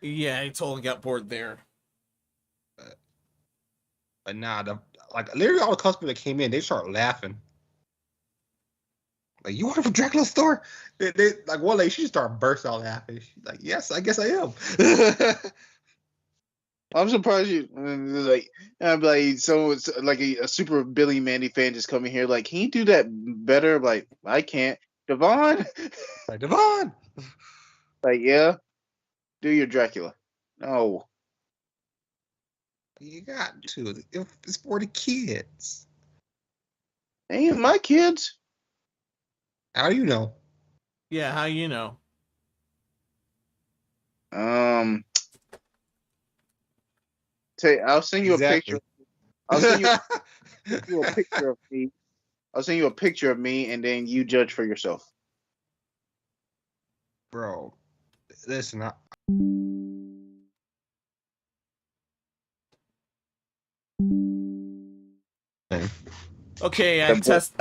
Yeah, he totally got bored there. But nah, like literally all the customers that came in, they started laughing. Like, you work for Dracula's store? They like one lady, she just started bursting out laughing. She's like, yes, I guess I am. I'm surprised you like. I'm like someone's like a super Billy Mandy fan just coming here. Like, can you do that better? I'm like, I can't. Devon, Like, Devon, like, yeah, do your Dracula. No, you got to. It's for the kids. ain't my kids. How do you know? Yeah, how you know? I'll send you Exactly. a picture. I'll send you a picture of me. I'll send you a picture of me, and then you judge for yourself. Bro, listen, Okay, I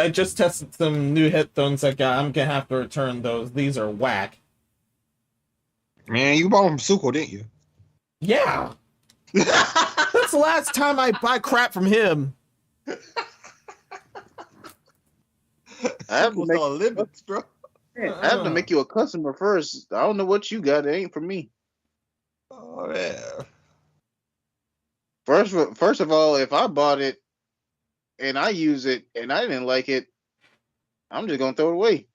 just tested some new headphones I got. I'm gonna have to return those. These are whack. man, you bought them from Suko, didn't you? Yeah. That's the last time I buy crap from him. I have to make limits, bro. I have to make you a customer first. I don't know what you got. It ain't for me. Oh yeah. First of all, if I bought it and I use it and I didn't like it, I'm just gonna throw it away.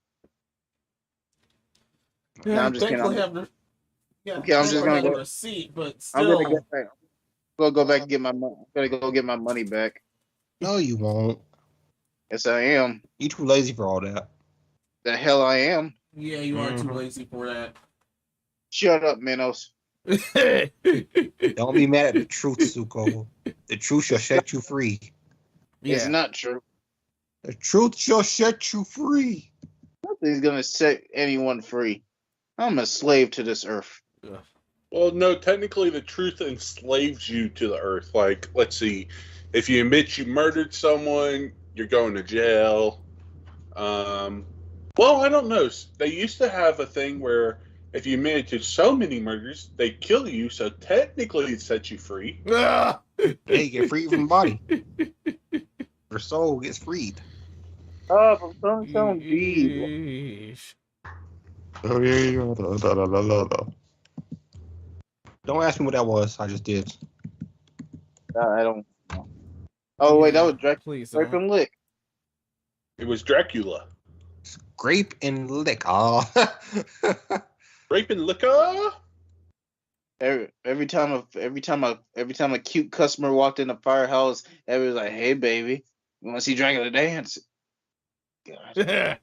Yeah, No, I'm just kidding. Okay, I'm just gonna go. Receipt, but I'm still. gonna go back and get my money. I'm gonna go get my money back. No, you won't. Yes, I am. You too lazy for all that. The hell I am. Yeah, you are too lazy for that. Shut up, Minos. Don't be mad at the truth, Suko. The truth shall set you free. Yeah. It's not true. The truth shall set you free. Nothing's gonna set anyone free. I'm a slave to this earth. Well, no, technically the truth enslaves you to the earth. Like, let's see, if you admit you murdered someone, you're going to jail. Well, I don't know. They used to have a thing where if you admitted to so many murders, they kill you, so technically it sets you free. Hey, you get freed from the body. Your soul gets freed. Oh, from some deed. Don't ask me what that was. I just did. I don't know. Oh, wait, that was Dracula. Please Grape and Lick. It was Dracula. Grape and lick. Oh. Grape and liquor? Every time a cute customer walked in the firehouse, everybody's like, "Hey, baby, you want to see Dracula dance?" God.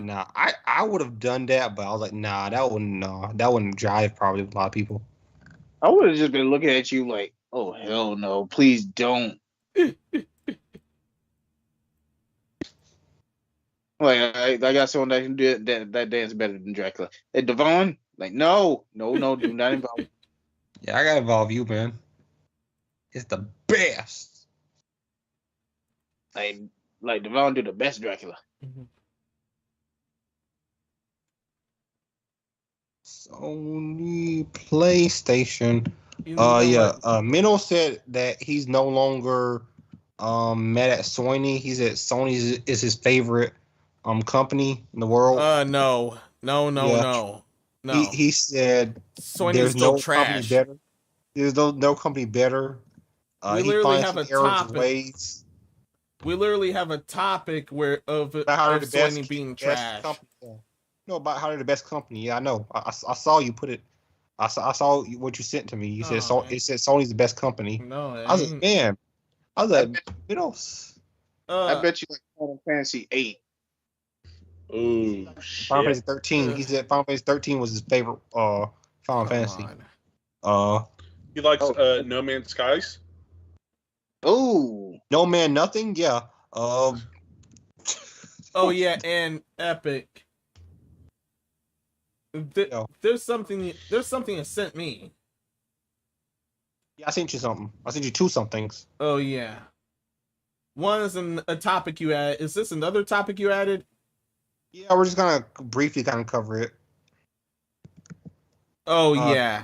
Nah, I would have done that, but I was like, nah, that wouldn't drive probably with a lot of people. I would have just been looking at you like, "Oh hell no, please don't." Like I got someone that can do that dance better than Dracula. Hey, Devon, like no, do not involve. Yeah, I gotta involve you, man. It's the best. Like Devon do the best Dracula. Sony PlayStation. Minnow said that he's no longer mad at Sony. He said Sony is his favorite company in the world. No. He said Sony's there's still no trash. company better. There's no company better. We he literally finds have a errors topic. ways. We literally have a topic of Sony being trash. Company. No, about how they're the best company. Yeah, I know. I saw you put it. I saw what you sent to me. You said it said Sony's the best company. No, I was like, man. I was like, you know. I bet you like Final Fantasy 8. Oh, Final Fantasy 13. He said Final Fantasy 13 was his favorite Final Fantasy. He likes No Man's Skies. Oh, No Man Nothing. Yeah. Oh yeah, and Epic. There's something it sent me. Yeah, I sent you something. I sent you two somethings. Oh yeah. One is a topic you added. Is this another topic you added? Yeah, we're just gonna briefly kind of cover it. Oh yeah.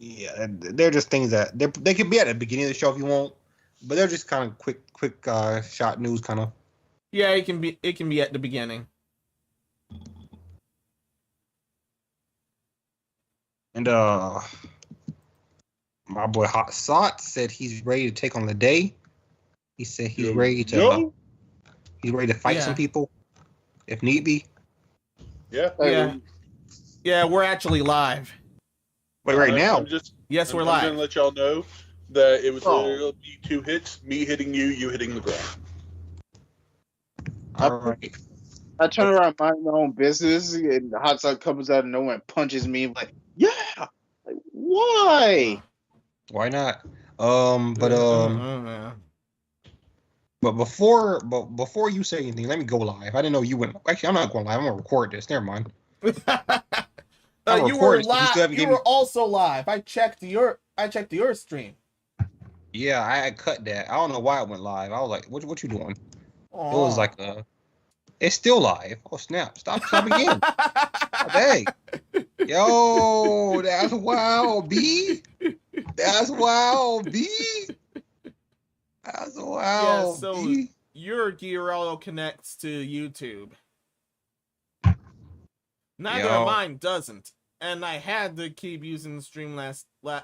Yeah, they're just things that they could be at the beginning of the show if you want, but they're just kind of quick shot news kind of. Yeah, it can be at the beginning. And my boy Hot Sot said he's ready to take on the day. He said he's ready to fight some people if need be. Yeah. Yeah, we're actually live. But right now, we're live. I'm gonna let y'all know that it was literally 2 hits, me hitting you, you hitting the ground. All right. I turn around, mind my own business, and the hot sauce comes out of nowhere and punches me. I'm like, yeah, like, why? Why not? But before you say anything, let me go live. I didn't know you went. Actually, I'm not going live. I'm gonna record this. Never mind. You were live. You were also live. I checked your stream. Yeah, I cut that. I don't know why it went live. I was like, "What you doing?" Aww. It was like it's still live. Oh snap! Stop again. Oh, dang. Yo, that's wild, B. That's wild, B. That's wild. Yeah, so B. your gear auto connects to YouTube. Neither of mine doesn't, and I had to keep using Streamlabs. I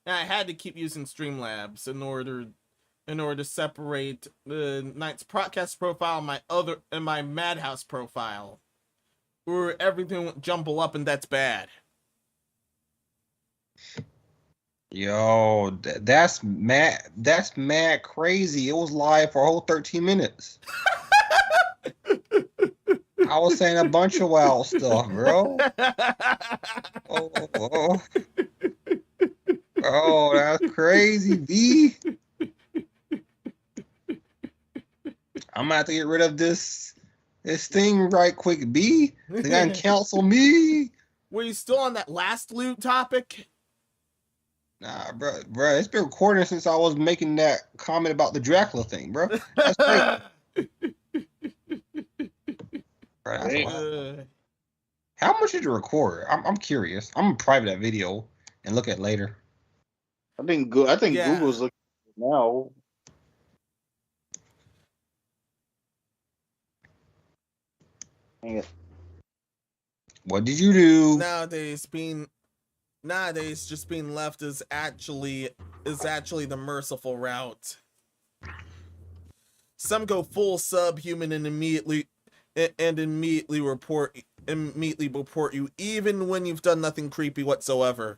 had to keep using Streamlabs in order to separate the Knight's podcast profile and my Madhouse profile, or everything would jumble up, and that's bad. Yo, that's mad. That's mad crazy. It was live for a whole 13 minutes. I was saying a bunch of wild stuff, bro. Oh, that's crazy, B. I'm gonna have to get rid of this thing right quick, B. They gotta cancel me. Were you still on that last loot topic? Nah, bro, it's been recording since I was making that comment about the Dracula thing, bro. That's crazy. Bro, that's how much did you record? I'm curious. I'm gonna private that video and look at it later. I think Google's looking now. Dang it. What did you do? Nowadays just being left is actually the merciful route. Some go full subhuman and immediately report you even when you've done nothing creepy whatsoever.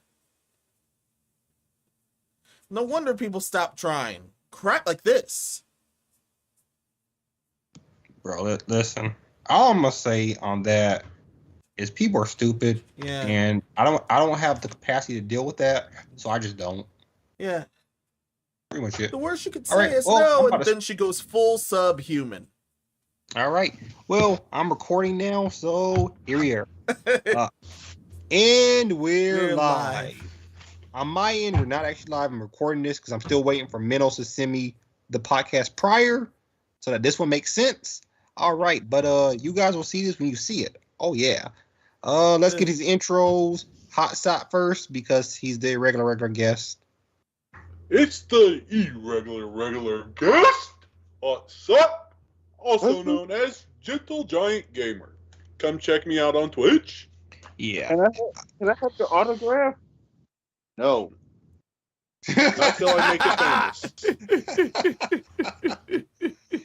No wonder people stop trying. Crap like this. Bro, listen. All I'm gonna say on that is people are stupid. Yeah. And I don't have the capacity to deal with that, so I just don't. Yeah. Pretty much it. The worst you could say is no, and then she goes full subhuman. All right. Well, I'm recording now, so here we are. And we're live. On my end, we're not actually live. I'm recording this because I'm still waiting for Minos to send me the podcast prior so that this one makes sense. All right, but you guys will see this when you see it. Oh yeah. Let's get his intros. Hot Sot first because he's the regular guest. It's the irregular guest, Hot Sot, also known as Gentle Giant Gamer. Come check me out on Twitch. Yeah. Can I have your autograph? No. Not till I make it famous.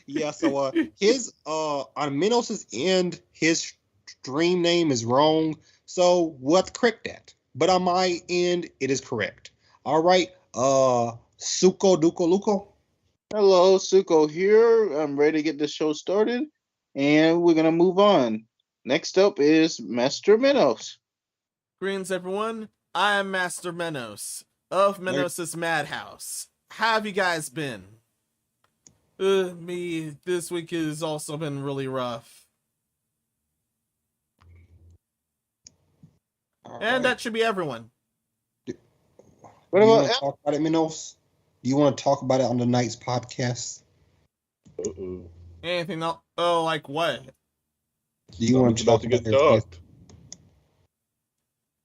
Yeah, so his on Minos' end, his stream name is wrong, so we'll have to correct that. But on my end, it is correct. All right, Suko Duko Luko. Hello, Suko here. I'm ready to get this show started, and we're gonna move on. Next up is Master Minos. Greetings, everyone. I am Master Minos of Minos' Madhouse. How have you guys been? Me, this week has also been really rough. And that should be everyone. What about talk about it, Minos? Do you want to talk about it on the Knight's podcast? Anything else? Oh, like what? Do you want to talk about get talked?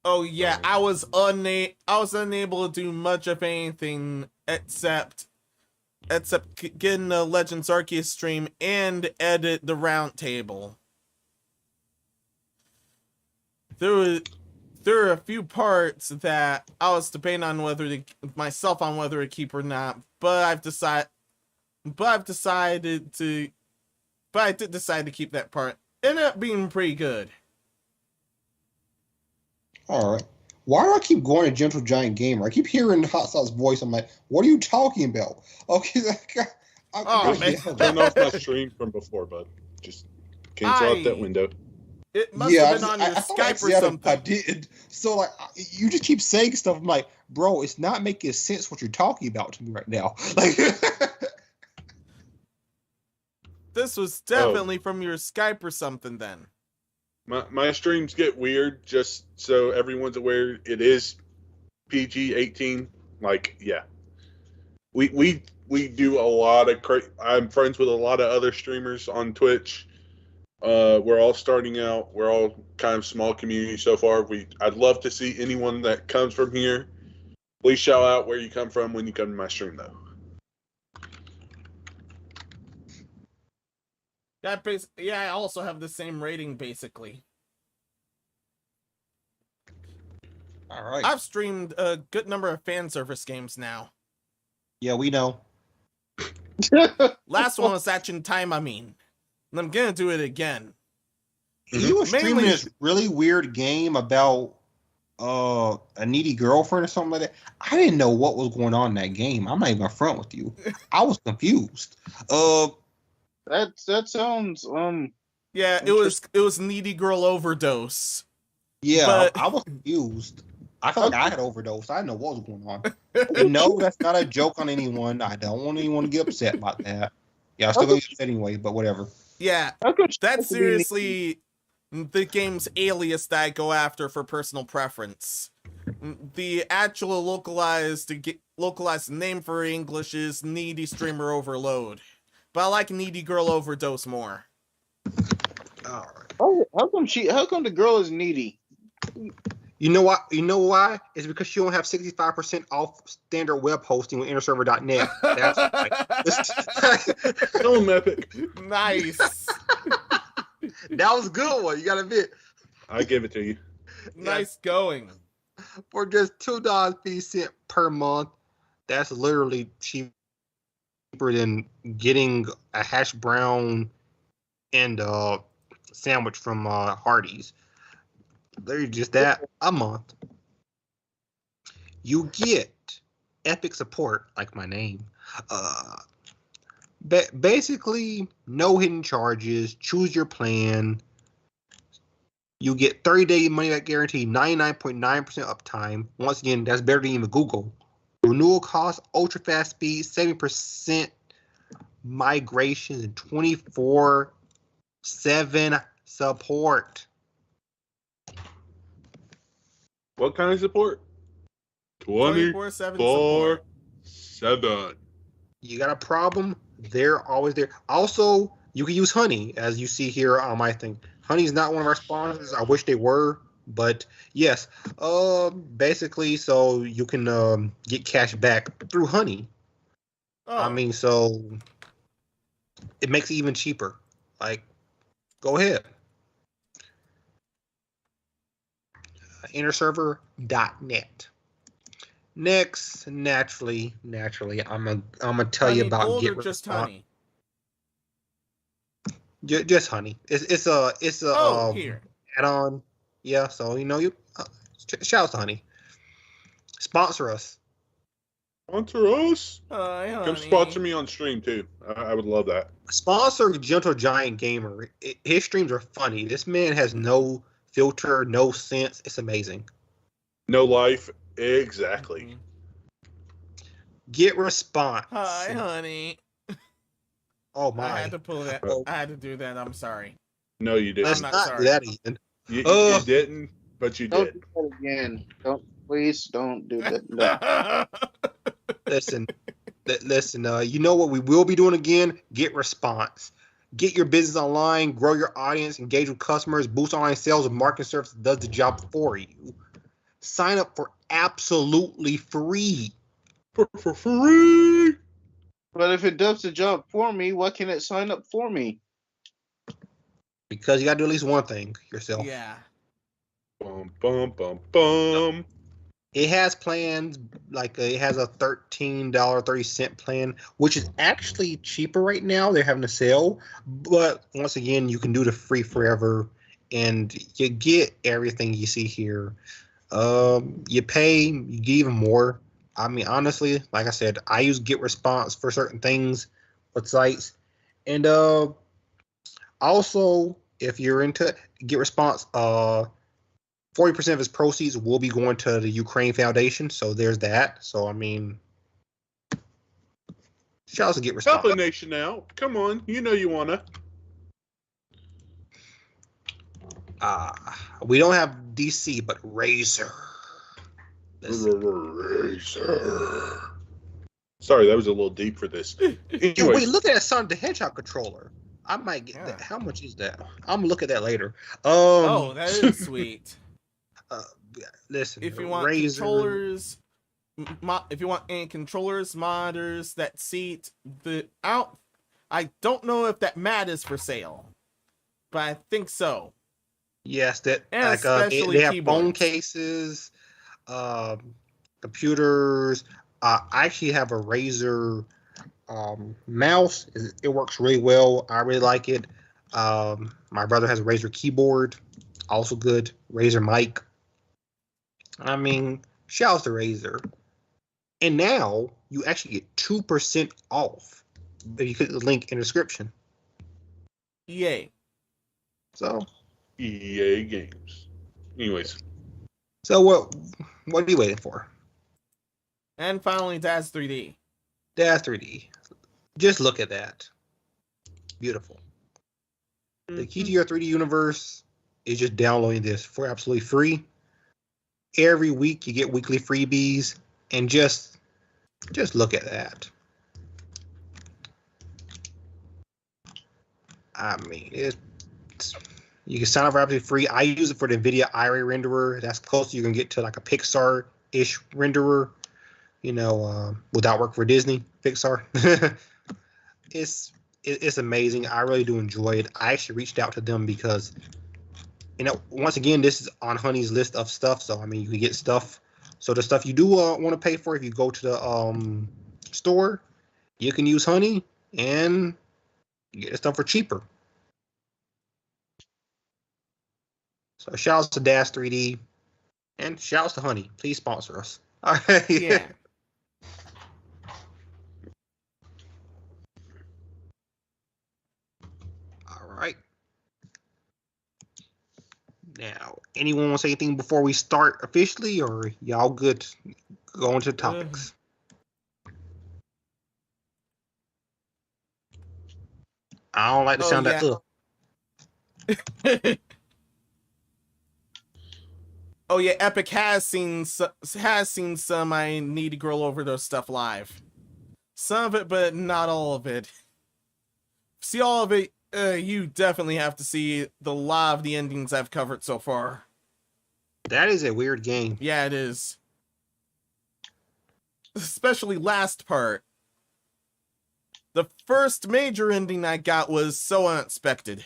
Oh yeah, I was unable to do much of anything except get in the Legends Arceus stream and edit the round table. There were a few parts that I was debating on whether to keep or not, but I did decide to keep that part. Ended up being pretty good. All right. Why do I keep going to Gentle Giant Gamer? I keep hearing Hot Sauce voice. I'm like, what are you talking about? Okay, Man. Turn off my stream from before, bud. Just cancel out that window. It must have been on your Skype or something. I did. So like, you just keep saying stuff. I'm like, bro, it's not making sense what you're talking about to me right now. Like, this was definitely from your Skype or something. Then. My streams get weird, just so everyone's aware. It is PG-18. Like, yeah, we do a lot of. I'm friends with a lot of other streamers on Twitch. We're all starting out. We're all kind of small community so far. I'd love to see anyone that comes from here. Please shout out where you come from when you come to my stream, though. Yeah, I also have the same rating, basically. all right. I've streamed a good number of fan service games now. Yeah, we know. Last one was Action Time, and I'm gonna do it again. You were streaming this really weird game about a needy girlfriend or something like that. I didn't know what was going on in that game. I'm not even front with you. I was confused. That sounds Yeah, it was Needy Girl Overdose. Yeah, but... I was confused. I felt like I had overdosed. I didn't know what was going on. No, that's not a joke on anyone. I don't want anyone to get upset about that. Yeah, I'm still gonna get upset anyway, but whatever. Yeah, that's seriously the game's alias that I go after for personal preference. The actual localized name for English is Needy Streamer Overload, but I like Needy Girl Overdose more. All right. how come the girl is needy? You know what? You know why? It's because she don't have 65% off standard web hosting with interserver.net. That's right. Tell him, Epic. Nice. That was a good one. You got to admit. I give it to you. Nice going. For just $2.50 per month, that's literally cheaper than getting a hash brown and sandwich from Hardee's. Literally just that a month. You get epic support, like my name. Basically, no hidden charges. Choose your plan. You get 30-day money-back guarantee, 99.9% uptime. Once again, that's better than even Google. Renewal cost, ultra-fast speed, 70% migrations, and 24/7 support. What kind of support? 24/7. You got a problem? They're always there. Also, you can use Honey, as you see here on my thing. Honey's not one of our sponsors. I wish they were, but yes. Basically, so you can get cash back through Honey. Oh. I mean, so it makes it even cheaper. Like, go ahead. Interserver.net. Next, naturally, I'm gonna tell you about Honey, Get or just Honey. Just Honey. It's a here add-on. Yeah, so shout out to Honey. Sponsor us. Sponsor us. Hi, honey. Come sponsor me on stream too. I would love that. Sponsor Gentle Giant Gamer. His streams are funny. This man has no filter, no sense. It's amazing. No life. Exactly. Mm-hmm. Get response. Hi, honey. Oh my! I had to pull that. I had to do that. I'm sorry. No, you didn't. Let's not not sorry. do that again. You didn't, but you Don't did. do that again. Please don't do that. No. Listen. You know what we will be doing again? Get response. Get your business online, grow your audience, engage with customers, boost online sales, and marketing services does the job for you. sign up for absolutely free. For free. But if it does the job for me, why can't it sign up for me? Because you got to do at least one thing yourself. Yeah. Bum, bum, bum, bum. It has plans, like it has a $13.30 plan, which is actually cheaper right now. They're having a sale. But once again, you can do the free forever, and you get everything you see here. You pay, you get even more. I mean, honestly, like I said, I use GetResponse for certain things with sites. And also, if you're into GetResponse, 40% of his proceeds will be going to the Ukraine Foundation. So there's that. So, I mean, shout out to GetResponse. Help a nation now. Come on. You know you want to. We don't have DC, but Razor. Razor. Sorry, that was a little deep for this. Dude, Anyways, wait, look at that Sonic the Hedgehog controller. I might get that. How much is that? I'm gonna look at that later. Oh, that is sweet. Listen, If you want Razor, controllers, if you want any controllers, modders that seat the out, I don't know if that mat is for sale, but I think so. yes, that And like especially they have keyboards. phone cases, computers. I actually have a Razer mouse. It works really well. I really like it. My brother has a Razer keyboard, also good. Razer mic. I mean, shout out to Razer. And now you actually get 2% off if you click the link in the description. Yay. So EA games. Anyways, so what are you waiting for? And finally, Daz 3D. That's 3D. Just look at that. Beautiful. The key to your 3D universe is just downloading this for absolutely free. Every week you get weekly freebies, and just look at that. I mean, you can sign up for absolutely free. I use it for the NVIDIA Iray renderer. That's close you can get to like a Pixar-ish renderer, without work for Disney, Pixar. It's amazing. I really do enjoy it. I actually reached out to them because, once again, this is on Honey's list of stuff. So, I mean, you can get stuff. So, the stuff you do want to pay for, if you go to the store, you can use Honey and you get the stuff for cheaper. So, shouts to Dash 3D and shouts to Honey. Please sponsor us. All right. Yeah. All right. Now, anyone want to say anything before we start officially, or y'all good going to topics? I don't like the sound of that. Oh yeah, Epic has seen some I need to grill over those stuff live. Some of it, but not all of it. See all of it, you definitely have to see the lot of the endings I've covered so far. That is a weird game. Yeah, it is. Especially last part. The first major ending I got was so unexpected.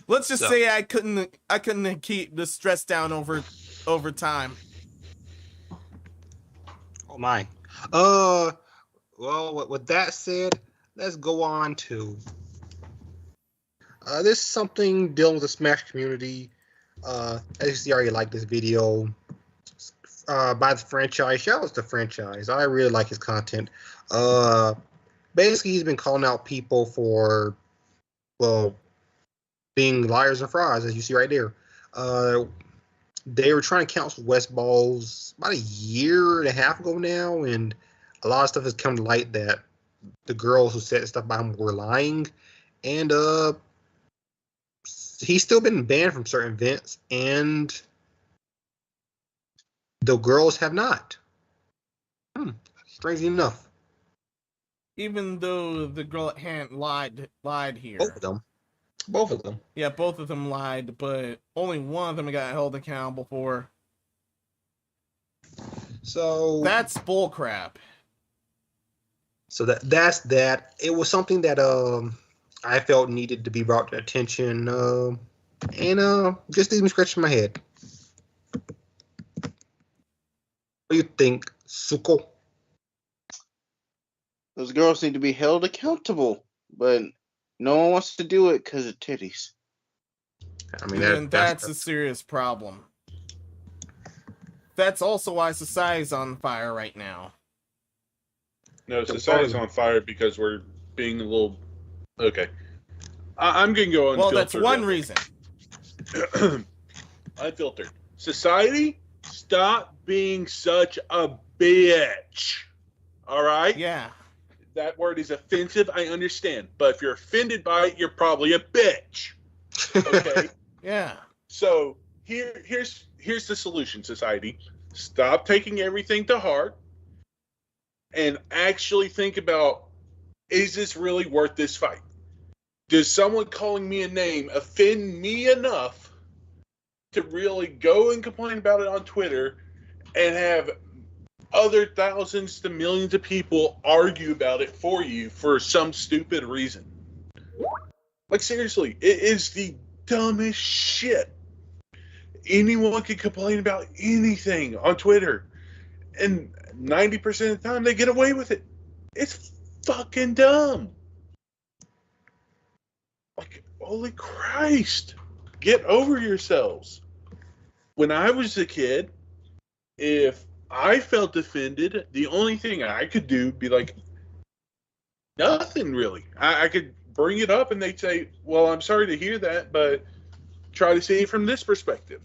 Let's just say I couldn't keep the stress down over time. Oh my. Well, with that said, let's go on to this is something dealing with the Smash community. As you see, I already like this video by the franchise. Shout out to the franchise. I really like his content. Basically, he's been calling out people for, being liars and frauds, as you see right there. They were trying to cancel West Balls about a year and a half ago now, and a lot of stuff has come to light that the girls who said stuff about him were lying, and he's still been banned from certain events, and the girls have not. Strangely enough. Even though the girl at hand lied here. Both of them. Both of them. Yeah, both of them lied, but only one of them got held accountable for. So That's bullcrap. So that's that. It was something that I felt needed to be brought to attention, and just leaves me scratching my head. What do you think, Suko? Those girls need to be held accountable, but no one wants to do it because of titties. I mean, And that's a serious problem. That's also why society's on fire right now. No, society's on fire because we're being a little... Okay. I'm going to go unfiltered. Well, that's one reason. Unfiltered. Society, stop being such a bitch. All right? Yeah. That word is offensive, I understand. But if you're offended by it, you're probably a bitch. Okay? Yeah. So here's the solution, society. Stop taking everything to heart and actually think about, is this really worth this fight? Does someone calling me a name offend me enough to really go and complain about it on Twitter and have other thousands to millions of people argue about it for you for some stupid reason? Like, seriously, it is the dumbest shit. Anyone can complain about anything on Twitter, and 90% of the time they get away with it. It's fucking dumb. Like, holy Christ. Get over yourselves. When I was a kid, if I felt offended, the only thing I could do would be like, nothing really. I could bring it up and they'd say, well, I'm sorry to hear that, but try to see it from this perspective.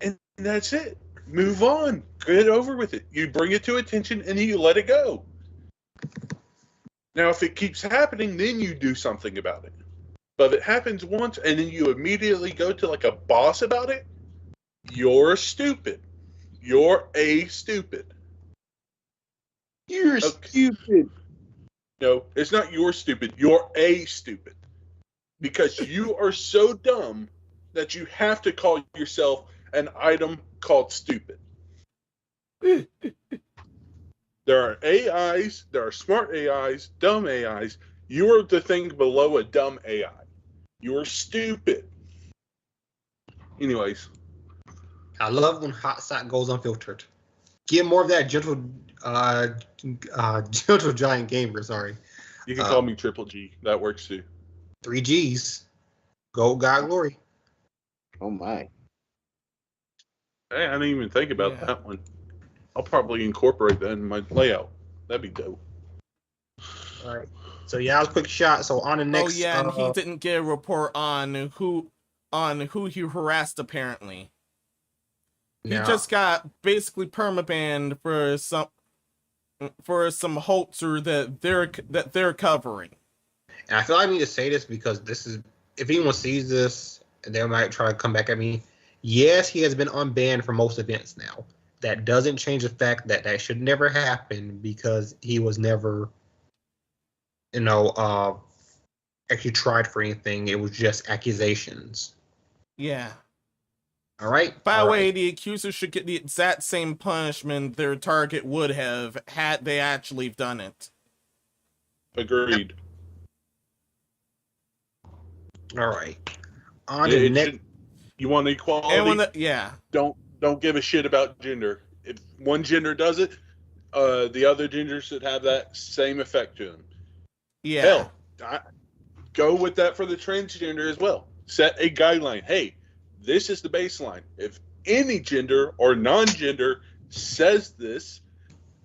And that's it. Move on. Get over with it. You bring it to attention and you let it go. Now, if it keeps happening, then you do something about it. But if it happens once and then you immediately go to like a boss about it, you're stupid. You're a stupid. You're stupid. No, it's not you're stupid. You're a stupid. Because you are so dumb that you have to call yourself an item called stupid. There are AIs, there are smart AIs, dumb AIs. You are the thing below a dumb AI. You are stupid. Anyways. I love when Hot Sot goes unfiltered. Get more of that gentle giant gamer, sorry. You can call me Triple G. That works too. 3 Gs. Go God Glory. Oh my. Hey, I didn't even think about that one. I'll probably incorporate that in my layout. That'd be dope. All right. So yeah, that was a quick shot. So on the next. Oh yeah, and he didn't get a report on who he harassed. Apparently, he just got basically permabanned for some hoaxer that they're covering. And I feel like I need to say this because this is, if anyone sees this, they might try to come back at me. Yes, he has been unbanned for most events now. That doesn't change the fact that that should never happen because he was never, actually tried for anything. It was just accusations. Yeah. All right. By the way, the accuser should get the exact same punishment their target would have had they actually done it. Agreed. All right. On the next. You want equality? Don't give a shit about gender. If one gender does it, the other gender should have that same effect to them. Yeah. Hell, go with that for the transgender as well. Set a guideline. Hey, this is the baseline. If any gender or non-gender says this,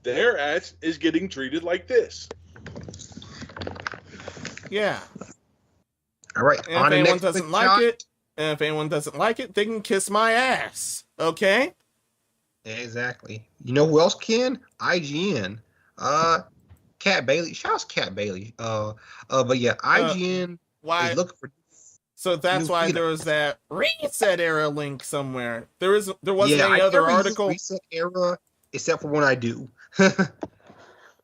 their ass is getting treated like this. Yeah. All right. And if anyone doesn't like it, they can kiss my ass. Okay? Exactly. You know who else can? IGN. Cat Bailey. Shout out to Cat Bailey. But yeah, IGN is looking for. So that's why there was that reset era link somewhere. There wasn't any other article. Reset era, except for when I do.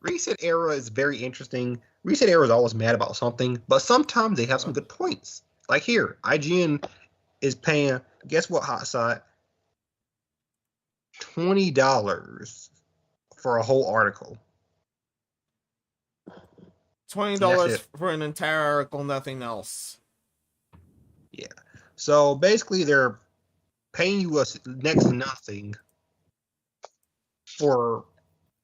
Reset era is very interesting. Reset Era is always mad about something, but sometimes they have some good points. Like here, IGN is paying, guess what, Hot Side? $20 for a whole article. $20 for an entire article, nothing else. Yeah. So basically, they're paying you next to nothing for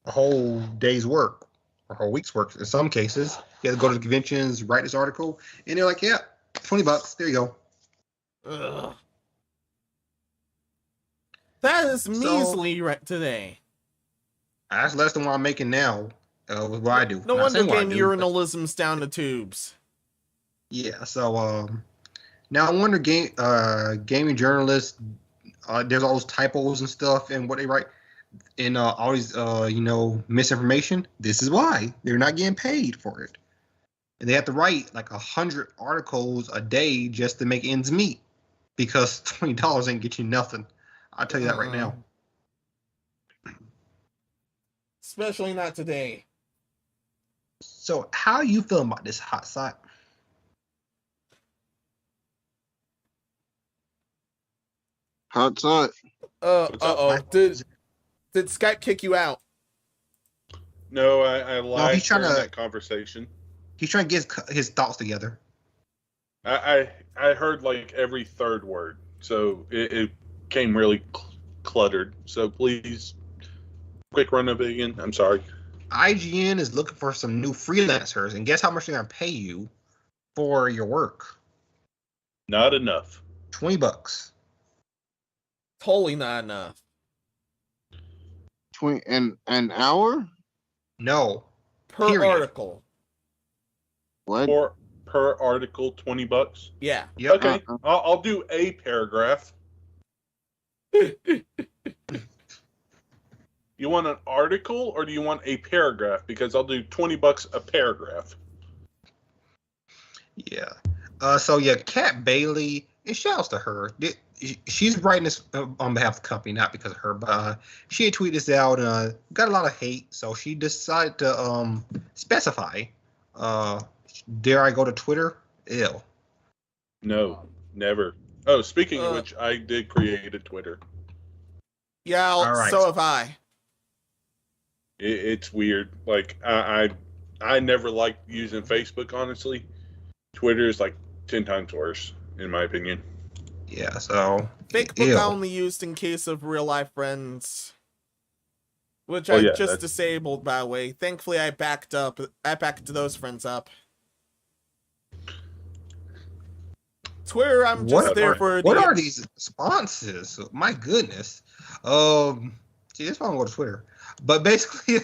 a whole day's work or a whole week's work. In some cases, you have to go to the conventions, write this article, and they're like, "Yeah, $20. There you go." Ugh. That is measly right today. That's less than what I'm making now. With what I do. No wonder game urinalism's down the tubes. Yeah. So now I wonder gaming journalists. There's all those typos and stuff and what they write. And all these, misinformation. This is why they're not getting paid for it, and they have to write like 100 articles a day just to make ends meet, because $20 ain't get you nothing. I'll tell you that right now. Especially not today. So, how you feeling about this, Hot Side? Hot Side. Did Skype kick you out? No, I lied he's trying during to, that conversation. He's trying to get his thoughts together. I heard like every third word, so it came really cluttered. So please, quick run of it again. I'm sorry. IGN is looking for some new freelancers, and guess how much they're gonna pay you for your work? Not enough. $20. Totally not enough. 20 an hour? No. Per Period. article. What? Per article, $20. Yeah. Yep. Okay, I'll do a paragraph. You want an article or do you want a paragraph? Because I'll do $20 a paragraph. Yeah. Kat Bailey, and shouts to her. She's writing this on behalf of the company, not because of her, but she had tweeted this out. Got a lot of hate, so she decided to specify. Dare I go to Twitter? Ew. No, never. Oh, speaking of which, I did create a Twitter. Yeah, right. So have I. It's weird. Like I never liked using Facebook. Honestly, Twitter is like 10 times worse, in my opinion. Yeah. So Facebook I only used in case of real life friends, which I just disabled. By the way, thankfully I backed those friends up. Twitter, I'm just there for. What are these responses? My goodness. See, that's why I'm going to Twitter. But basically,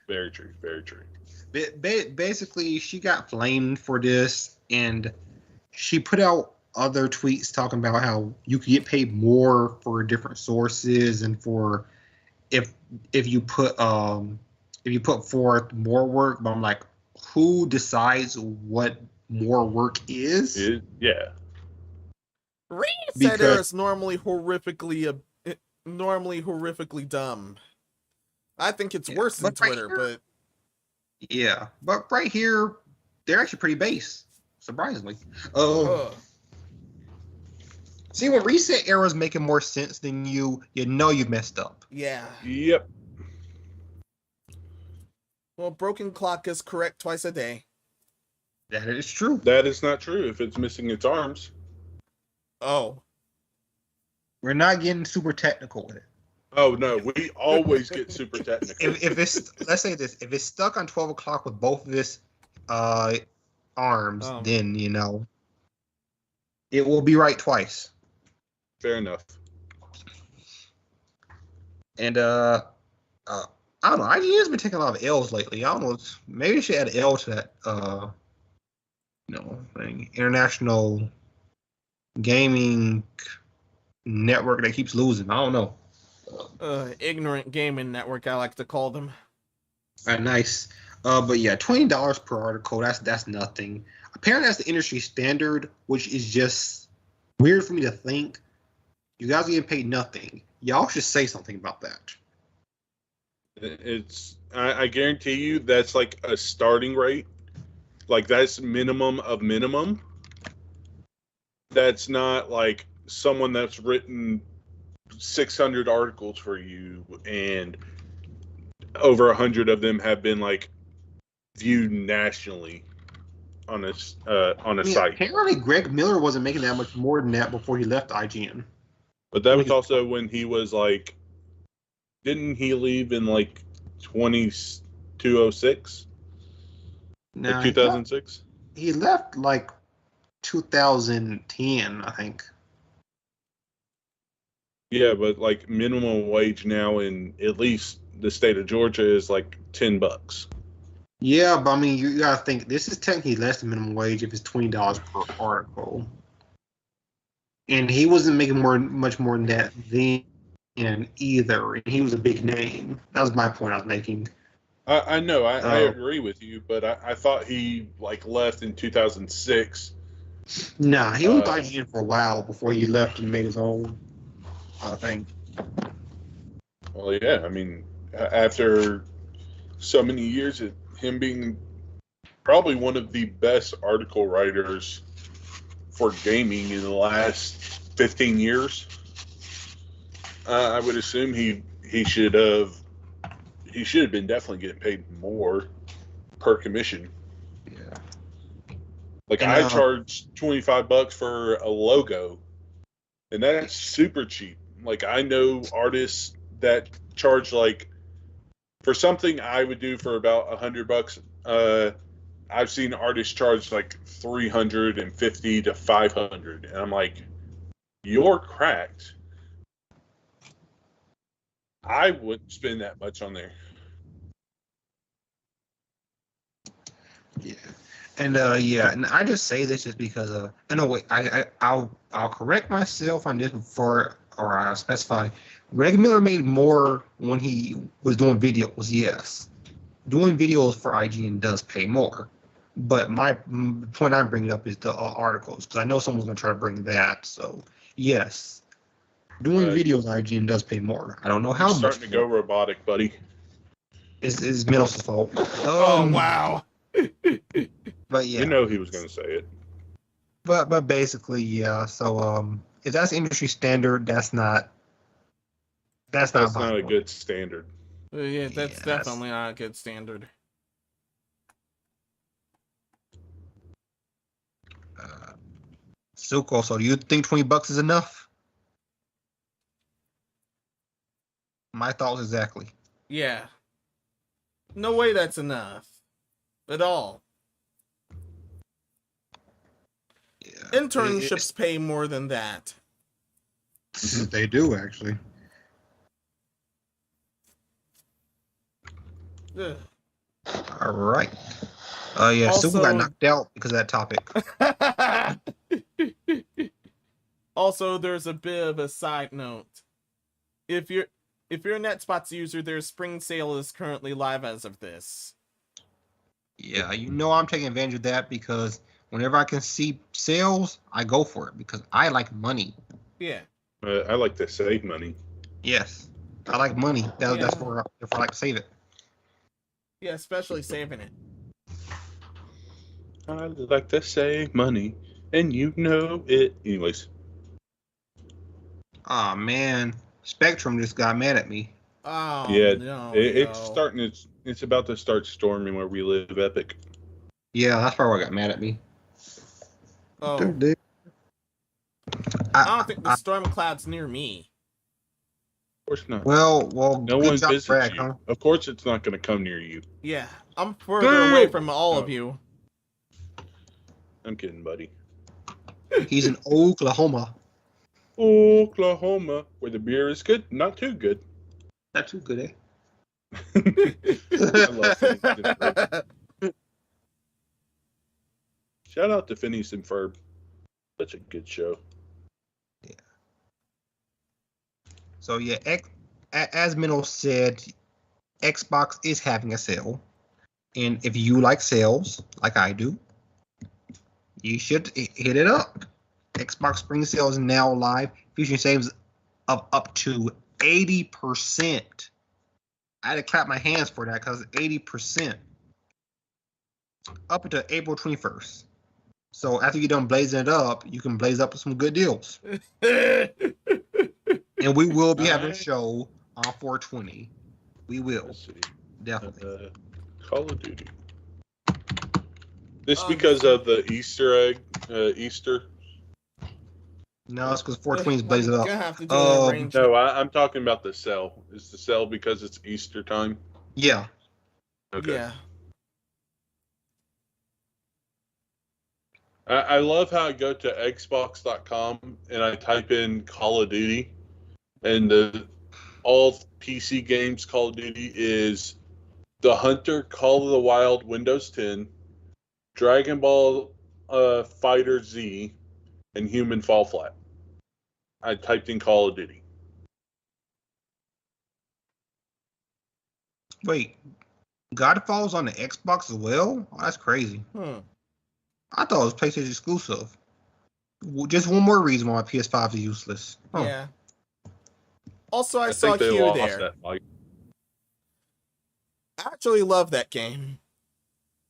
very true. Very true. Basically, she got flamed for this, and she put out other tweets talking about how you could get paid more for different sources, and for if you put forth more work. But I'm like, who decides what more work is? Yeah. Reset Era is normally horrifically dumb. I think it's worse than Twitter, but yeah, but right here they're actually pretty base, surprisingly. See, when Reset Era is making more sense than you know you've messed up. Yeah. Yep. Well, broken clock is correct twice a day. That is true. That is not true if it's missing its arms. Oh. We're not getting super technical with it. Oh no, we always get super technical. If it's, let's say this, if it's stuck on 12 o'clock with both of its arms, then it will be right twice. Fair enough. And I don't know. IGN's been taking a lot of L's lately. I don't know. Maybe they should add an L to that. Thing. International Gaming Network that keeps losing. I don't know. Ignorant gaming network, I like to call them. Nice. But yeah, $20 per article. That's nothing. Apparently, that's the industry standard, which is just weird for me to think. You guys are getting paid nothing. Y'all should say something about that. I guarantee you that's like a starting rate. Like that's minimum of minimum. That's not like someone that's written 600 articles for you and over 100 of them have been like viewed nationally on a site. Apparently, Greg Miller wasn't making that much more than that before he left IGN. But that was also when he was like, didn't he leave in like 2206? No, like 2006? He left like 2010, I think. Yeah, but like minimum wage now in at least the state of Georgia is like $10. Yeah, but I mean, you gotta think this is technically less than minimum wage if it's $20 per article, and he wasn't making much more than that then either. And he was a big name. That was my point I was making. I know, I agree with you, but I thought he like left in 2006. Nah, he was IGN for a while before he left and made his own. I think. Well, yeah, I mean, after so many years of him being probably one of the best article writers for gaming in the last 15 years, I would assume he should have been definitely getting paid more per commission. Yeah. Like I charge $25 for a logo, and that's super cheap. Like I know artists that charge like for something I would do for about $100. I've seen artists charge like $350 to $500, and I'm like, you're cracked. I wouldn't spend that much on there. Yeah. And and I just say this just because no wait, I'll correct myself on this or I'll specify. Greg Miller made more when he was doing videos, yes. Doing videos for IGN does pay more. But my point I'm bringing up is the articles, because I know someone's going to try to bring that. So, yes. Doing videos on IGN does pay more. I don't know how much. Starting to go robotic, buddy. It's Middle's fault. Oh, wow. But yeah. You know he was going to say it. But basically, yeah. So, if that's industry standard, that's not a good standard. Yeah, that's definitely not a good standard. Suko, so do you think $20 is enough? My thoughts exactly. Yeah. No way that's enough. At all. Yeah. Internships pay more than that. They do, actually. Ugh. All right. Yeah, Also, Suko got knocked out because of that topic. Also, there's a bit of a side note. If you're a NetSpots user, their spring sale is currently live as of this. Yeah, you know I'm taking advantage of that because whenever I can see sales, I go for it because I like money. Yeah. I like to save money. Yes, I like money. That's where I like to save it. Yeah, especially saving it. I like to save money, and you know it. Anyways. Oh man, Spectrum just got mad at me. Oh yeah, no, it's starting. It's about to start storming where we live. Epic. Yeah, that's probably why I got mad at me. Oh, I don't think the storm cloud's near me. Of course not. Well, no one visits you. Huh? Of course, it's not going to come near you. Yeah, I'm further away from all of you. I'm kidding, buddy. He's in Oklahoma. Oklahoma, where the beer is good, not too good. Not too good, eh? I love Phineas. Shout out to Phineas and Ferb. Such a good show. Yeah. So yeah, as Minnow said, Xbox is having a sale, and if you like sales, like I do, you should hit it up. Xbox Spring Sale is now live, featuring saves of up to 80%. I had to clap my hands for that because 80% up until April 21st. So after you're done blazing it up, you can blaze up with some good deals. And we will be having a show on 420. We will. Let's see. Definitely. Call of Duty. This because of the Easter egg, Easter. No, it's because 420 is blazing up. No, I'm talking about the sale. Is the sale because it's Easter time? Yeah. Okay. Yeah. I love how I go to Xbox.com and I type in Call of Duty, and all PC games Call of Duty is The Hunter, Call of the Wild, Windows 10, Dragon Ball Fighter Z, and Human Fall Flat. I typed in Call of Duty. Wait, Godfall's on the Xbox as well? Oh, that's crazy. I thought it was PlayStation exclusive. Just one more reason why my PS5 is useless. Yeah. Also, I think saw they Q lost there. that fight. I actually love that game.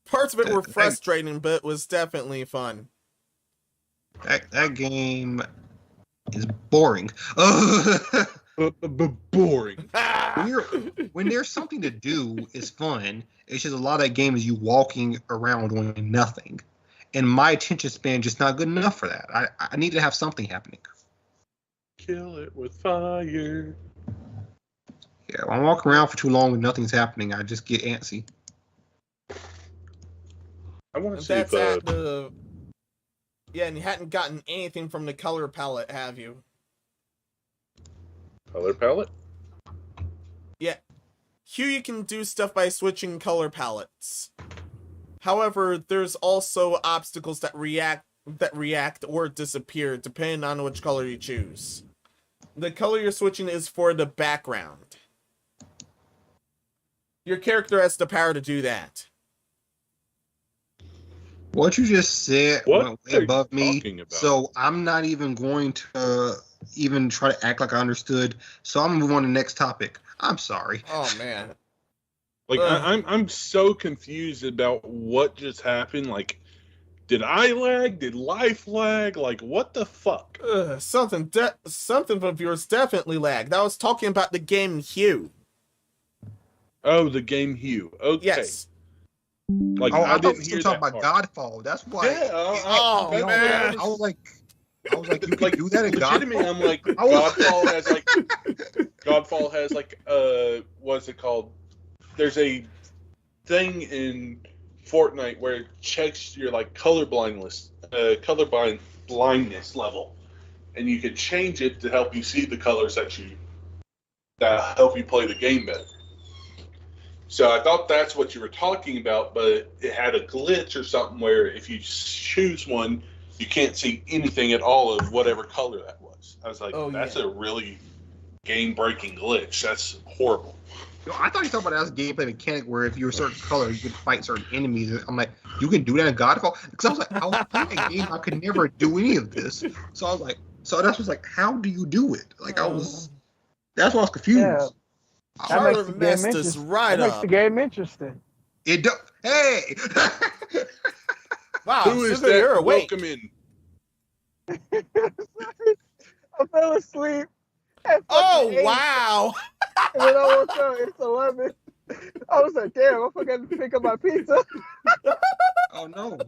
Parts of it were frustrating, but it was definitely fun. That game is boring. Boring. When there's something to do, it's fun. It's just a lot of that game is you walking around doing nothing. And my attention span just not good enough for that. I need to have something happening. Kill it with fire. Yeah, when I walk around for too long and nothing's happening, I just get antsy. I want to see That's if, at the... Yeah, and you hadn't gotten anything from the color palette, have you? color palette. Yeah. Here you can do stuff by switching color palettes. However, there's also obstacles that react or disappear depending on which color you choose. The color you're switching is for the background. Your character has the power to do that. What you just said went way above me, so I'm not even going to even try to act like I understood. So I'm gonna move on to the next topic. I'm sorry. Oh man. Like I'm so confused about what just happened. Like, did I lag? Did life lag? Like, what the fuck? Something of yours definitely lagged. I was talking about the game Hue. Oh, the game Hue. Okay. Yes. Like, I didn't hear talking about Godfall. That's why. Yeah. Man. I was like, you can do that in Godfall. I'm like, Godfall has like what's it called? There's a thing in Fortnite where it checks your like color blindness level, and you can change it to help you see the colors that help you play the game better. So I thought that's what you were talking about, but it had a glitch or something where if you choose one, you can't see anything at all of whatever color that was. I was like, that's a really game-breaking glitch. That's horrible. I thought you were talking about that as a gameplay mechanic where if you're a certain color, you could fight certain enemies. I'm like, you can do that in Godfall? Because I was like, I was playing a game, I could never do any of this. So I was like, that's like, how do you do it? Like, that's why I was confused. Yeah. That messed us right up. Makes the game interesting. It does. Hey! Wow, who is that? Welcome in. I fell asleep. Oh, wow. And then I woke up, it's 11. I was like, damn, I forgot to pick up my pizza. Oh, no.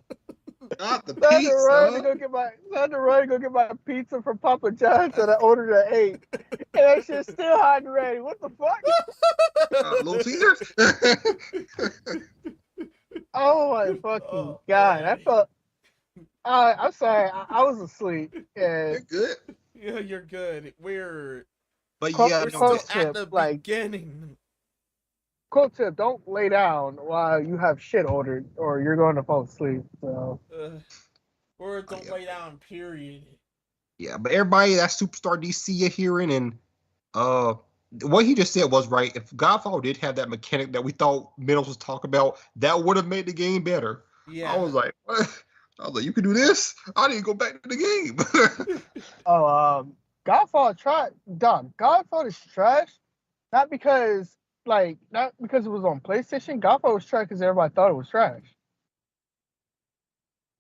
Not the I had pizza. to run to go get my pizza from Papa John's that I ordered at 8. And that shit's still hot and ready. What the fuck? Little Caesars? Oh my fucking God. I felt... I'm sorry. I was asleep. And You're good. Yeah, you're good. But Quote- yeah, We're quote still at tip, the like- beginning. Cool tip, don't lay down while you have shit ordered or you're going to fall asleep. So Or don't lay down, period. Yeah, but everybody that Superstar DC you're hearing and what he just said was right. If Godfall did have that mechanic that we thought Middles was talking about, that would have made the game better. Yeah. I was like, what? I was like, you can do this? I didn't go back to the game. Godfall Godfall is trash. Not because like not because it was on PlayStation. Godfall was trash because everybody thought it was trash.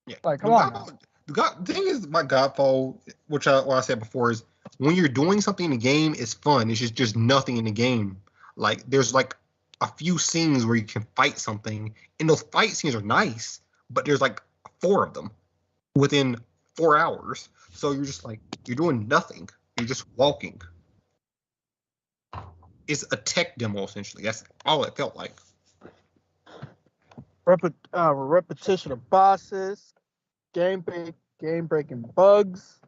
Yeah. Like, come on now. The thing is, my Godfall, what I said before, is when you're doing something in the game, it's fun. It's just nothing in the game. Like, there's like a few scenes where you can fight something, and those fight scenes are nice, but there's like 4 of them within 4 hours. So you're just like, you're doing nothing. You're just walking. It's a tech demo, essentially. That's all it felt like. Repetition of bosses, game breaking bugs,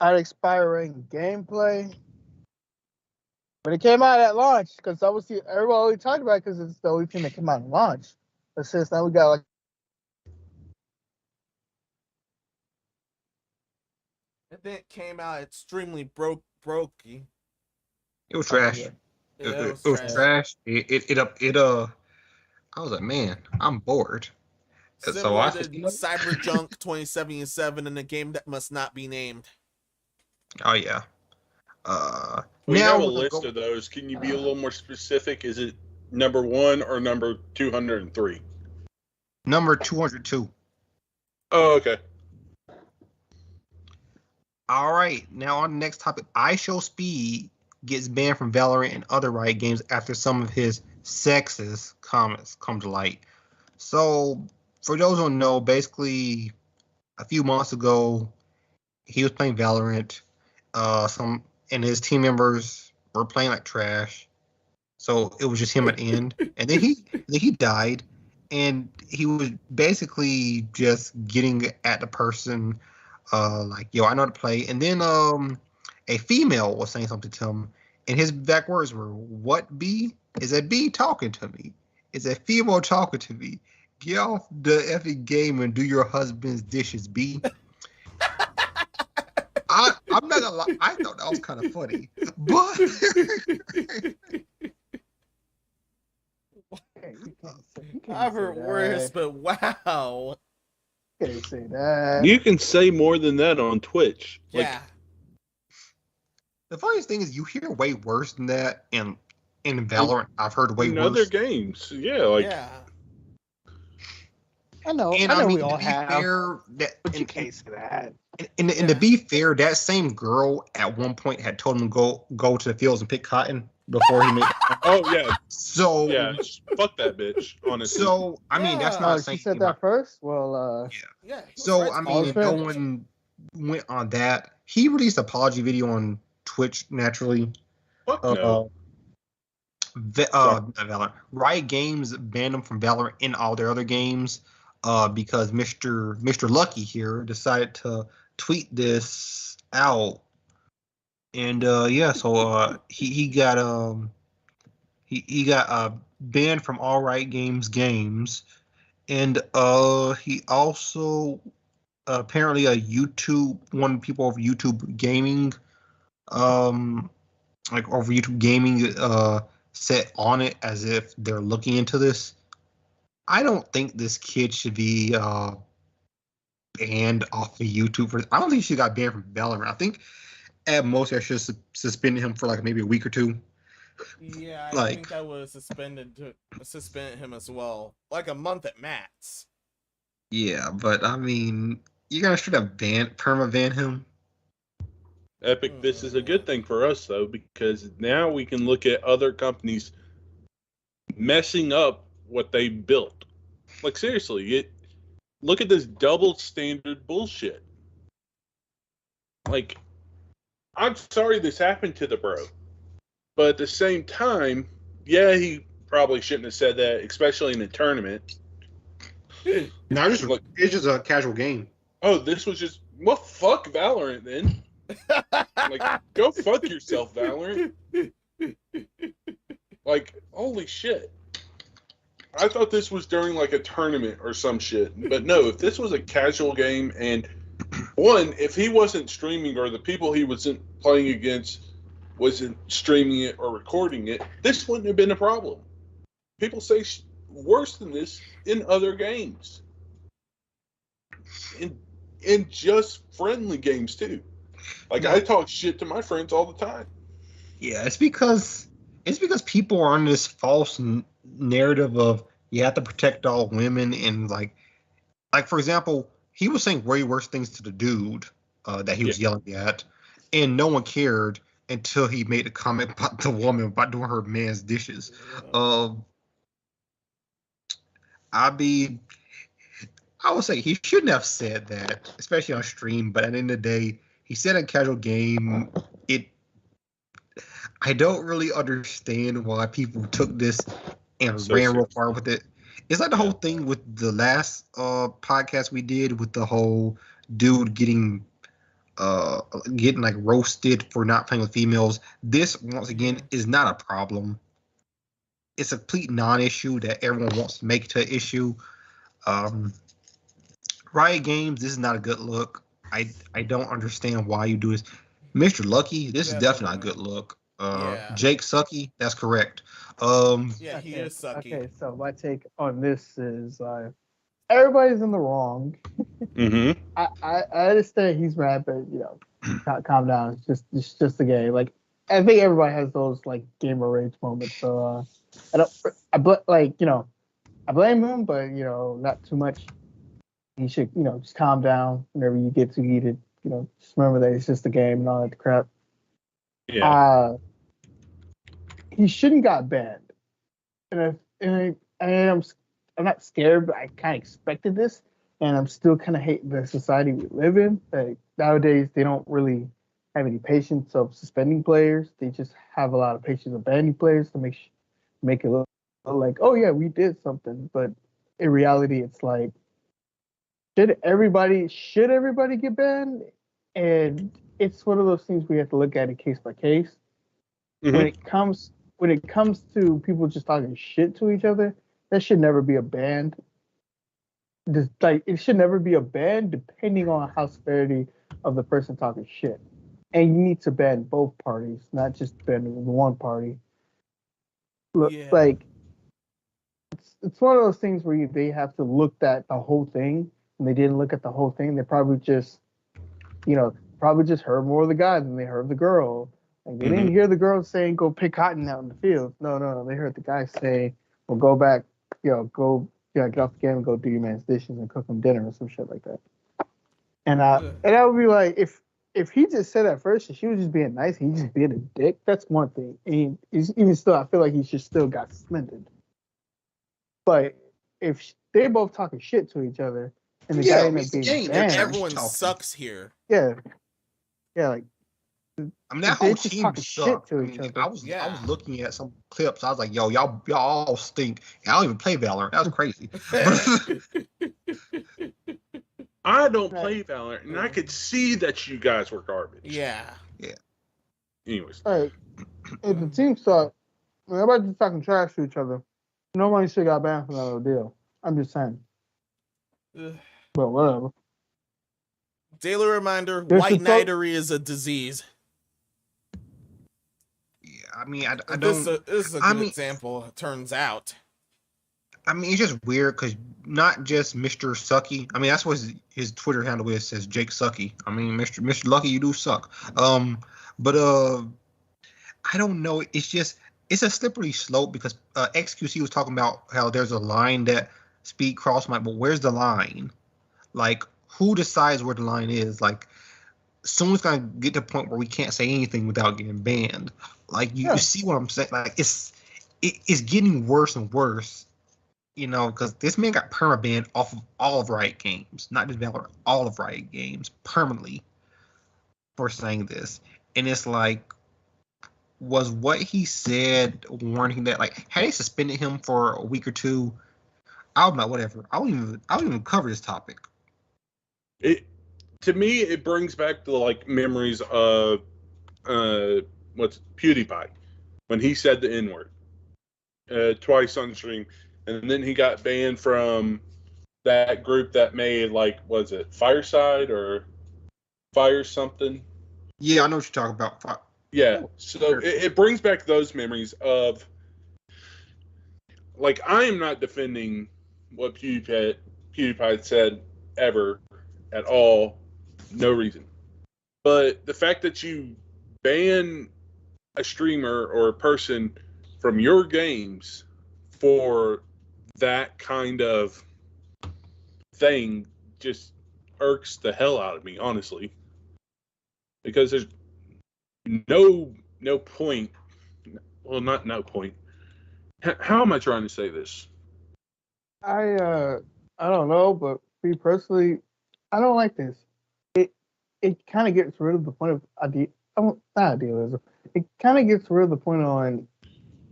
unexpiring gameplay. When it came out at launch, because obviously everybody only talked about it because it's the only thing that came out at launch. But since now we got like. And then it came out extremely brokey. It was trash. Yeah, It was trash. I was like, man, I'm bored. Similar to Cyberjunk 2077 in a game that must not be named. Oh yeah. We now have a list of those. Can you be a little more specific? Is it number 1 or number 203? Number 202. Oh, okay. All right. Now on the next topic, IShowSpeed gets banned from Valorant and other Riot games after some of his sexist comments come to light. So, for those who don't know, basically, a few months ago, he was playing Valorant. And his team members were playing like trash. So it was just him at the end, and then he died, and he was basically just getting at the person, like, yo, I know how to play. And then a female was saying something to him, and his exact words were, "What B? Is a B talking to me? Is a female talking to me? Get off the effing game and do your husband's dishes, B." I'm not gonna lie, I thought that was kind of funny, but I've heard worse, but wow. You can't say that. You can say more than that on Twitch. Yeah. The funniest thing is you hear way worse than that in Valorant. I've heard way in worse. other games. Yeah, like yeah. I know. And I know mean, we all have. fair, But you can't say that. And to be fair, that same girl at one point had told him to go to the fields and pick cotton before he made. Oh yeah. So yeah, fuck that bitch. Honestly. So I mean, that's not saying she said that first. Well, Yeah. So I mean, if no one went on that, he released an apology video on Twitch. Naturally, fuck no. Valorant. Riot Games banned him from Valorant in all their other games, because Mr. Lucky here decided to tweet this out, and so he got banned from all Riot Games games, and he also apparently one of the people over YouTube Gaming, like over YouTube Gaming, set on it as if they're looking into this. I don't think this kid should be banned off of YouTube for. I don't think she got banned from Valorant. I think at most I should suspend him for like maybe a week or two. Yeah, I think I would suspend him as well, like a month at max. Yeah, but I mean, you're gonna straight up perma ban him. Epic, this is a good thing for us though, because now we can look at other companies messing up what they built. Like seriously, look at this double standard bullshit. Like, I'm sorry this happened to the bro, but at the same time, yeah, he probably shouldn't have said that, especially in a tournament. No, it's just a casual game. Oh, this was just fuck Valorant then. Like, go fuck yourself, Valorant. Like, holy shit. I thought this was during like a tournament or some shit. But no, if this was a casual game, and one, if he wasn't streaming or the people he wasn't playing against wasn't streaming it or recording it, this wouldn't have been a problem. People say worse than this in other games. In just friendly games too. Like, I talk shit to my friends all the time. Yeah, it's because It's because people are under this false narrative of you have to protect all women, and like for example, he was saying way worse things to the dude that he was yelling at, and no one cared until he made a comment about the woman about doing her man's dishes. I would say he shouldn't have said that, especially on stream. But at the end of the day, he said in casual game. I don't really understand why people took this and ran real far with it. It's like the whole thing with the last podcast we did with the whole dude getting like roasted for not playing with females. This once again is not a problem. It's a complete non-issue that everyone wants to make to an issue. Riot Games, this is not a good look. I don't understand why you do this. Mr. Lucky, this is definitely not a good look. Jake Sucky, that's correct. He is sucky. Okay, so my take on this is everybody's in the wrong. Mm-hmm. I understand he's mad, but calm down. It's just a game. Like I think everybody has those like gamer rage moments. So I blame him, but not too much. He should just calm down whenever you get too heated. Just remember that it's just a game and all that crap. Yeah. He shouldn't got banned, and I'm not scared, but I kind of expected this, and I'm still kind of hating the society we live in. Like nowadays, they don't really have any patience of suspending players. They just have a lot of patience of banning players to make it look like, oh yeah, we did something, but in reality, it's like should everybody get banned? And it's one of those things we have to look at it case by case. Mm-hmm. When it comes to people just talking shit to each other, that should never be a ban. It should never be a ban depending on how severity of the person talking shit. And you need to ban both parties, not just ban one party. Look, like it's one of those things where they have to look at the whole thing, and they didn't look at the whole thing. They probably just heard more of the guy than they heard the girl. Like they didn't hear the girl saying go pick cotton out in the field. No. They heard the guy say, well, go back, get off the game and go do your man's dishes and cook him dinner or some shit like that. And I would be like, if he just said at first and she was just being nice, he just being a dick, that's one thing. And even still, I feel like he should still got suspended. But if they both talking shit to each other and the guy ended up being banned, everyone sucks here. Yeah, like. I mean, that whole team sucked. I was looking at some clips. I was like, yo, y'all all stink. And I don't even play Valorant. That was crazy. I don't play Valorant, and I could see that you guys were garbage. Yeah. Anyways. Hey, if the team sucked, when everybody's just talking trash to each other, nobody should got banned for that little deal. I'm just saying. But whatever. Daily reminder, white knighterry is a disease. I mean, I don't. This is a good example. It turns out. I mean, it's just weird because not just Mr. Sucky. I mean, that's what his Twitter handle is. Says Jake Sucky. I mean, Mr. Lucky, you do suck. But I don't know. It's a slippery slope because XQC was talking about how there's a line that speed cross might. But where's the line? Like, who decides where the line is? Like, soon it's gonna get to the point where we can't say anything without getting banned. Like you see what I'm saying? Like it's getting worse and worse, because this man got perma banned off of all of Riot Games, not just Valorant, all of Riot Games permanently for saying this. And it's like, was what he said warning that like had they suspended him for a week or two, I'll not whatever. I don't even cover this topic. To me, it brings back the like memories of what's PewDiePie when he said the N-word twice on stream, and then he got banned from that group that made was it Fireside or Fire something? Yeah, I know what you're talking about. Yeah, so it brings back those memories of I am not defending what PewDiePie said ever at all. No reason. But the fact that you ban a streamer or a person from your games for that kind of thing just irks the hell out of me, honestly. Because there's no point. Well, not no point. How am I trying to say this? I don't know, but me personally, I don't like this. It kind of gets rid of the point of not idealism. It kind of gets rid of the point on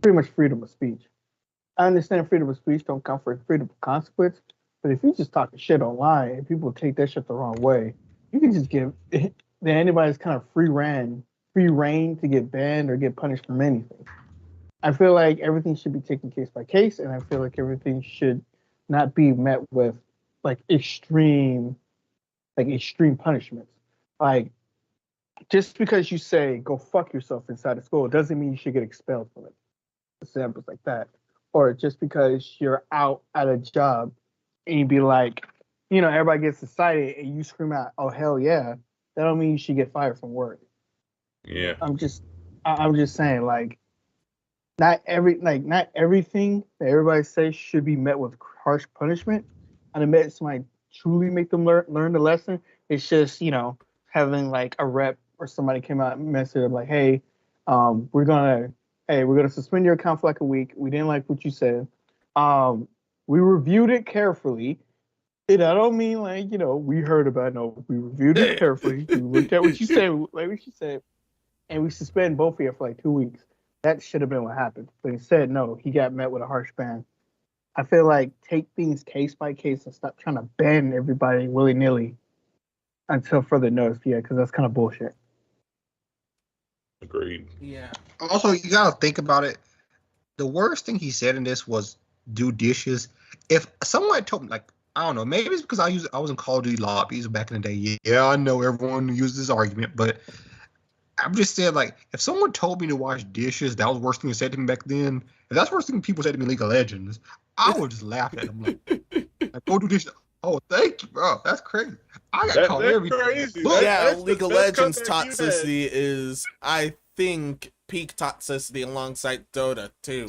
pretty much freedom of speech. I understand freedom of speech don't come for freedom of consequence, but if you just talking shit online and people take that shit the wrong way, you can just give anybody's kind of free reign to get banned or get punished from anything. I feel like everything should be taken case by case, and I feel like everything should not be met with like extreme punishments. Like, just because you say go fuck yourself inside of school doesn't mean you should get expelled from it. Examples like that. Or just because you're out at a job and you be like, everybody gets excited and you scream out, "Oh hell yeah," that don't mean you should get fired from work. Yeah. I'm just saying, like, not everything that everybody says should be met with harsh punishment. And I met somebody truly make them learn the lesson. It's just, having like a rep or somebody came out and messaged them like, "Hey, we're gonna suspend your account for like a week. We didn't like what you said. We reviewed it carefully. And I don't mean like, we heard about it. No, we reviewed it carefully. We looked at what you said, like what you said, and we suspend both of you for like 2 weeks." That should have been what happened. But instead, no, he got met with a harsh ban. I feel like take things case by case and stop trying to ban everybody willy-nilly until further notice. Yeah, because that's kind of bullshit. Agreed. Yeah. Also, you gotta think about it. The worst thing he said in this was do dishes. If someone had told me, like, I don't know, maybe it's because I was in Call of Duty lobbies back in the day. Yeah, I know everyone uses this argument, but I'm just saying, like, if someone told me to wash dishes, that was the worst thing they said to me back then. If that's the worst thing people said to me in League of Legends, I would just laugh at them like go do dishes. Oh, thank you, bro. That's crazy. I got called everything. Crazy. Yeah, That's League of best Legends comeback you had. toxicity is, I think, peak toxicity alongside Dota too.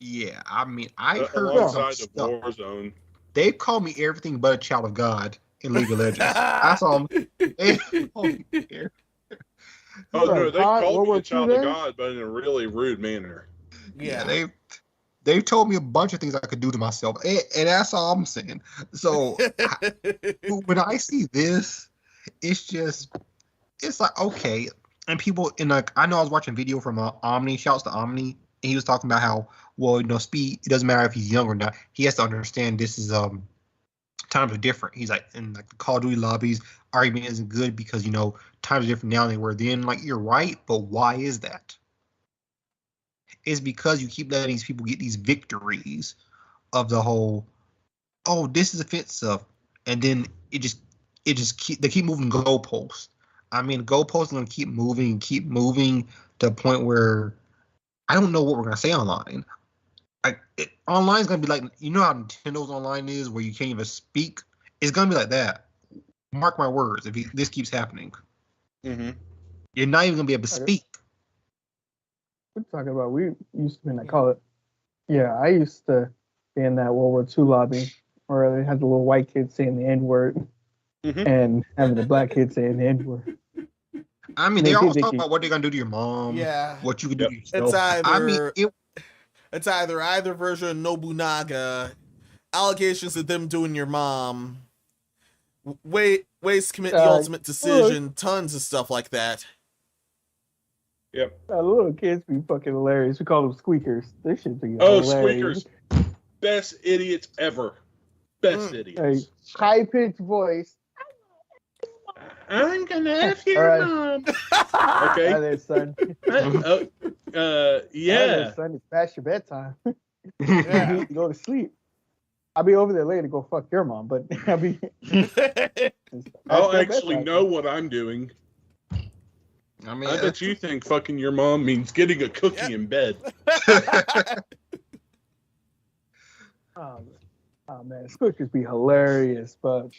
Yeah, I mean, I heard some Alongside the stuff. Warzone. They call me everything but a child of God in League of Legends. I saw them. They call me everything. Oh no, they called me a child of then? God, but in a really rude manner. Yeah. They told me a bunch of things I could do to myself, and that's all I'm saying. So when I see this, it's like, okay. And people I know I was watching a video from Omni. Shouts to Omni, and he was talking about how, well, speed. It doesn't matter if he's young or not. He has to understand this is times are different. He's like, in like the Call of Duty lobbies, argument isn't good because times are different now than they were then. Like, you're right, but why is that? It's because you keep letting these people get these victories of the whole, oh, this is offensive, and then they keep moving goalposts. I mean, goalposts are gonna keep moving to the point where I don't know what we're gonna say online. Online is gonna be like, how Nintendo's online is, where you can't even speak. It's gonna be like that. Mark my words. If this keeps happening, you're not even gonna be able to speak. We're talking about, we used to be in that call it. Yeah, I used to be in that World War II lobby where they had the little white kids saying the N-word and having the black kids saying the N-word. I mean, they always talk about what they're gonna do to your mom. Yeah. What you can do to yourself. It's either, I mean, it's either version of Nobunaga, allegations of them doing your mom, ways to commit the ultimate decision, tons of stuff like that. Yep. Little kids be fucking hilarious. We call them squeakers. They should be hilarious. Squeakers. Best idiots ever. Best idiots. High-pitched voice. I'm gonna F your mom. Okay. Hi there, son. Yeah. Hi there, son. It's past your bedtime. Yeah. You need to go to sleep. I'll be over there later to go fuck your mom, but I'll actually know what I'm doing. I mean, I bet you think fucking your mom means getting a cookie in bed. Oh man, squeakers be hilarious, but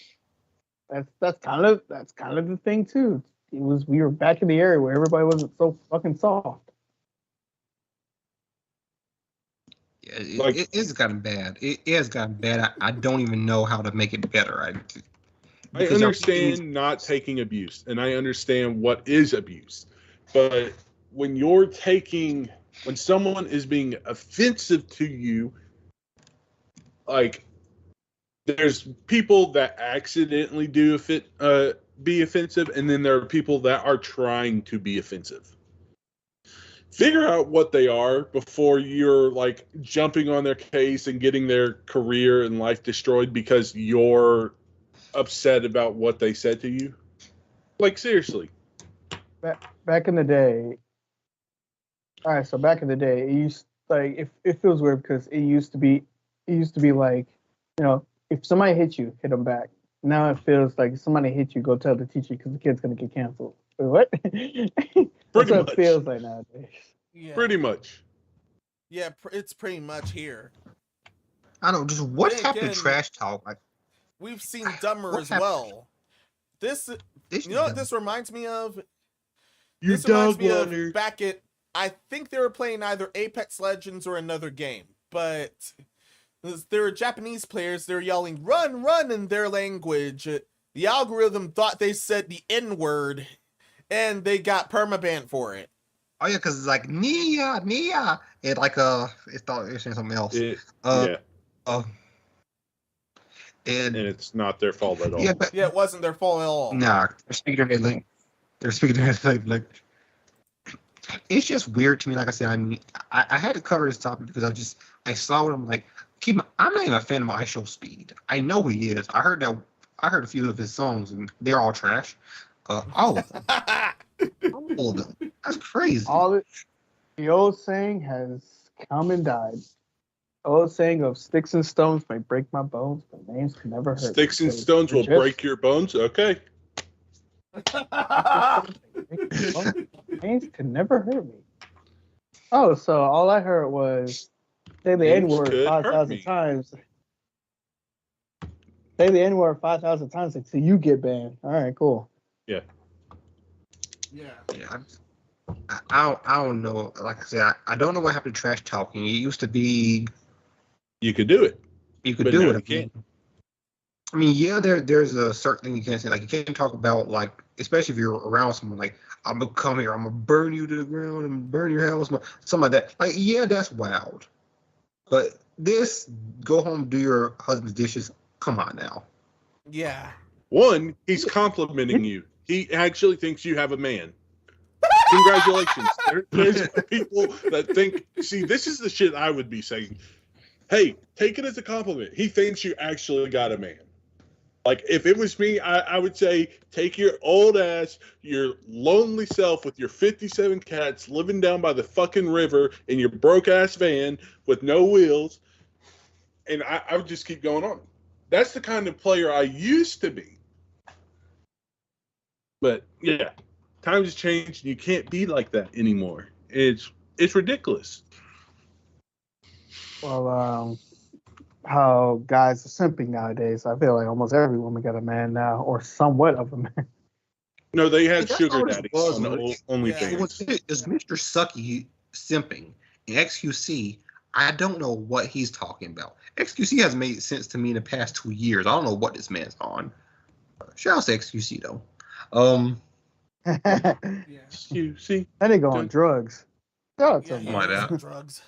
that's kind of the thing too. We were back in the area where everybody wasn't so fucking soft. It's gotten bad. It has gotten bad. I don't even know how to make it better. I understand not taking abuse, and I understand what is abuse. But when someone is being offensive to you, like, there's people that accidentally be offensive, and then there are people that are trying to be offensive. Figure out what they are before you're like jumping on their case and getting their career and life destroyed because you're upset about what they said to you. Like, seriously. Back in the day. All right, so back in the day, it used it feels weird because it used to be like, if somebody hit you, hit them back. Now it feels like if somebody hit you, go tell the teacher because the kid's gonna get canceled. Wait, what? That's what it feels like nowadays. Yeah. Pretty much. Yeah, it's pretty much here. I don't know, just what happened to trash talk? Like, we've seen dumber as well. This you know what this reminds me of? This reminds me of back at, I think they were playing either Apex Legends or another game, but there were Japanese players, they're yelling, run, run in their language. The algorithm thought they said the N-word, and they got permabanned for it. Oh yeah, because it's like Nia. It like it thought it was saying something else. And it's not their fault at all. Yeah, it wasn't their fault at all. Nah, they're speaking their language. It's just weird to me. Like I said, I mean, I had to cover this topic because I saw it. I'm like, I'm not even a fan of Ice Show Speed. I know he is. I heard a few of his songs and they're all trash. All of them. All of them. That's crazy. The old saying has come and died. The old saying of sticks and stones may break my bones, but names can never hurt. Sticks and stones will break your bones? Okay. Names can never hurt me. Oh, so all I heard was say the N-word 5,000 times. Say the N-word 5,000 times until you get banned. All right, cool. Yeah. I don't know. Like I said, I don't know what happened to trash talking. It used to be you could do it. You could do it. You can't. I mean, yeah, there's a certain thing you can't say. Like, you can't talk about, like, especially if you're around someone, like, I'm gonna come here, I'm gonna burn you to the ground and burn your house, something like that. Like, yeah, that's wild. But this, go home, do your husband's dishes. Come on now. Yeah. One, he's complimenting you. He actually thinks you have a man. Congratulations. There's people that think, see, this is the shit I would be saying. Hey, take it as a compliment. He thinks you actually got a man. Like, if it was me, I would say, take your old ass, your lonely self with your 57 cats living down by the fucking river in your broke-ass van with no wheels, and I would just keep going on. That's the kind of player I used to be. But, yeah, times have changed, and you can't be like that anymore. It's ridiculous. Well, how guys are simping nowadays. I feel like almost every woman got a man now, or somewhat of a man. No, they had sugar daddies on OnlyFans. Is Mr. Sucky simping? In XQC, I don't know what he's talking about. XQC has made sense to me in the past 2 years. I don't know what this man's on. Shout out to XQC though. XQC. That nigga on drugs. Shout out to him. Drugs.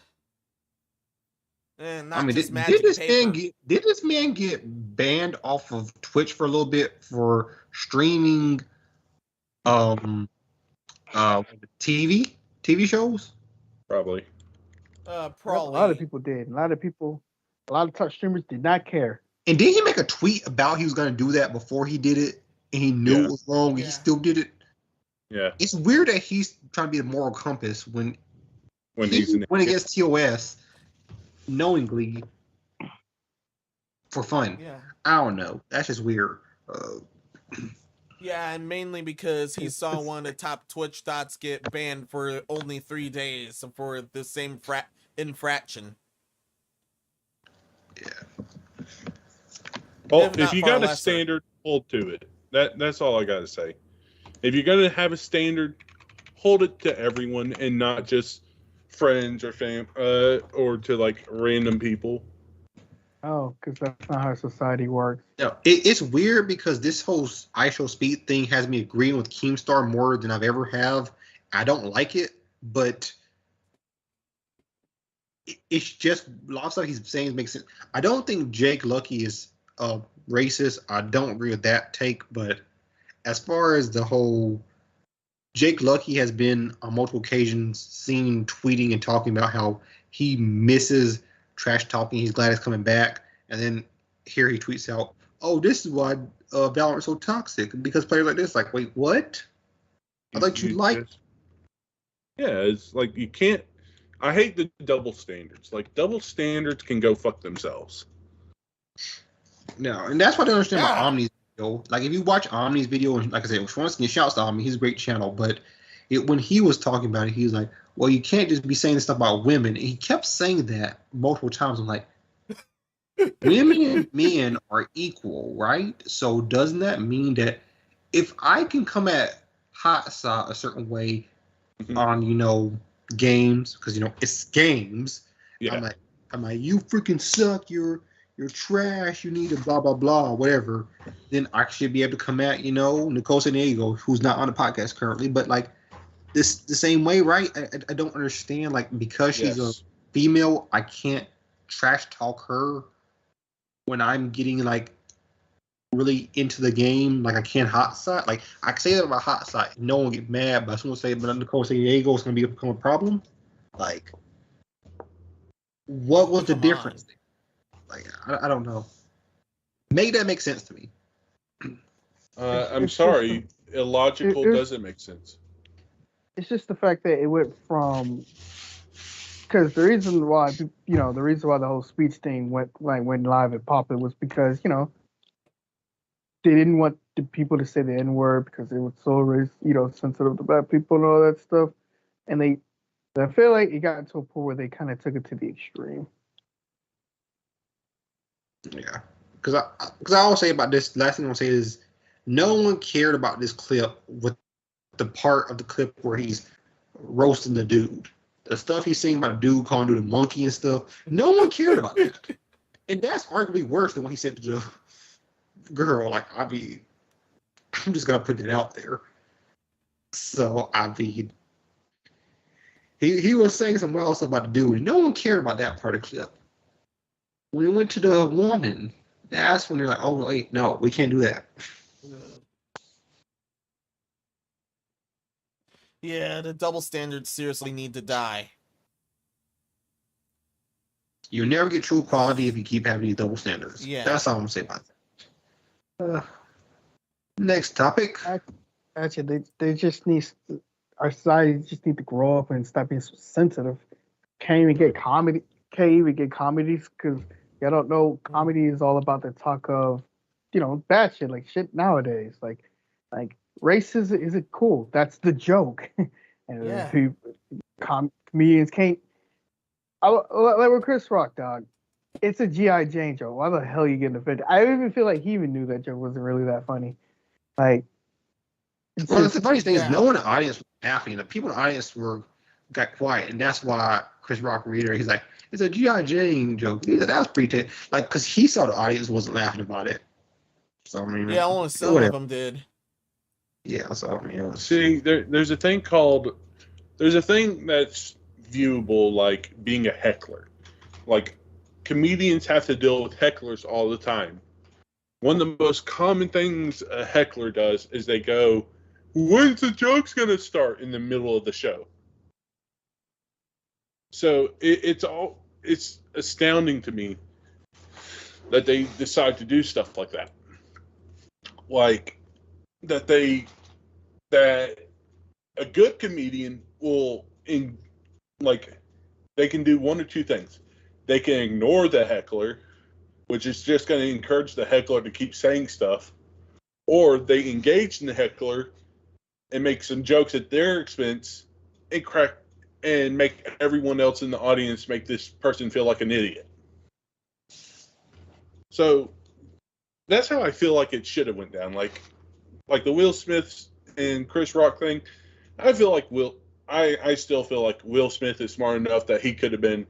I mean, did this man get banned off of Twitch for a little bit for streaming TV shows? Probably. Probably. A lot of people did. A lot of Twitch streamers did not care. And did he make a tweet about he was going to do that before he did it, and he knew it was wrong, and he still did it? Yeah. It's weird that he's trying to be the moral compass when he gets TOS knowingly for fun. Yeah. I don't know. That's just weird. Yeah, and mainly because he saw one of the top Twitch dots get banned for only 3 days for the same infraction. Yeah. Well, if you got a standard, hold to it. That's all I got to say. If you're going to have a standard, hold it to everyone and not just friends or or to like random people. Oh, because that's not how society works. No, it's weird because this whole ISO speed thing has me agreeing with Keemstar more than I've ever have. I don't like it, but it's just a lot of stuff he's saying makes sense. I don't think Jake Lucky is racist. I don't agree with that take, but as far as the whole Jake Lucky has been on multiple occasions seen tweeting and talking about how he misses trash talking. He's glad it's coming back. And then here he tweets out, "Oh, this is why Valorant's so toxic because players like this." Like, wait, what? I thought you liked. Yeah, it's like you can't. I hate the double standards. Like double standards can go fuck themselves. No, and that's what I understand about Omni's video. Like, if you watch Omni's video, and like I said, once again, shouts to Omni, he's a great channel. But when he was talking about it, he was like, "Well, you can't just be saying this stuff about women." And he kept saying that multiple times. I'm like, women and men are equal, right? So doesn't that mean that if I can come at hot side a certain way on, games, because it's games, yeah. I'm like, you freaking suck, you're trash, you need to blah blah blah, whatever, then I should be able to come at, Nicole San Diego, who's not on the podcast currently, but like this the same way, right? I don't understand, like, because she's a female, I can't trash talk her when I'm getting like really into the game. Like, I can't hot side. Like, I can say that about hot side, no one will get mad, but someone say, but Nicole San Diego is going to become a problem. Like, what was the difference? Like, I don't know. Make that make sense to me. I'm sorry, illogical doesn't make sense. It's just the fact that it went from, because the reason why the whole speech thing went live and popping was because they didn't want the people to say the N-word because it was so sensitive to black people and all that stuff, and I feel like it got to a point where they kind of took it to the extreme. Yeah, because I always say about this. Last thing I'm gonna say is, no one cared about this clip with the part of the clip where he's roasting the dude. The stuff he's saying about the dude calling dude a monkey and stuff. No one cared about that, and that's arguably worse than what he said to the girl. Like, I'm just gonna put it out there. So he was saying something else about the dude, and no one cared about that part of the clip. When it went to the woman, that's when they're like, "Oh wait, no, we can't do that." Yeah, the double standards seriously need to die. You never get true quality if you keep having these double standards. Yeah, that's all I'm saying about that. Next topic. Actually, they just need, our society just need to grow up and stop being so sensitive. Can't even get comedies because I don't know. Comedy is all about the talk of, bad shit, like shit nowadays. Like race is it cool? That's the joke. And yeah. Comedians can't. Like with Chris Rock, dog. It's a G.I. Jane joke. Why the hell are you getting offended? I even feel like he even knew that joke wasn't really that funny. Like, well, the funny thing is, no one in the audience was laughing. The people in the audience got quiet, and that's why Chris Rock reiterated. He's like, "It's a G.I. Jane joke." That was pretty like, because he saw the audience wasn't laughing about it. So I mean, yeah, only some of them did. Yeah, so I mean, see, there's a thing that's viewable, like being a heckler. Like, comedians have to deal with hecklers all the time. One of the most common things a heckler does is they go, "When's the joke's gonna start?" in the middle of the show. So it's astounding to me that they decide to do stuff like that. Like that a good comedian will they can do one or two things. They can ignore the heckler, which is just going to encourage the heckler to keep saying stuff, or they engage in the heckler and make some jokes at their expense and make everyone else in the audience make this person feel like an idiot. So that's how I feel like it should have went down. Like the Will Smith and Chris Rock thing. I feel like I still feel like Will Smith is smart enough that he could have been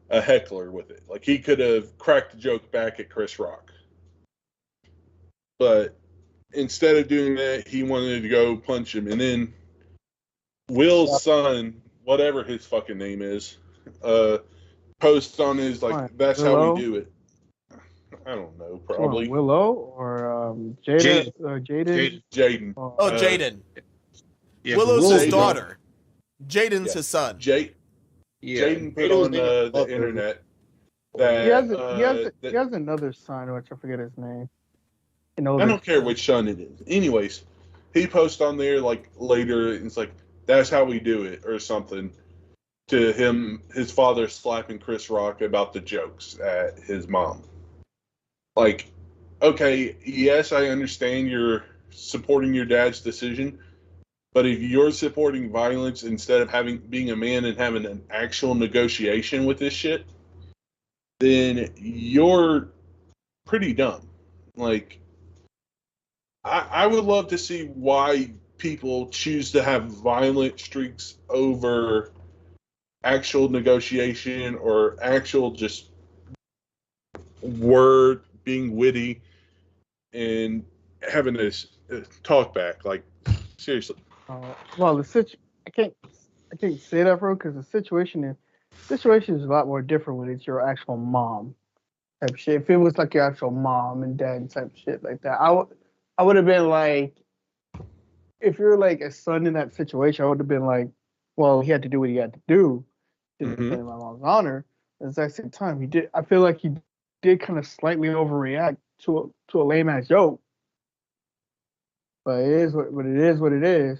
a heckler with it. Like, he could have cracked the joke back at Chris Rock. But instead of doing that, he wanted to go punch him. And then Will's son, whatever his fucking name is, posts on his, like, that's Willow? how we do it. I don't know, probably. Willow or Jada? Jaden? Jaden. Oh, Jaden. Yeah, Willow's Will's his daughter. Jaden's Yeah. his son. Jaden put on the internet that he has another son, which I forget his name. I don't care which son it is. Anyways, he posts on there like later, and it's like, that's how we do it or something, to his father slapping Chris Rock about the jokes at his mom. Like, okay, yes, I understand you're supporting your dad's decision, but if you're supporting violence instead of being a man and having an actual negotiation with this shit, then you're pretty dumb. Like, I would love to see why people choose to have violent streaks over actual negotiation or actual just word being witty and having this talk back. Like, seriously. Well, I can't say that, bro, because the situation is a lot more different when it's your actual mom type shit. If it was like your actual mom and dad type shit like that, I would have been like, if you're like a son in that situation, I would have been like, well, he had to do what he had to do to defend my mom's honor. At the exact same time, I feel like he did kind of slightly overreact to a lame ass joke. But it is what it is.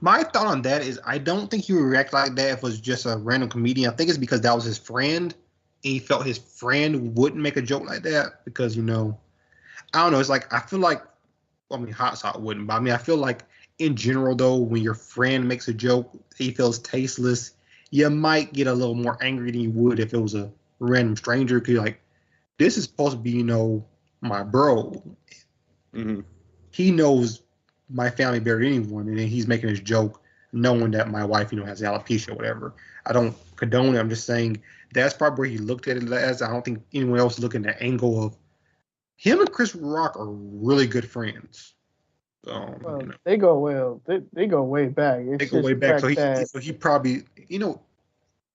My thought on that is, I don't think he would react like that if it was just a random comedian. I think it's because that was his friend, and he felt his friend wouldn't make a joke like that because, I don't know. It's like, I feel like, Hot Sauce wouldn't, but I feel like in general though, when your friend makes a joke he feels tasteless, you might get a little more angry than you would if it was a random stranger. Because you're like, this is supposed to be, my bro. Mm-hmm. He knows my family better than anyone, and then he's making his joke knowing that my wife, has alopecia or whatever. I don't condone it. I'm just saying that's probably where he looked at it as. I don't think anyone else looking at the angle of him and Chris Rock are really good friends. So, they go well. They go way back. They go way back. So he probably,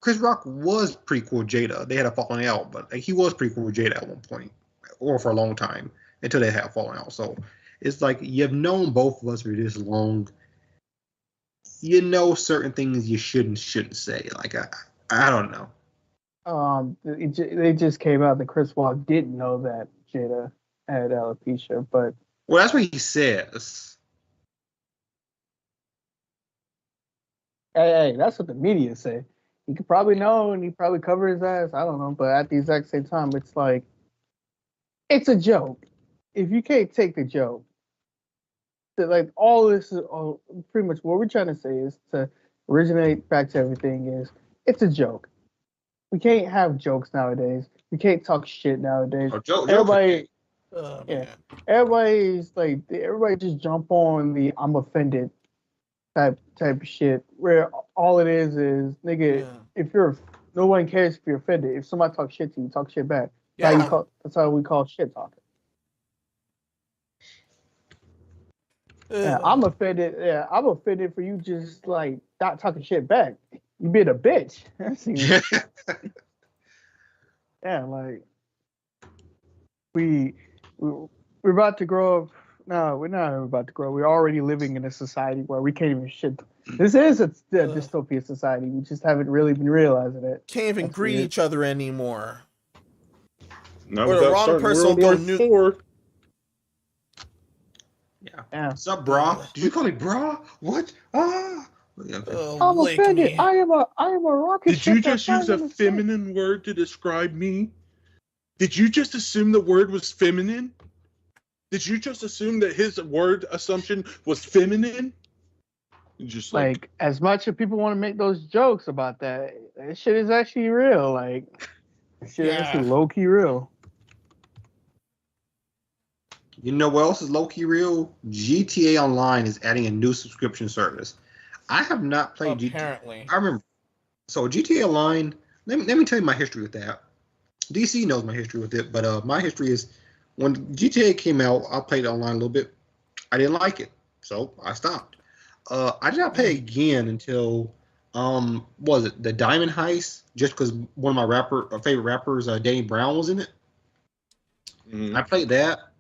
Chris Rock was pretty cool with Jada. They had a falling out, but he was pretty cool with Jada at one point, or for a long time until they had a falling out. So it's like, you've known both of us for this long. Certain things you shouldn't say. Like, I don't know. They just came out that Chris Rock didn't know that Jada had alopecia, but well, that's what he says. Hey, that's what the media say. He could probably know, and he probably cover his ass. I don't know, but at the exact same time, it's like, it's a joke. If you can't take the joke, like, all this is pretty much what we're trying to say is to originate back to everything is, it's a joke. We can't have jokes nowadays. We can't talk shit nowadays. Everybody's like, everybody just jump on the I'm offended type of shit, where all it is nigga, if no one cares if you're offended. If somebody talks shit to you, talk shit back. That's how we call shit talking. I'm offended. Yeah, I'm offended for you just like not talking shit back. You being a bitch. Yeah, like we're about to grow up. No, we're not about to grow. We're already living in a society where we can't even shit. This is a dystopian society. We just haven't really been realizing it. Can't even greet each other anymore. Not or the wrong person will go nuke. Yeah. What's up, brah? Did you call me brah? What? I'm offended. I am a rocket. Did you just use a feminine word to describe me? Did you just assume the word was feminine? Did you just assume that his word assumption was feminine? Just like as much as people want to make those jokes about that shit is actually real. Like, shit is actually low key real. You know what else is low key real? GTA Online is adding a new subscription service. I have not played GTA. Apparently. I remember. So GTA Online. Let me tell you my history with that. DC knows my history with it, but my history is when GTA came out, I played it online a little bit. I didn't like it, so I stopped. I did not play again until was it the Diamond Heist? Just because one of my favorite rappers, Danny Brown, was in it. Mm-hmm. I played that.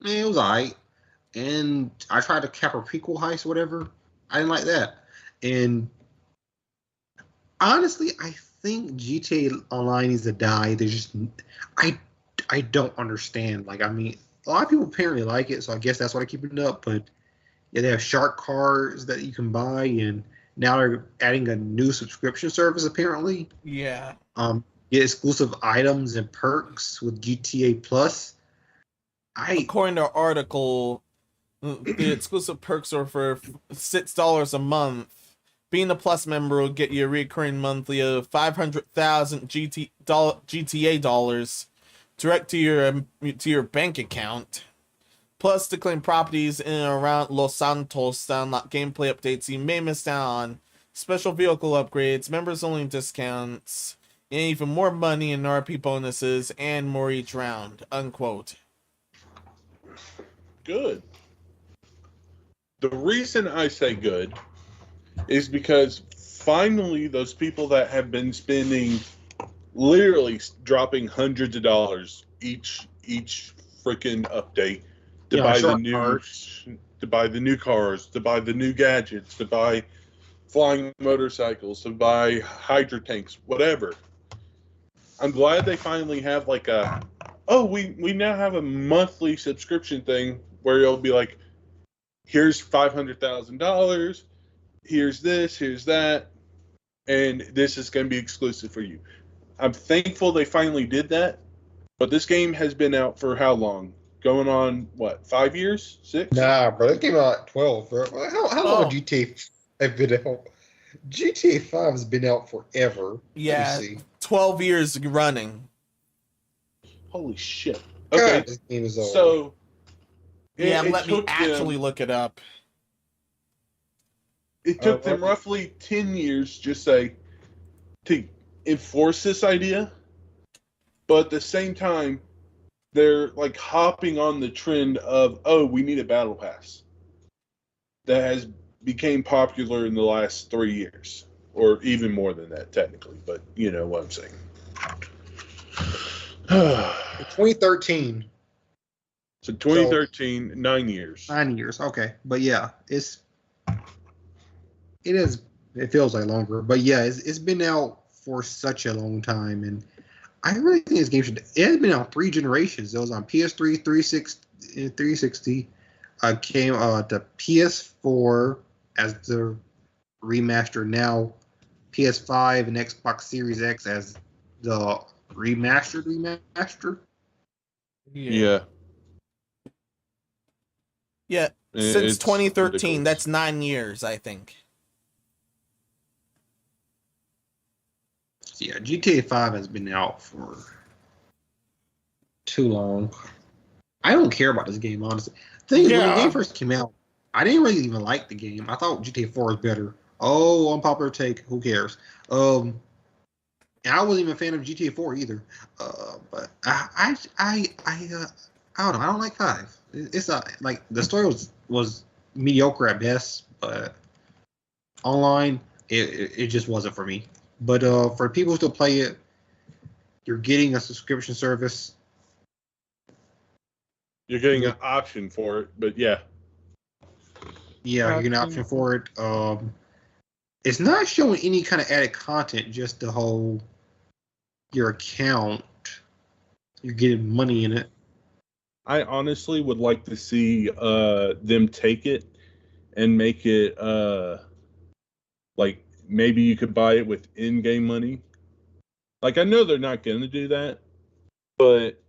It was alright. And I tried to cap a prequel heist or whatever. I didn't like that. And honestly, I think GTA Online needs to die. There's just I don't understand. Like, I mean, a lot of people apparently like it, so I guess that's why I keep it up. But yeah, they have shark cards that you can buy, and now they're adding a new subscription service apparently. Yeah. Get exclusive items and perks with GTA Plus. According to our article, the exclusive perks are for $6 a month. Being a Plus member will get you a recurring monthly of 500,000 GTA dollars direct to your bank account. Plus, to claim properties in and around Los Santos to unlock gameplay updates you may miss out on, special vehicle upgrades, members-only discounts, and even more money in RP bonuses and more each round. Unquote. Good. The reason I say good is because finally those people that have been spending, literally dropping hundreds of dollars each freaking update to buy the new cars, to buy the new gadgets, to buy flying motorcycles, to buy hydro tanks, whatever. I'm glad they finally have like we now have a monthly subscription thing where it'll be like, here's $500,000, here's this, here's that, and this is going to be exclusive for you. I'm thankful they finally did that, but this game has been out for how long? Going on, what, 5 years? 6? Nah, bro, it came out at 12, bro. How long have GTA have been out? GTA 5 has been out forever. Yeah, 12 years running. Holy shit. God, Okay, this game is old. so... let me actually look it up. It took them roughly 10 years, just say, to enforce this idea, but at the same time, they're like hopping on the trend of, we need a battle pass. That has became popular in the last 3 years, or even more than that, technically, but you know what I'm saying. 2013. So 2013, 9 years. 9 years, okay. But yeah, it feels like longer. But yeah, it's been out for such a long time, and I really think this game it has been out 3 generations. It was on PS3, 360, came to PS4 as the remaster, now PS5 and Xbox Series X as the remaster. Yeah. Yeah, since 2013, ridiculous. that's 9 years, I think. Yeah, GTA 5 has been out for too long. I don't care about this game, honestly. The thing is, when the game first came out, I didn't really even like the game. I thought GTA 4 was better. Oh, unpopular take. Who cares? And I wasn't even a fan of GTA 4 either. But I don't know. I don't like 5. It's like the story was mediocre at best, but online it just wasn't for me. But for people who still play it, you're getting a subscription service. You're getting an option for it, but yeah. Yeah, you're getting an option for it. It's not showing any kind of added content, just the whole your account. You're getting money in it. I honestly would like to see them take it and make it like maybe you could buy it with in-game money. Like, I know they're not going to do that, but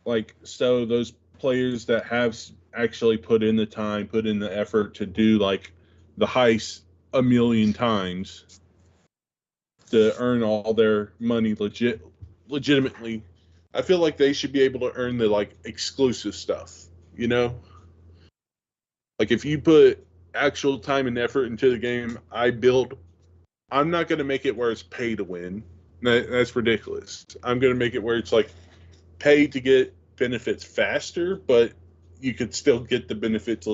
like, so those players that have actually put in the time, put in the effort to do like the heist a million times to earn all their money legitimately, I feel like they should be able to earn the like exclusive stuff, you know? Like if you put actual time and effort into the game I build, I'm not going to make it where it's pay to win. That's ridiculous. I'm going to make it where it's like pay to get benefits faster, but you could still get the benefits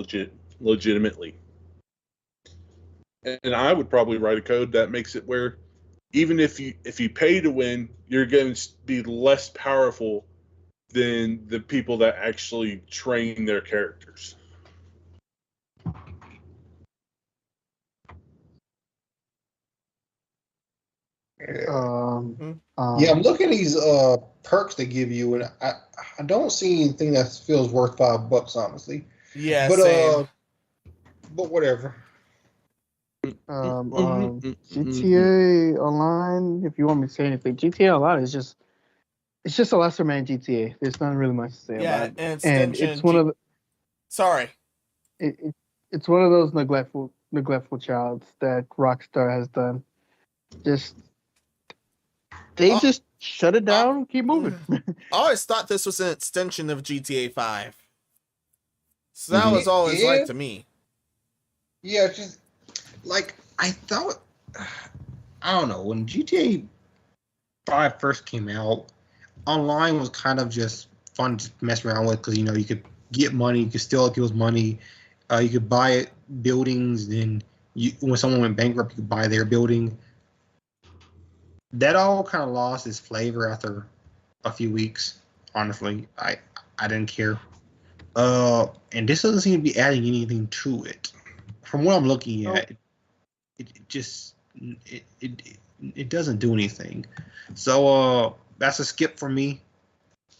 legitimately. And I would probably write a code that makes it where even if you pay to win, you're going to be less powerful than the people that actually train their characters. Yeah, I'm looking at these perks they give you, and I don't see anything that feels worth $5, honestly. Yeah, but same. But whatever. GTA Online. If you want me to say anything, GTA Online is just a lesser man GTA. There's not really much to say about it. And it's one of the. Sorry. It's one of those neglectful childs that Rockstar has done. They just shut it down and keep moving. I always thought this was an extension of GTA 5. So that was always like to me. Yeah, just like I thought. I don't know, when GTA 5 first came out, online was kind of just fun to mess around with because you could get money, you could steal people's money, you could buy buildings. Then when someone went bankrupt, you could buy their building. That all kind of lost its flavor after a few weeks. Honestly, I didn't care. And this doesn't seem to be adding anything to it. From what I'm looking at, it doesn't do anything. So that's a skip for me.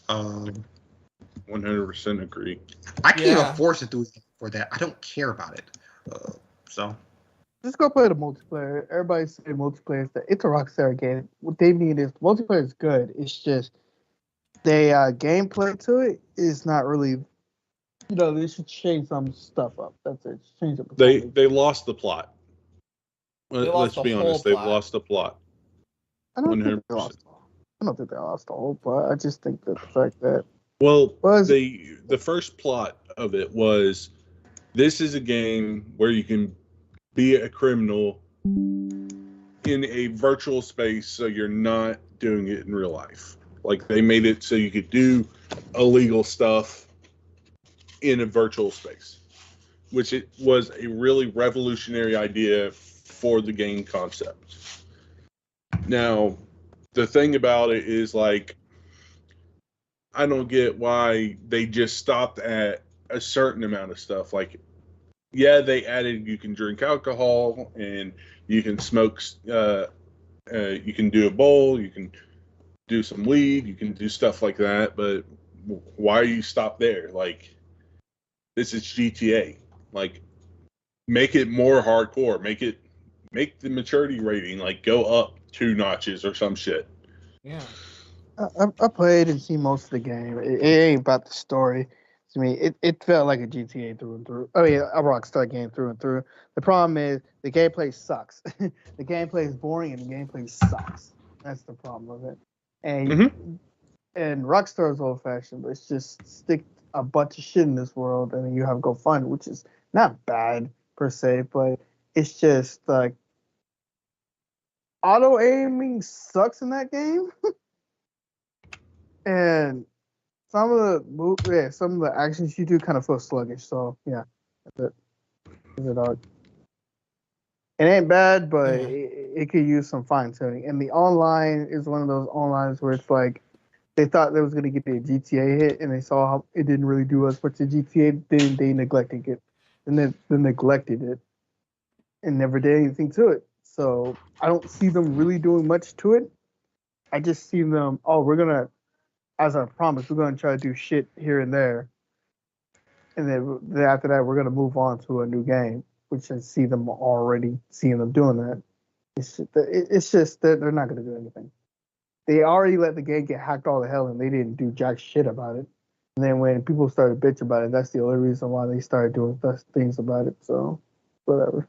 100% agree. I can't even force enthusiasm for that. I don't care about it. So just go play the multiplayer. Everybody's saying multiplayer. It's a Rockstar game. What they mean is multiplayer is good. It's just the gameplay to it is not really. They should change some stuff up. That's it. Just change up. They lost the plot. Let's be honest. They've lost the plot. I don't think they lost the whole plot. I just think that the fact that the first plot of it was this is a game where you can be a criminal in a virtual space, so you're not doing it in real life. Like they made it so you could do illegal stuff in a virtual space, which it was a really revolutionary idea for the game concept. Now, the thing about it is, like, I don't get why they just stopped at a certain amount of stuff. Like, yeah, they added you can drink alcohol and you can smoke, you can do a bowl, you can do some weed, you can do stuff like that, but why are you stopped there? Like, this is GTA. Like, make it more hardcore. Make the maturity rating like go up 2 notches or some shit. Yeah. I played and seen most of the game. It ain't about the story. To me, it felt like a GTA through and through. I mean, a Rockstar game through and through. The problem is the gameplay sucks. The gameplay is boring and the gameplay sucks. That's the problem with it. And Rockstar is old fashioned, but it's just stick a bunch of shit in this world and then you have go fun, which is not bad per se, but it's just like auto aiming sucks in that game. And some of the actions you do kind of feel sluggish. So yeah, that's it. It ain't bad, but it could use some fine tuning. And the online is one of those onlines where it's like they thought they was gonna get a GTA hit, and they saw how it didn't really do as much as GTA. Then they neglected it, and then they neglected it, and never did anything to it. So I don't see them really doing much to it. I just see them. We're gonna. As I promised, we're going to try to do shit here and there. And then after that, we're going to move on to a new game, which I see them already seeing them doing that. It's just that they're not going to do anything. They already let the game get hacked all to hell and they didn't do jack shit about it. And then when people started bitch about it, that's the only reason why they started doing things about it. So, whatever.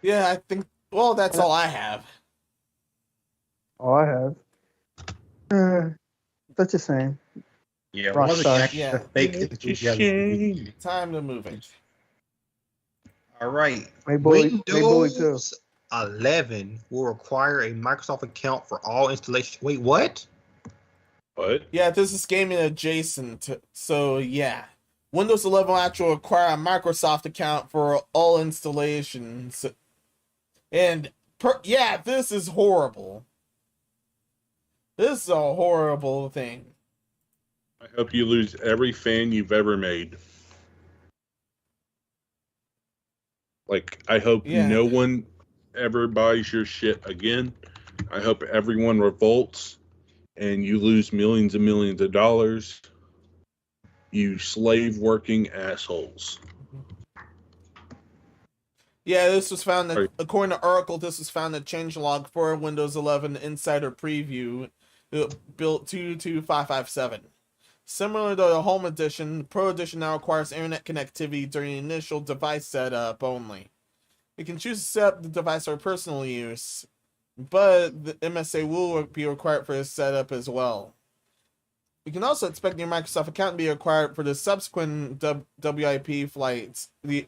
Yeah, I think. Well, that's all I have. All I have. Such a shame. Yeah, Rockstar. Yeah. fake. Time to move it. All right. They bully too. Windows 11 will require a Microsoft account for all installation. Wait, what? What? Yeah, this is gaming adjacent. So yeah, Windows 11 will actually require a Microsoft account for all installations. And yeah, this is horrible. This is a horrible thing. I hope you lose every fan you've ever made. Like, I hope no one ever buys your shit again. I hope everyone revolts and you lose millions and millions of dollars. You slave working assholes. Yeah, this was found that, according to Oracle, this was found in changelog for Windows 11 Insider Preview, built 22557. Similar to the Home Edition, the Pro Edition now requires internet connectivity during the initial device setup only. You can choose to set up the device for personal use, but the MSA will be required for this setup as well. You can also expect your Microsoft account to be required for the subsequent WIP flights, the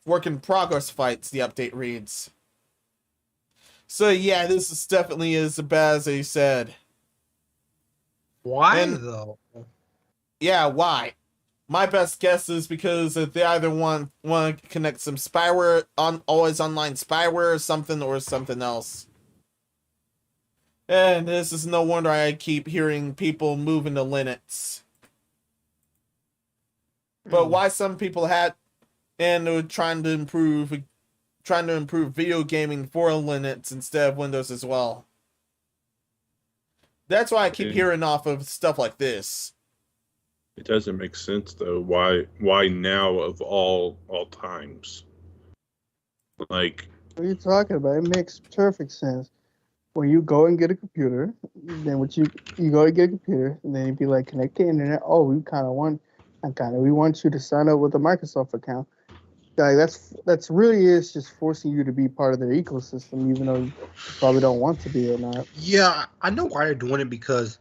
work in progress flights, the update reads. So yeah, this is definitely as bad as they said. Why though? Yeah, why? My best guess is because they either want to connect some spyware, always online spyware, or something else. And this is no wonder I keep hearing people moving to Linux. But why some people had, and they were trying to improve video gaming for Linux instead of Windows as well. That's why I keep hearing off of stuff like this. It doesn't make sense though. Why now of all times? Like, what are you talking about? It makes perfect sense. When you go and get a computer, then you go and get a computer, and then you'd be like, connect to the internet. Oh, we want you to sign up with a Microsoft account. Like that's really is just forcing you to be part of their ecosystem, even though you probably don't want to be or not. Yeah, I know why they're doing it, because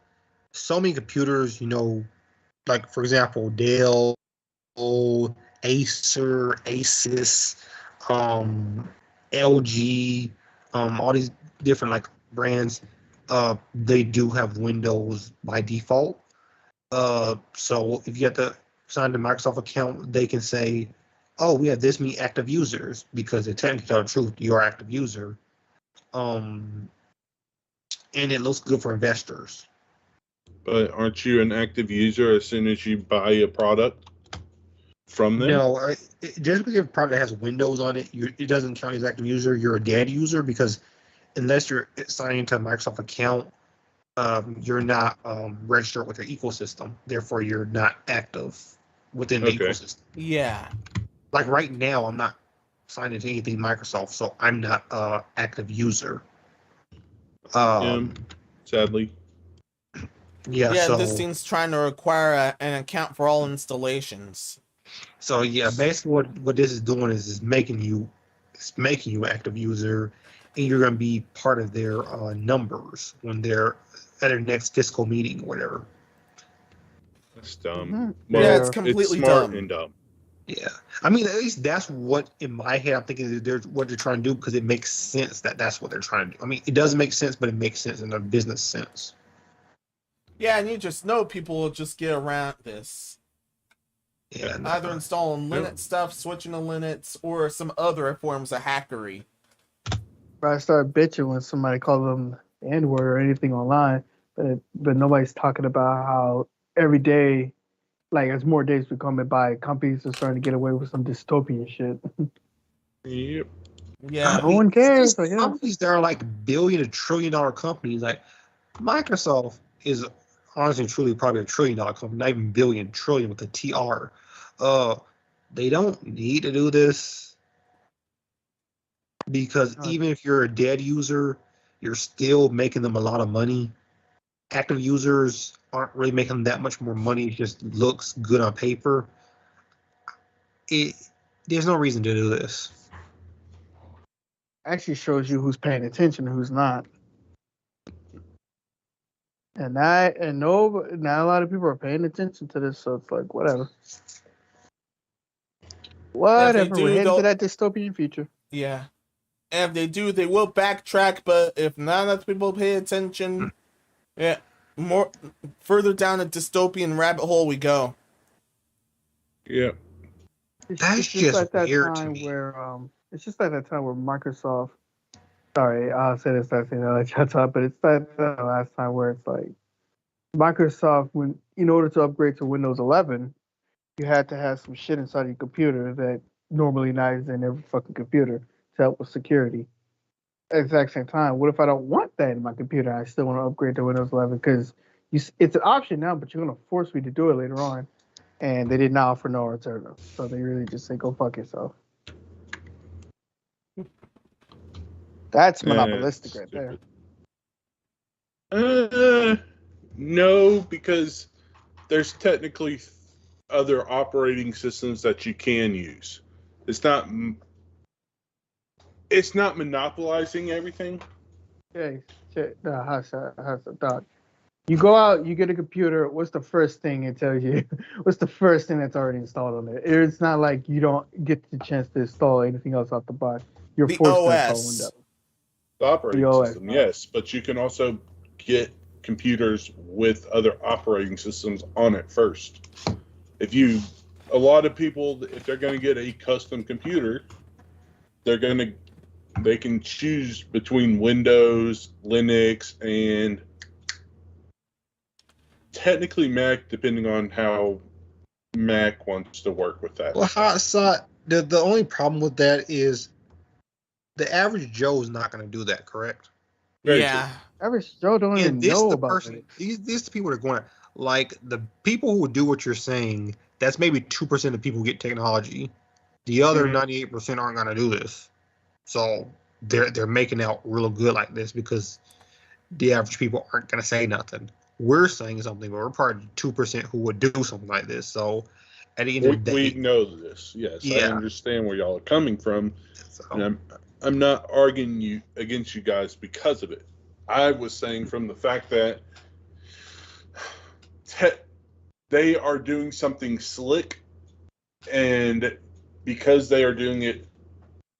so many computers, like for example, Dell, Acer, Asus, LG, all these different like brands, they do have Windows by default. So if you have to sign the Microsoft account, they can say, oh, we have this many active users, because they technically tell the truth, you're an active user. And it looks good for investors. but aren't you an active user as soon as you buy a product from them? No, just because you have a product that has Windows on it, it doesn't count as active user. You're a dead user, because unless you're signing into a Microsoft account, you're not registered with their ecosystem. Therefore, you're not active within the ecosystem. Yeah. Like right now, I'm not signed into anything Microsoft, so I'm not an active user. Sadly. Yeah, yeah, so this thing's trying to require an account for all installations. So yeah, basically what this is doing is making you an active user, and you're going to be part of their numbers when they're at their next fiscal meeting or whatever. That's dumb. Mm-hmm. Well, Yeah, it's completely smart dumb. and dumb. Yeah, I mean, at least that's what in my head I'm thinking what they're trying to do, because it makes sense that's what they're trying to do. I mean, it doesn't make sense, but it makes sense in a business sense. Yeah, and you just know people will just get around this. Yeah, Either installing Linux stuff, switching to Linux, or some other forms of hackery. I start bitching when somebody calls them the N-word or anything online, but nobody's talking about how every day, like as more days become by, companies are starting to get away with some dystopian shit. Yep. Yeah. No one cares. These companies that are like $1 $1 trillion companies, like Microsoft is honestly truly probably $1 trillion company, not even billion, trillion with a TR. They don't need to do this, because even if you're a dead user, you're still making them a lot of money. Active users aren't really making that much more money. It just looks good on paper. There's no reason to do this. Actually shows you who's paying attention and who's not. not a lot of people are paying attention to this, so it's like whatever. Whatever, we're heading to that dystopian future. Yeah. And if they do, they will backtrack, but if not enough people pay attention, yeah, more further down a dystopian rabbit hole we go. Yeah. That's just like that weird time to me. It's just like that time where Microsoft. Sorry, I'll say this last thing. I'll let you talk, but it's that last time where it's like Microsoft, when in order to upgrade to Windows 11, you had to have some shit inside your computer that normally not is in every fucking computer to help with security. At the exact same time, what if I don't want that in my computer? I still want to upgrade to Windows 11 because it's an option now, but you're gonna force me to do it later on. And they did not offer no alternative, so they really just say go fuck yourself. That's monopolistic right there. No, because there's technically other operating systems that you can use. It's not monopolizing everything. Okay, hush, dog. You go out, you get a computer. What's the first thing it tells you? What's the first thing that's already installed on it? It's not like you don't get the chance to install anything else off the box. You're forced to install Windows. The operating system, yes, but you can also get computers with other operating systems on it first. A lot of people, if they're going to get a custom computer, they can choose between Windows, Linux, and technically Mac, depending on how Mac wants to work with that. Well, the only problem with that is the average Joe is not going to do that, correct? Yeah. Average Joe don't even know about it. These people are going, like, the people who would do what you're saying, that's maybe 2% of people who get technology. The other 98% aren't going to do this. So they're making out real good like this because the average people aren't going to say nothing. We're saying something, but we're part of the 2% who would do something like this. So at the end of the day, we know this. Yes, yeah. I understand where y'all are coming from. So, and I'm not arguing against you guys because of it. I was saying from the fact that they are doing something slick, and because they are doing it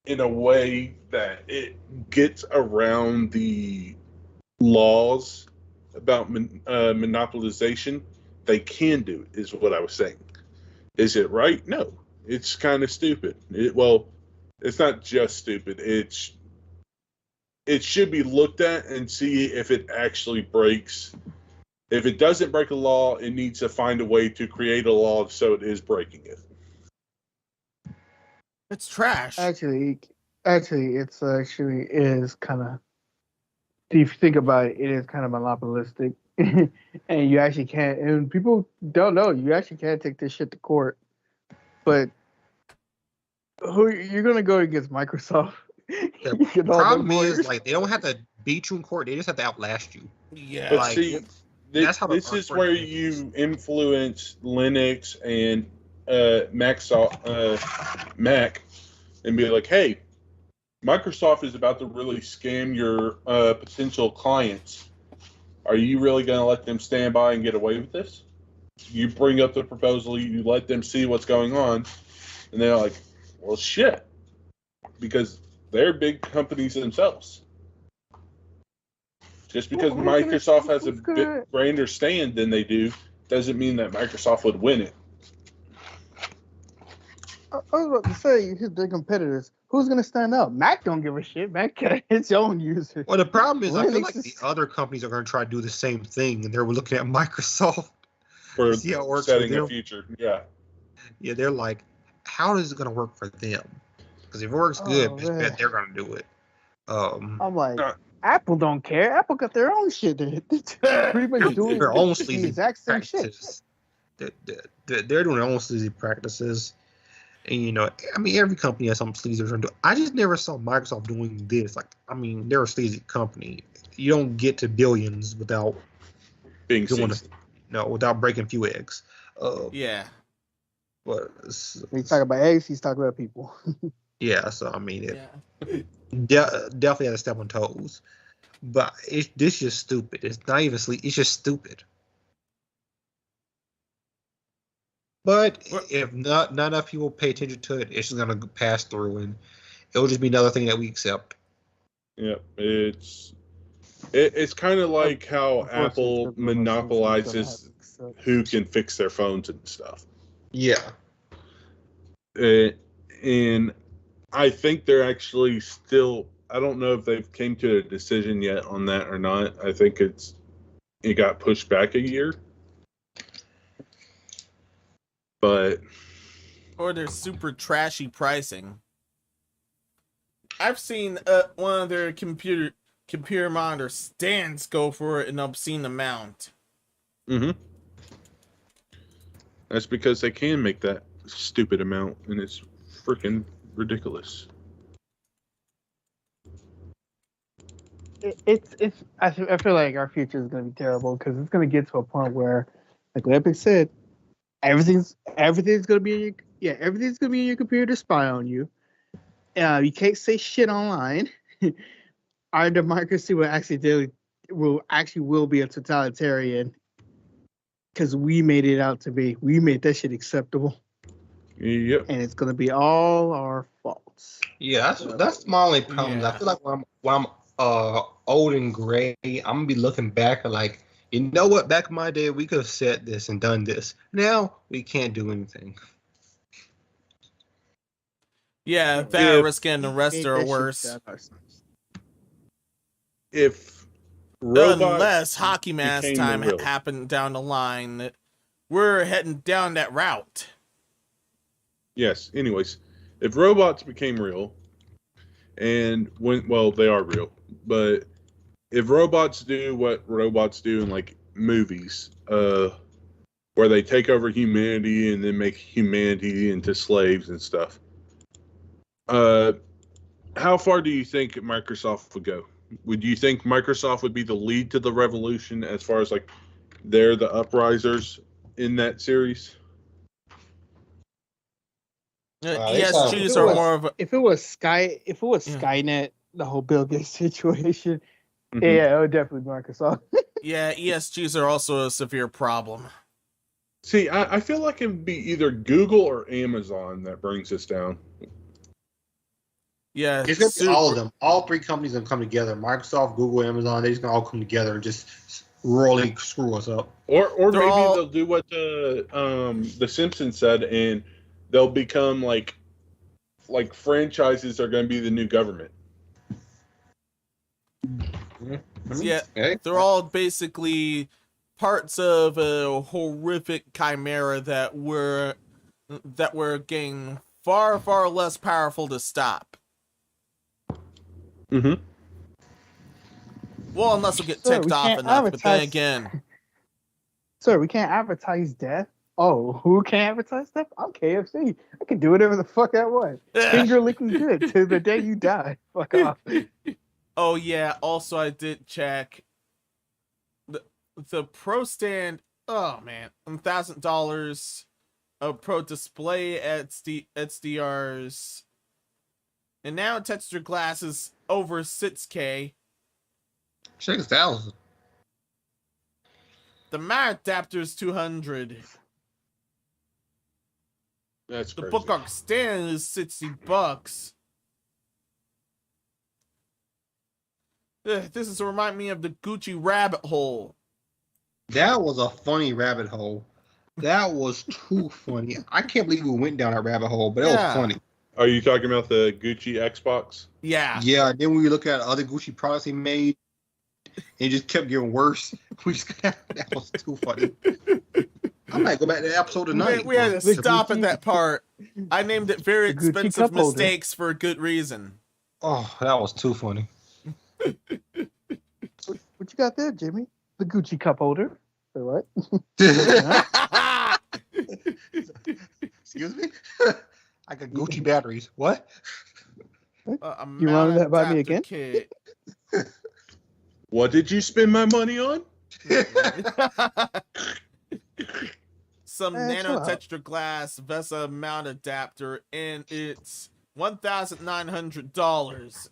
in a way that it gets around the laws about monopolization, they can do it, is what I was saying. Is it right? No. It's kind of stupid. It's not just stupid. It should be looked at and see if it actually breaks. If it doesn't break a law, it needs to find a way to create a law so it is breaking it. It's trash. Actually, it is kind of. If you think about it, it is kind of monopolistic, and you actually can't. And people don't know you actually can't take this shit to court. But who you're gonna go against Microsoft? The problem is, like, they don't have to beat you in court; they just have to outlast you. Yeah, but see, this is where you influence Linux and Mac, and be like, hey. Microsoft is about to really scam your potential clients. Are you really going to let them stand by and get away with this? You bring up the proposal, you let them see what's going on, and they're like, well, shit. Because they're big companies themselves. Just because Microsoft has a bit grander stand than they do, doesn't mean that Microsoft would win it. I was about to say, their competitors. Who's gonna stand up? Mac don't give a shit. Mac got its own users. Well, the problem is, I feel like the other companies are going to try to do the same thing, and they're looking at Microsoft for see how it works setting a future. Yeah, they're like, how is it going to work for them? Because if it works good, bet they're going to do it. I'm like, Apple don't care. Apple got their own shit. They're pretty much doing their own sleazy exact same shit. They're doing their own sleazy practices. And, I mean, every company has some sleazy trying to do. I just never saw Microsoft doing this. Like, I mean, they're a sleazy company. You don't get to billions without being doing without breaking a few eggs. Yeah. But when he's talking about eggs, he's talking about people. Yeah, so I mean, definitely had to step on toes. But this just stupid. It's not even sleep. It's just stupid. But if not enough people pay attention to it, it's just gonna pass through, and it'll just be another thing that we accept. Yeah, it's kind of like how Apple monopolizes who can fix their phones and stuff. Yeah. And I think they're actually still. I don't know if they've came to a decision yet on that or not. I think it got pushed back a year. But or their super trashy pricing. I've seen one of their computer monitor stands go for an obscene amount. Mm-hmm. That's because they can make that stupid amount, and it's freaking ridiculous. I feel like our future is going to be terrible because it's going to get to a point where, like Epic said, everything's going to be everything's going to be in your computer to spy on you. You can't say shit online. Our democracy will be a totalitarian because we made it out to be. We made that shit acceptable. Yep. And it's going to be all our faults. Yeah, that's my only problem. Yeah. I feel like when I'm old and gray, I'm gonna be looking back and like, you know what? Back in my day, we could have said this and done this. Now we can't do anything. Yeah, that or risk getting arrested or worse. If robots unless hockey mask became time real. happened down the line, we're heading down that route. Yes. Anyways, if robots became real, and they are real, but if robots do what robots do in like movies, where they take over humanity and then make humanity into slaves and stuff, how far do you think Microsoft would go? Would you think Microsoft would be the lead to the revolution as far as like they're the uprisers in that series? ESGs are more of a, if it was Skynet, the whole Bill Gates situation, Mhm. yeah, it would definitely be Microsoft. yeah, ESGs are also a severe problem. See, I feel like it would be either Google or Amazon that brings us down. Yeah, It's gonna be all of them. All three companies gonna come together. Microsoft, Google, Amazon. They're just gonna all come together and just royally screw us up. Or maybe all- they'll do what the Simpsons said, and they'll become like franchises are going to be the new government. Yeah, Okay. they're all basically parts of a horrific chimera that we're getting far, far less powerful to stop. Mm-hmm. Well, unless we get Sir, ticked we off can't enough, but then advertise- again, Sir, we can't advertise death. Oh, who can't advertise death? I'm KFC. I can do whatever the fuck I want. Finger licking good to the day you die. Fuck off. oh yeah, also I did check the Pro stand. Oh man, $1,000. A Pro display at SDRs, and now texture glass is over 6K. 6,000. The mount adapter is 200. That's The crazy. bookmark stand is $60. This is to remind me of the Gucci rabbit hole. That was a funny rabbit hole. That was too funny. I can't believe we went down that rabbit hole, but it Yeah. was funny. Are you talking about the Gucci Xbox? Yeah. Yeah, then when we look at other Gucci products he made, it just kept getting worse. That was too funny. I might go back to the episode tonight. We had to The stop Gucci- at that part. I named it very The Gucci expensive cup holder. mistakes for a good reason. Oh, that was too funny. What you got there, Jimmy? The Gucci cup holder. Say what? Excuse me? I got Gucci batteries. What? You running that by me adapter again? kit. What did you spend my money on? Some chill nano out. texture glass VESA mount adapter, and it's $1,900.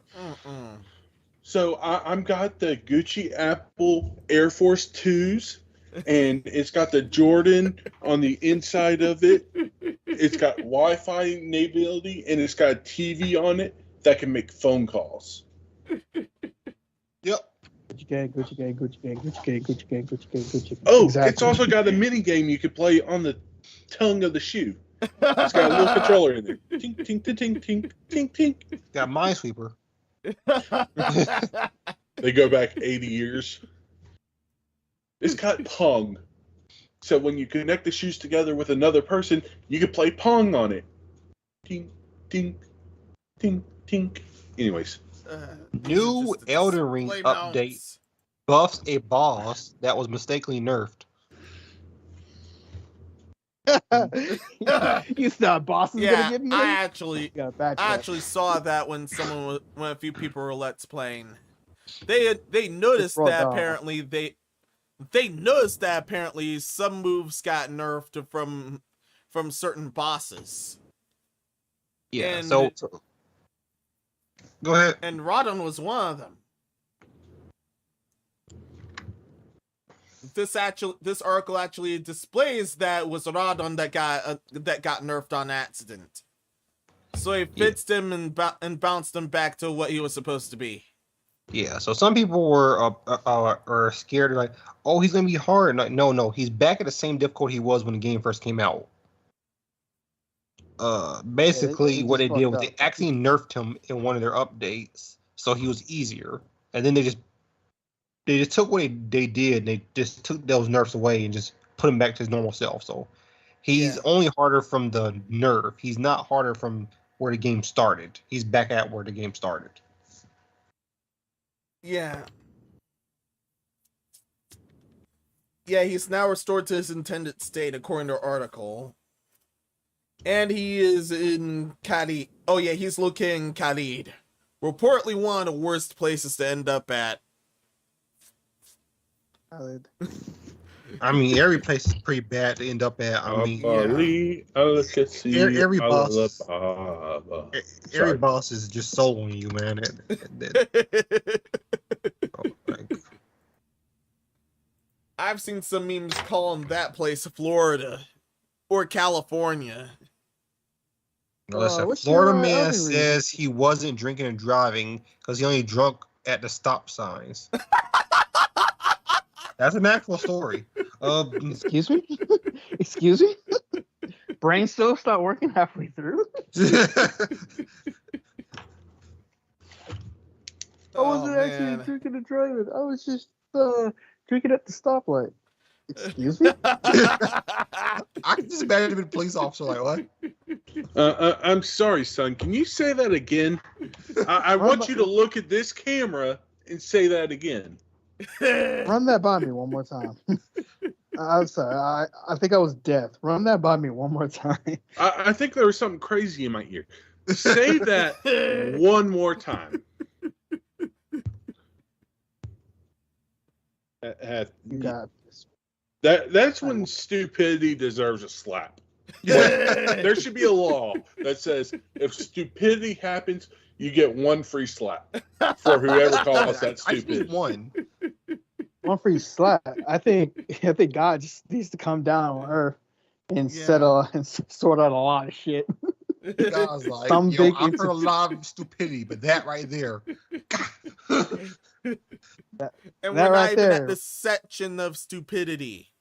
So I'm got the Gucci Apple Air Force 2s, and it's got the Jordan on the inside of it. It's got Wi-Fi enability, and it's got a TV on it that can make phone calls. Yep. Gucci gang, Gucci gang, Gucci gang, Gucci gang, Gucci gang, Gucci gang, Gucci gang. Oh, Exactly. it's also got a mini game you could play on the tongue of the shoe. It's got a little controller in there. Tink, tink, tink, tink, tink, tink. Got Minesweeper. They go back 80 years. It's got Pong. So when you connect the shoes together with another person, you can play Pong on it. Tink, tink, tink, tink. Anyways. New Elden Ring update buffs a boss that was mistakenly nerfed. You thought boss is gonna give you? I actually backtrack. saw that when a few people were let's playing. They noticed that apparently some moves got nerfed from certain bosses. Yeah. And, so go ahead. And Rodon was one of them. This article actually displays that it was Rodon that got nerfed on accident. So he fixed him and bounced him back to what he was supposed to be. Yeah, so some people were scared, like, oh, he's gonna be hard. Like, no, he's back at the same difficulty he was when the game first came out. Basically, what they did was they actually nerfed him in one of their updates, so he was easier. And then they just took what they did, and they just took those nerfs away and just put him back to his normal self. So he's only harder from the nerf. He's not harder from where the game started. He's back at where the game started. Yeah. Yeah, he's now restored to his intended state, according to the article. And he is in Khalid. Oh, yeah, he's located in Khalid. Reportedly one of the worst places to end up at. I mean, every place is pretty bad to end up at. I mean, every boss is just soloing you, man. I've seen some memes calling that place Florida or California. Listen, Florida man says he wasn't drinking and driving because he only drunk at the stop signs. That's an actual story. Excuse me? Excuse me? Brain still start working halfway through? I wasn't actually drinking and driving. I was just drinking at the stoplight. Excuse me? I can just imagine being a police officer like, what? I'm sorry, son. Can you say that again? I want you to look at this camera and say that again. Run that by me one more time. I'm sorry. I think I was deaf. Run that by me one more time. I think there was something crazy in my ear. Say that one more time. That's when stupidity deserves a slap. There should be a law that says if stupidity happens, you get one free slap for whoever calls that stupid. One free slap. I think God just needs to come down on Earth and settle and sort out a lot of shit. God's like, I've heard a lot of stupidity, but that right there. And we're not even at the section of stupidity.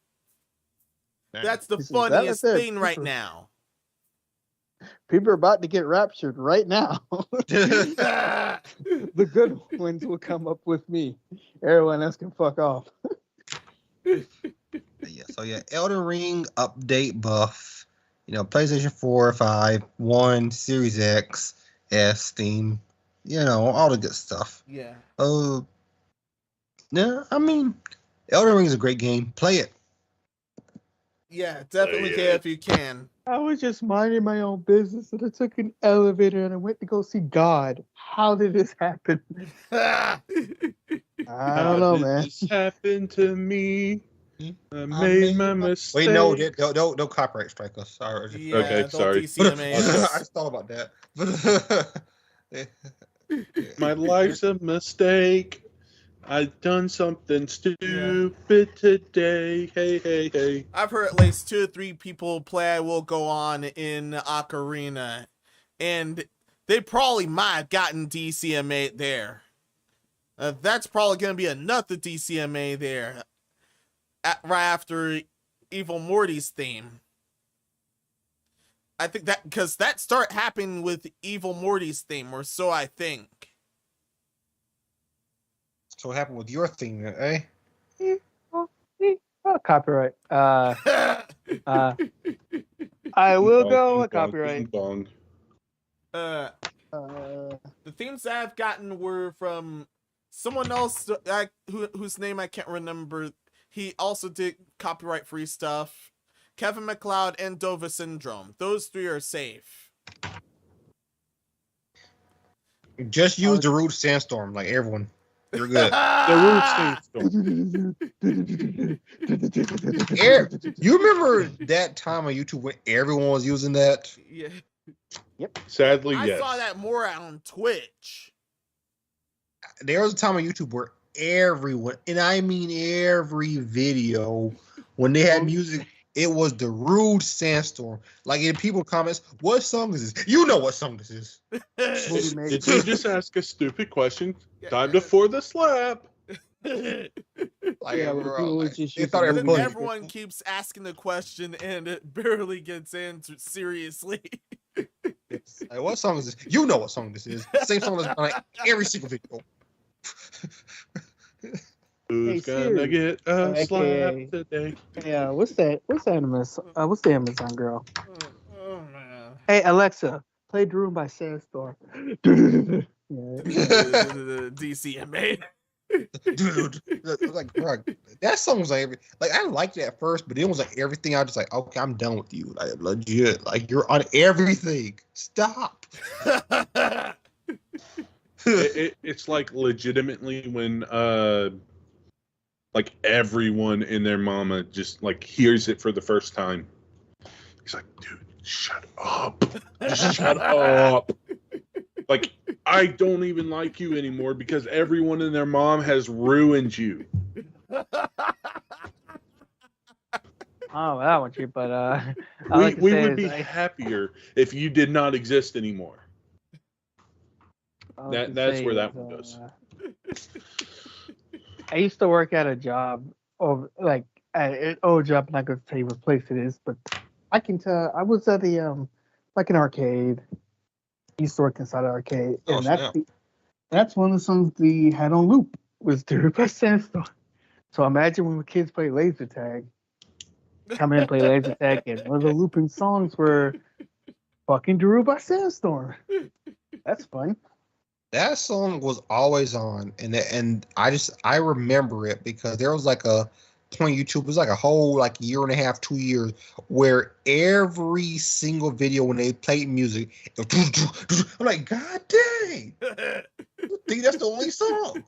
That's the funniest thing right now. People are about to get raptured right now. The good ones will come up with me. Everyone else can fuck off. Elden Ring update buff. PlayStation 4, 5, 1, Series X, S, Steam. All the good stuff. Yeah. I mean, Elden Ring is a great game. Play it. Yeah, definitely can if you can. I was just minding my own business and I took an elevator and I went to go see God. How did this happen? I don't know, man. This happened to me. I made my mistake. Wait, no, don't copyright strike us. Sorry. Yeah, okay, sorry. I just thought about that. My life's a mistake. I've done something stupid today. Hey, hey, hey. I've heard at least 2 or 3 people play I Will Go On in Ocarina, and they probably might have gotten DCMA there. That's probably going to be another DCMA there right after Evil Morty's theme. I think that because that started happening with Evil Morty's theme, or so I think. So what happened with your thing, eh? Copyright. I will go with copyright. Bong. The themes that I've gotten were from someone else whose name I can't remember. He also did copyright-free stuff. Kevin MacLeod and Dova Syndrome. Those 3 are safe. Just use the root sandstorm like everyone. You're good. The root sandstorm. You remember that time on YouTube when everyone was using that? Yeah. Yep. Sadly, I yes. saw that more on Twitch. There was a time on YouTube where everyone, and I mean every video, when they had music, it was the rude sandstorm. Like in people comments, what song is this? You know what song this is. Did you just ask a stupid question? Time to for the slap. Like, Yeah, but people was just they thought using everybody. Everyone keeps asking the question and it barely gets answered seriously. Like, what song is this? You know what song this is. Same song that's on like every single video. Who's Hey, gonna Siri. get a AKA. slap today? Yeah, what's that? What's the Amazon girl? Oh man. Hey Alexa, play Dream by Sandstorm. DCMA. Dude, like, bro, that song was like I liked it at first, but then it was like everything. I was just like, okay, I'm done with you. Like legit, like you're on everything. Stop. It's like legitimately when like everyone and their mama just like hears it for the first time. He's like, dude, shut up. Just shut up. Like, I don't even like you anymore because everyone and their mom has ruined you. Oh, that one cheap, but We would be happier if you did not exist anymore. That's where that one goes. I used to work at a job, or like at an old job. I'm not going to tell you what place it is, but I can tell. I was at the like an arcade. I used to work inside an arcade, and that's one of the songs we had on loop was "Dirty by Sandstorm." So imagine when the kids play laser tag, come in and play laser tag, and one of the looping songs were "Fucking Drew by Sandstorm." That's fun. That song was always on, and I remember it because there was like a point YouTube. It was like a whole like year and a half, 2 years, where every single video when they played music, I'm like, God dang! I think that's the only song.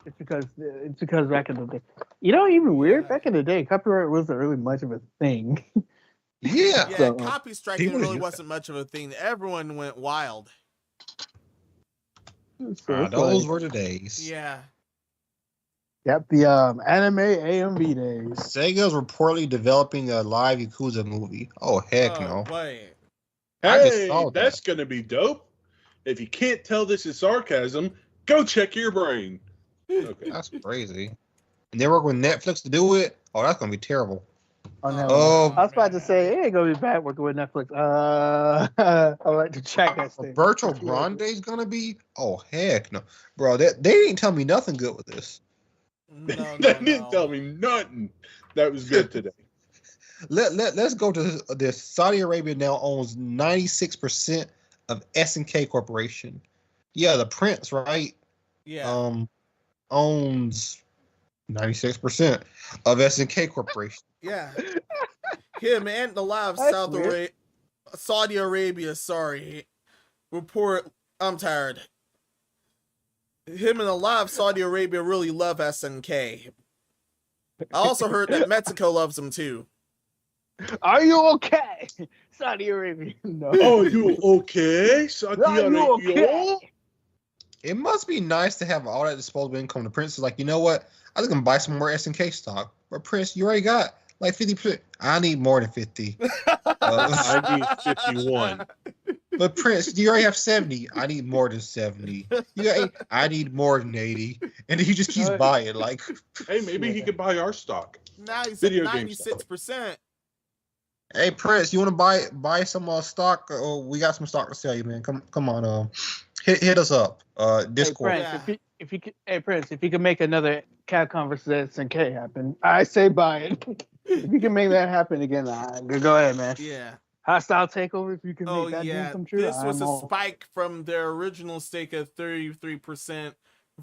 It's because back in the day, even weird. Back in the day, copyright wasn't really much of a thing. Yeah. Yeah, So, copy striking really wasn't much of a thing. Everyone went wild. Those were the days. Yeah. Yep, the anime AMV days. Sega's reportedly developing a live Yakuza movie. Oh heck no! Wait. I just Hey, saw that. that's gonna be dope. If you can't tell this is sarcasm, go check your brain. Okay. That's crazy. And they're working with Netflix to do it. Oh, that's gonna be terrible. Oh, no. Oh, I was about to say it ain't gonna be bad working with Netflix. I like to check that thing. Virtual Grande is gonna be. Oh heck no, bro! They didn't tell me nothing good with this. No, That didn't tell me nothing. That was good today. Let's go to this. Saudi Arabia now owns 96% of S&K Corporation. Yeah, the prince, right? Yeah. Owns 96% of S&K Corporation. Yeah. Him and the live Saudi Arabia, report. I'm tired. Him and the live Saudi Arabia really love SNK. I also heard that Mexico loves him too. Are you okay? Saudi Arabia. No. Oh, you okay? Saudi Are you Arabia? okay? It must be nice to have all that disposable income. The Prince is like, you know what? I think I'm gonna buy some more SNK stock. But Prince, you already got like 50%. I need more than 50. I need 51. But Prince, you already have 70. I need more than 70. You got 80. I need more than 80. And then he just keeps buying. Like, Hey, maybe he could buy our stock. Now he's Video at game stock. 96%. hey Prince, you want to buy some stock? Oh, we got some stock to sell you, man. Come on, hit us up. Discord. Hey Prince, if you could, hey Prince, if you could make another Capcom versus SNK happen, I say buy it. If you can make that happen again, go ahead, man. Yeah. Hostile takeover. If you can Oh make that yeah. dream come true, This was a spike from their original stake of 33%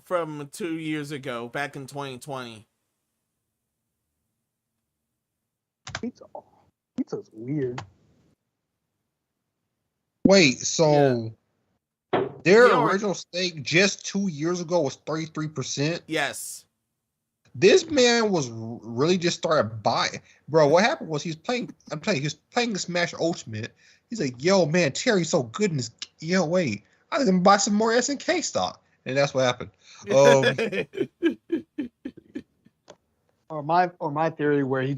from 2 years ago, back in 2020. Pizza's weird. Wait, so their Yeah, original stake just 2 years ago was 33%? Yes. This man was really just started buying. Bro, what happened was he's playing, I'm telling you, he was playing the Smash Ultimate. He's like, yo, man, Terry's so good in this. Yo, wait, I think I'm gonna buy some more SNK stock. And that's what happened. Or my theory where he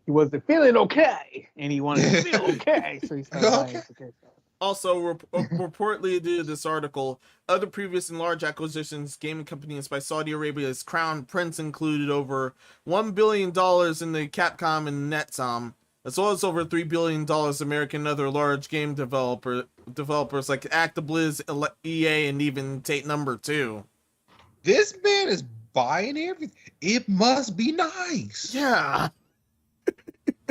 wasn't feeling okay and he wanted to feel okay, so he started buying SNK stock. Also, reportedly due to this article, other previous and large acquisitions gaming companies by Saudi Arabia's Crown Prince included over $1 billion in the Capcom and Netcom, as well as over $3 billion American and other large game developers like ActiBliz, EA, and even Tate Number 2. This man is buying everything. It must be nice. Yeah.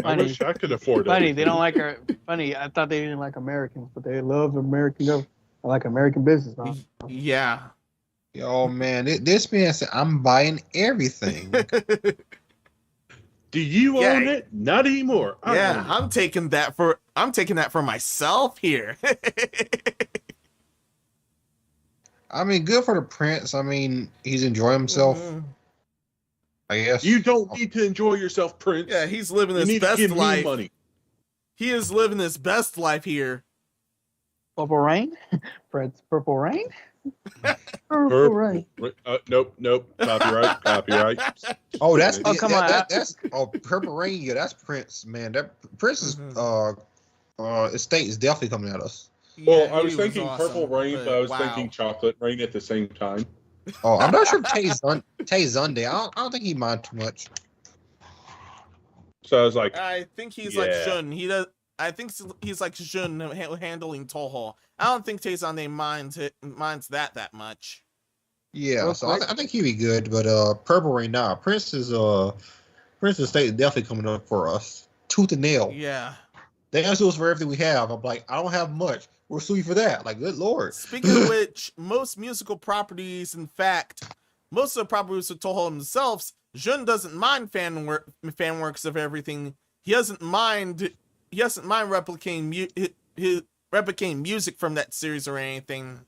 I wish I could afford it. Funny, they don't like our. Funny, I thought they didn't like Americans, but they love American government. I like American business. Huh? Yeah. Yo, man, this man said, I'm buying everything. Do you own it? Not anymore. I'm taking that for myself here. I mean, good for the Prince. I mean, he's enjoying himself. I guess. You don't need to enjoy yourself, Prince. Yeah, he's living his best life. Money. He is living his best life here. Purple Rain? Prince Purple Rain? Purple Rain. Nope. Copyright. Oh, that's come on. That's Purple Rain. Yeah, that's Prince, man. That Prince's estate is definitely coming at us. Well, I was thinking awesome, Purple Rain, but I was thinking Chocolate Rain at the same time. Oh, I'm not sure Tay Zunde. I don't think he mind too much. So I was like, I think he's like Shun. I think he's like Shun handling Toho. I don't think Tay Zunde minds that much. Yeah, so I think he'd be good, but Purple Rain now. Prince's estate is definitely coming up for us, tooth and nail. Yeah, they asked us for everything we have. I'm like, I don't have much. We'll sue you for that. Like, good lord. Speaking of which, most musical properties, in fact, most of the properties of Toho themselves, Jun doesn't mind fan works of everything. He doesn't mind replicating music from that series or anything.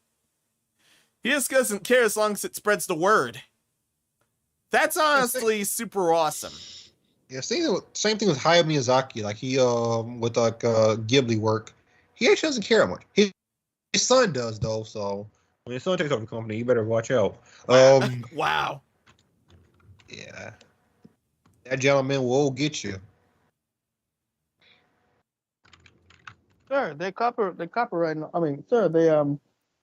He just doesn't care as long as it spreads the word. That's honestly super awesome. Yeah, same thing with Hayao Miyazaki. Like he with like Ghibli work. He actually doesn't care much. His son does, though. So when his son takes over the company, you better watch out. Wow. Yeah, that gentleman will get you. Sir, they copyright. I mean, sir, they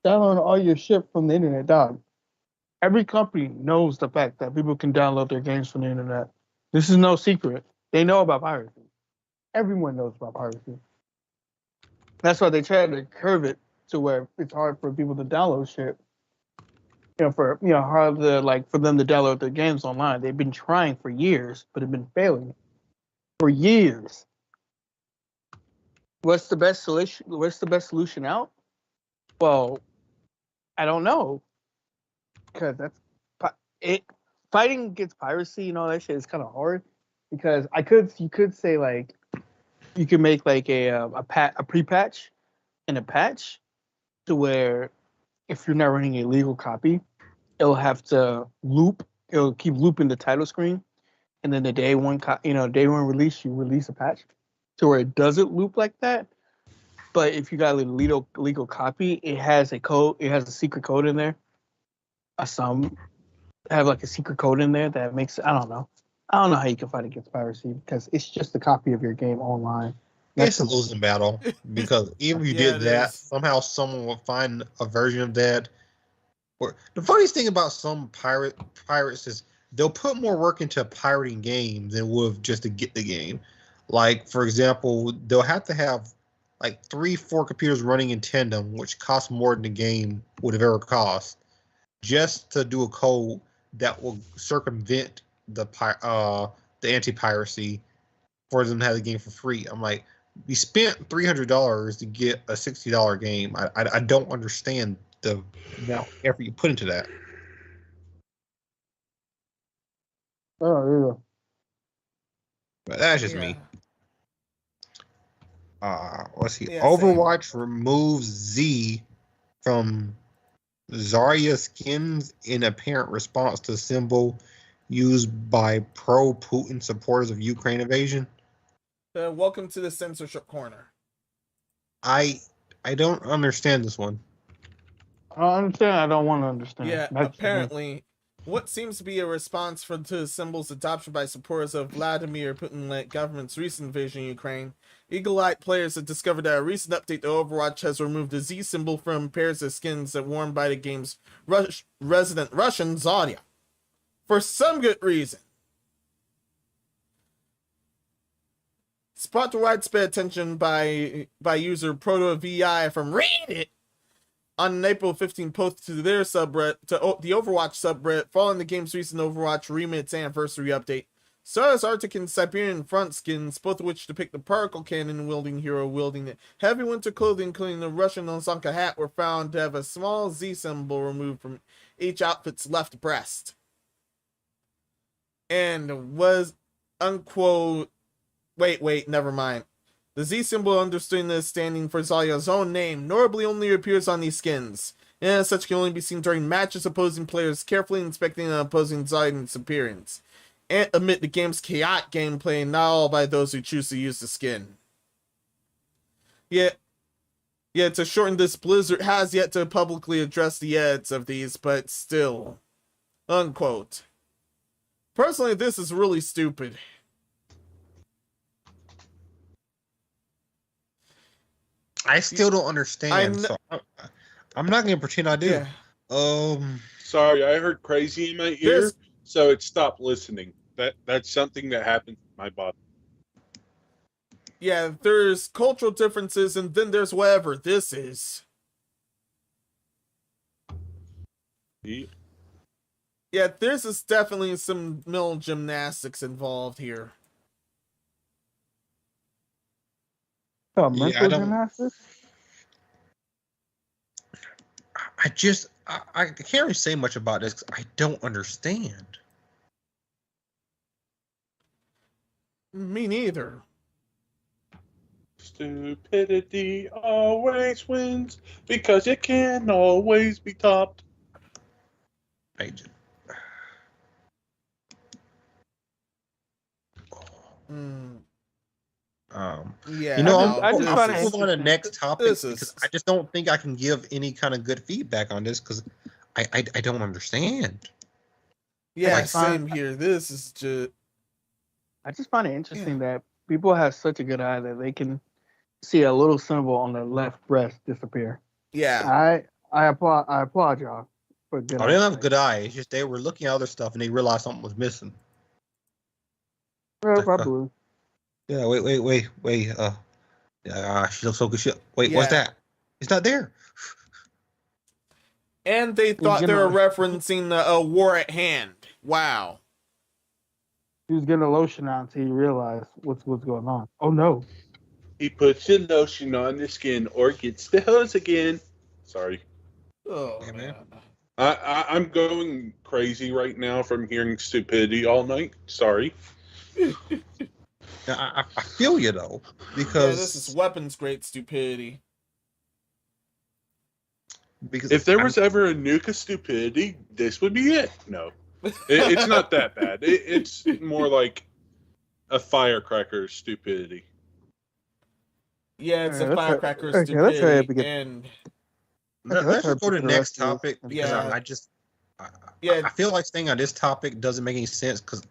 download all your shit from the internet, dog. Every company knows the fact that people can download their games from the internet. This is no secret. They know about piracy. Everyone knows about piracy. That's why they try to curve it to where it's hard for people to download shit. Hard to for them to download their games online. They've been trying for years, but have been failing for years. What's the best solution out? Well, I don't know, because fighting against piracy and all that shit is kind of hard. Because you could say like, you can make like a pre-patch and a patch to where if you're not running a legal copy, it'll have to loop. It'll keep looping the title screen, and then the day one release, you release a patch to where it doesn't loop like that. But if you got a legal copy, it has a code. It has a secret code in there. Some have like a secret code in there that makes I don't know how you can fight against piracy because it's just a copy of your game online. It's a losing battle because even if you did that, somehow someone will find a version of that. Or the funniest thing about some pirates is they'll put more work into pirating games than would just to get the game. Like for example, they'll have to have like 3-4 computers running in tandem, which costs more than the game would have ever cost, just to do a code that will circumvent the anti-piracy for them to have the game for free. I'm like, we spent $300 to get a $60 game. I don't understand the amount of effort you put into that. Oh, yeah. But that's just me. Let's see. Overwatch removes Z from Zarya skins in apparent response to symbol used by pro-Putin supporters of Ukraine invasion. Welcome to the censorship corner. I don't understand this one. I understand. I don't want to understand. Yeah, apparently, what seems to be a response to the symbol's adoption by supporters of Vladimir Putin-led government's recent invasion of Ukraine, eagle-eyed players have discovered that a recent update to Overwatch has removed the Z symbol from pairs of skins that worn by the game's resident Russian Zarya. For some good reason. Spot the widespread attention by user ProtoVI from Reddit on an April 15 post to their subreddit, to the Overwatch subreddit, following the game's recent Overwatch Remix anniversary update. Stars Arctic and Siberian front skins, both of which depict the particle cannon wielding hero wielding the heavy winter clothing, including the Russian Ozanka hat, were found to have a small Z symbol removed from each outfit's left breast. And was, unquote, wait, never mind. The Z symbol, understood as standing for Zarya's own name, normally only appears on these skins, and as such can only be seen during matches opposing players carefully inspecting an opposing Zarya's appearance, and amid the game's chaotic gameplay, not all by those who choose to use the skin. Yeah, to shorten this, Blizzard has yet to publicly address the edits of these, but still, unquote. Personally, this is really stupid. I still don't understand. So I'm not going to pretend I do. Yeah. Sorry, I heard crazy in my ear, so it stopped listening. That's something that happened to my body. Yeah, there's cultural differences, and then there's whatever this is. Yeah, there's definitely some mental gymnastics involved here. Oh, mental gymnastics? I can't really say much about this because I don't understand. Me neither. Stupidity always wins because it can always be topped. Yeah, you know, I just I'll move on to the next topic because I just don't think I can give any kind of good feedback on this because I don't understand. Yeah, same here. This is just. I just find it interesting that people have such a good eye that they can see a little symbol on the left breast disappear. Yeah, I applaud y'all for good. They don't have a good eye. It's just they were looking at other stuff and they realized something was missing. Probably. Yeah, wait. She looks so good. Wait, what's that? It's not there. And they thought they were referencing a war at hand. Wow. He was getting a lotion on until he realized what's going on. Oh no. He puts the lotion on the skin or gets the hose again. Sorry. Oh, man. I'm going crazy right now from hearing stupidity all night. Sorry. I feel you though, because this is weapons grade stupidity. Because if there was ever a Nuka stupidity, this would be it. No, it's not that bad. It's more like a firecracker stupidity. Yeah, it's a Let's hurry- firecracker okay, let's hurry up stupidity, and get- and Okay, Let's hurry just go up to and the get next rest of topic this. because Yeah. I feel like staying on this topic doesn't make any sense because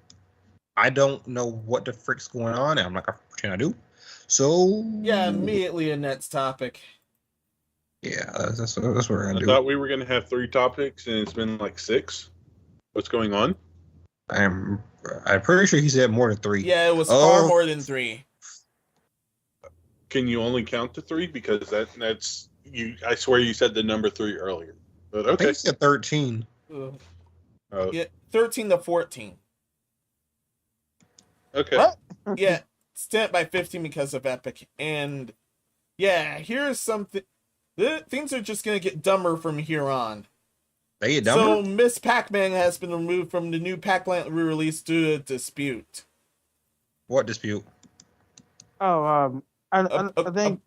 I don't know what the frick's going on, and I'm like, what can I do? So yeah, immediately a next topic. yeah, that's what we're I gonna do. thought we were going to have 3 topics, and it's been like 6. What's going on? I'm pretty sure he said more than 3. Yeah, it was far more than 3. Can you only count to 3? Because that's you. I swear you said the number 3 earlier. But I think okay. he said 13. Ugh. Oh, Yeah, 13 to 14. okay. What? Yeah, stamped by 15 because of Epic. And yeah, here's something. Things are just gonna get dumber from here on. They get So dumber. Miss Pac-Man has been removed from the new Pac-Man re-release due to a dispute. What dispute? Oh, I think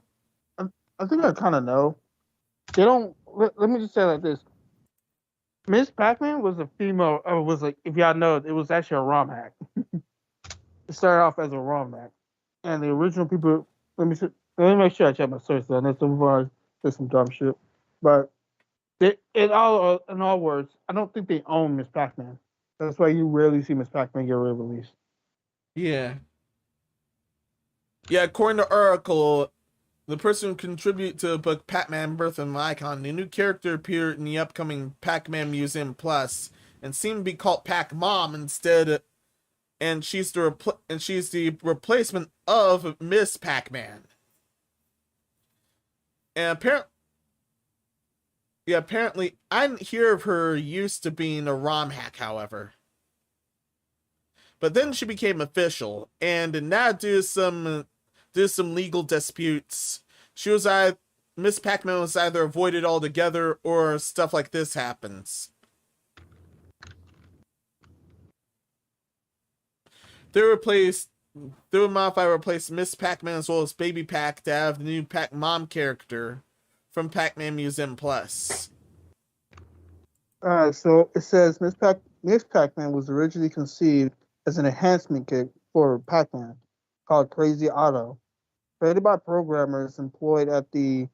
I kind of know. They don't. Let me just say it like this. Miss Pac-Man was a female. Was like, if y'all know, it was actually a ROM hack. It started off as a ROM hack, and the original people. Let me make sure I check my sources on this before I say some dumb shit. But in all words, I don't think they own Miss Pac-Man. That's why you rarely see Miss Pac-Man get re-released. Yeah. Yeah, according to Oracle, the person who contributed to the book Pac-Man Birth of an Icon, the new character appeared in the upcoming Pac-Man Museum Plus and seemed to be called Pac-Mom instead, and she's the replacement of Miss Pac-Man. And apparently, I didn't hear of her used to being a ROM hack, however. But then she became official, and now due to some legal disputes, Miss Pac-Man was either avoided altogether or stuff like this happens. They would modify replace Miss Pac-Man as well as Baby Pac to have the new Pac-Mom character from Pac-Man Museum Plus. So it says Miss Pac-Man was originally conceived as an enhancement kit for Pac-Man called Crazy Otto. Created by programmers employed at the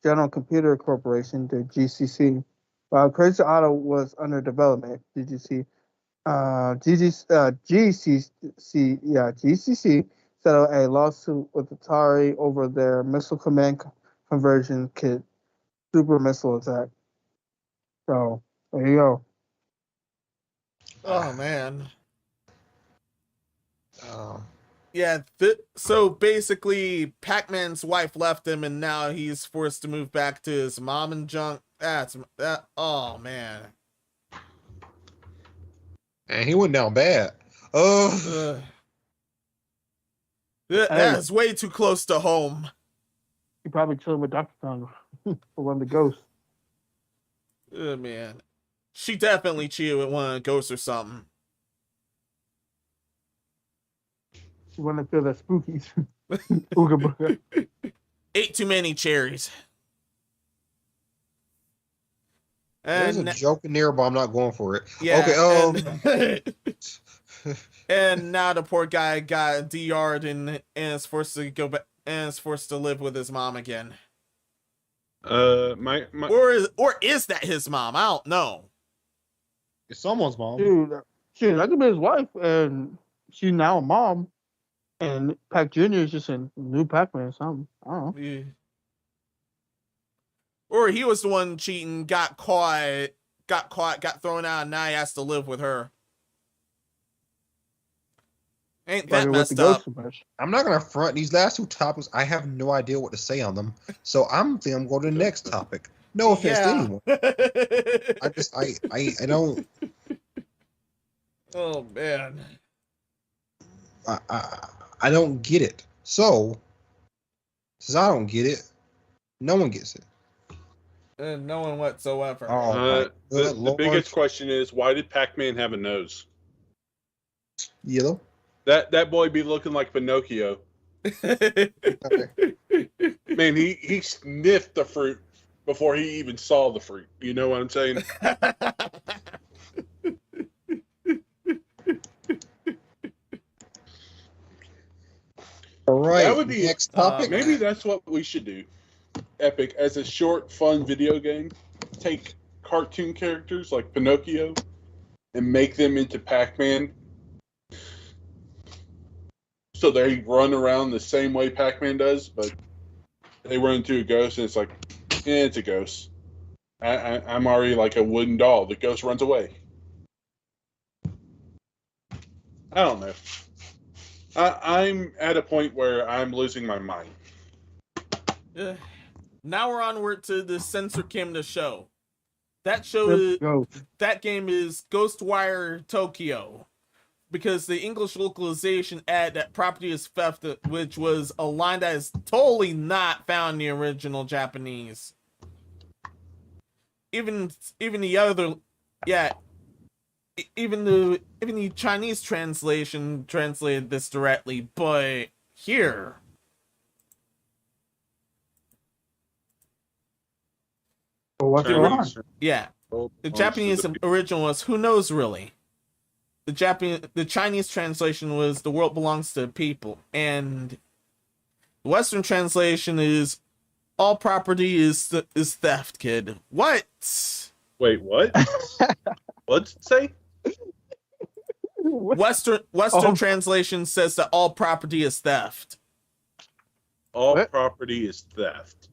General Computer Corporation, the GCC. While Crazy Otto was under development, GCC settled a lawsuit with Atari over their missile command conversion kit, Super Missile Attack. So there you go. Oh man. Oh. Yeah, so basically Pac-Man's wife left him and now he's forced to move back to his mom and junk. Oh man. And he went down bad. That's way too close to home. He probably chilling with Dr. Tongue for one of the ghosts. Oh man. She definitely cheated with one of the ghosts or something. You want to feel that spookies. Ooga booga. Ate too many cherries. There's a joke in there, but I'm not going for it. Yeah, Okay. And now the poor guy got DR'd and is forced to go back and is forced to live with his mom again. My Or is that his mom? I don't know. It's someone's mom. Dude, that could be his wife, and she's now a mom. And Pac Jr. is just a new Pac-Man or something. I don't know. Yeah. Or he was the one cheating, got caught, got thrown out, and now he has to live with her. Ain't that messed up? I'm not gonna front these last 2 topics. I have no idea what to say on them, so I'm going to the next topic. No offense to anyone. I don't. Oh man. I don't get it. So, since I don't get it, no one gets it. No one whatsoever. The biggest question is, why did Pac-Man have a nose? Yellow. That boy be looking like Pinocchio. Okay. Man, he sniffed the fruit before he even saw the fruit. You know what I'm saying? All right. That would be next topic. Maybe that's what we should do. Epic, as a short, fun video game, take cartoon characters like Pinocchio and make them into Pac-Man. So they run around the same way Pac-Man does, but they run into a ghost and it's like, it's a ghost. I'm already like a wooden doll. The ghost runs away. I don't know. I'm at a point where I'm losing my mind. Now we're onward to the Censor Kim the show. That that game is Ghostwire Tokyo. Because the English localization add that property is theft, which was a line that is totally not found in the original Japanese. Even the other, even the Chinese translation translated this directly, but here. Well, what's wrong? Yeah. The Japanese original was who knows really. The Chinese translation was the world belongs to the people, and the Western translation is all property is theft, kid. What? Wait, what? What's it say? Western translation says that all property is theft. All property is theft.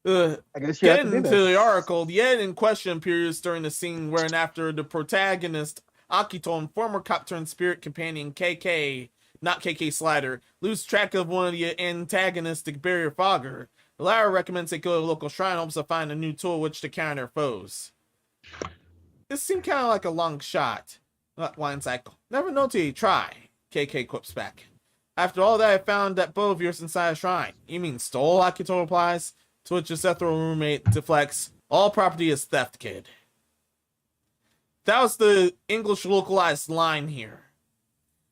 I guess you get have to do into that. the article. The edit in question appears during the scene where and after the protagonist Akito and former cop turned spirit companion KK, not KK Slider, lose track of one of the antagonistic barrier fogger. The latter recommends they go to a local shrine, hopes to find a new tool which to counter their foes. This seemed kind of like a long shot. Line cycle. Never know till you try. KK quips back. After all that, I found that bow of yours inside a shrine. You mean stole? Akito replies. To which his ethereal roommate deflects. All property is theft, kid. That was the English localized line here.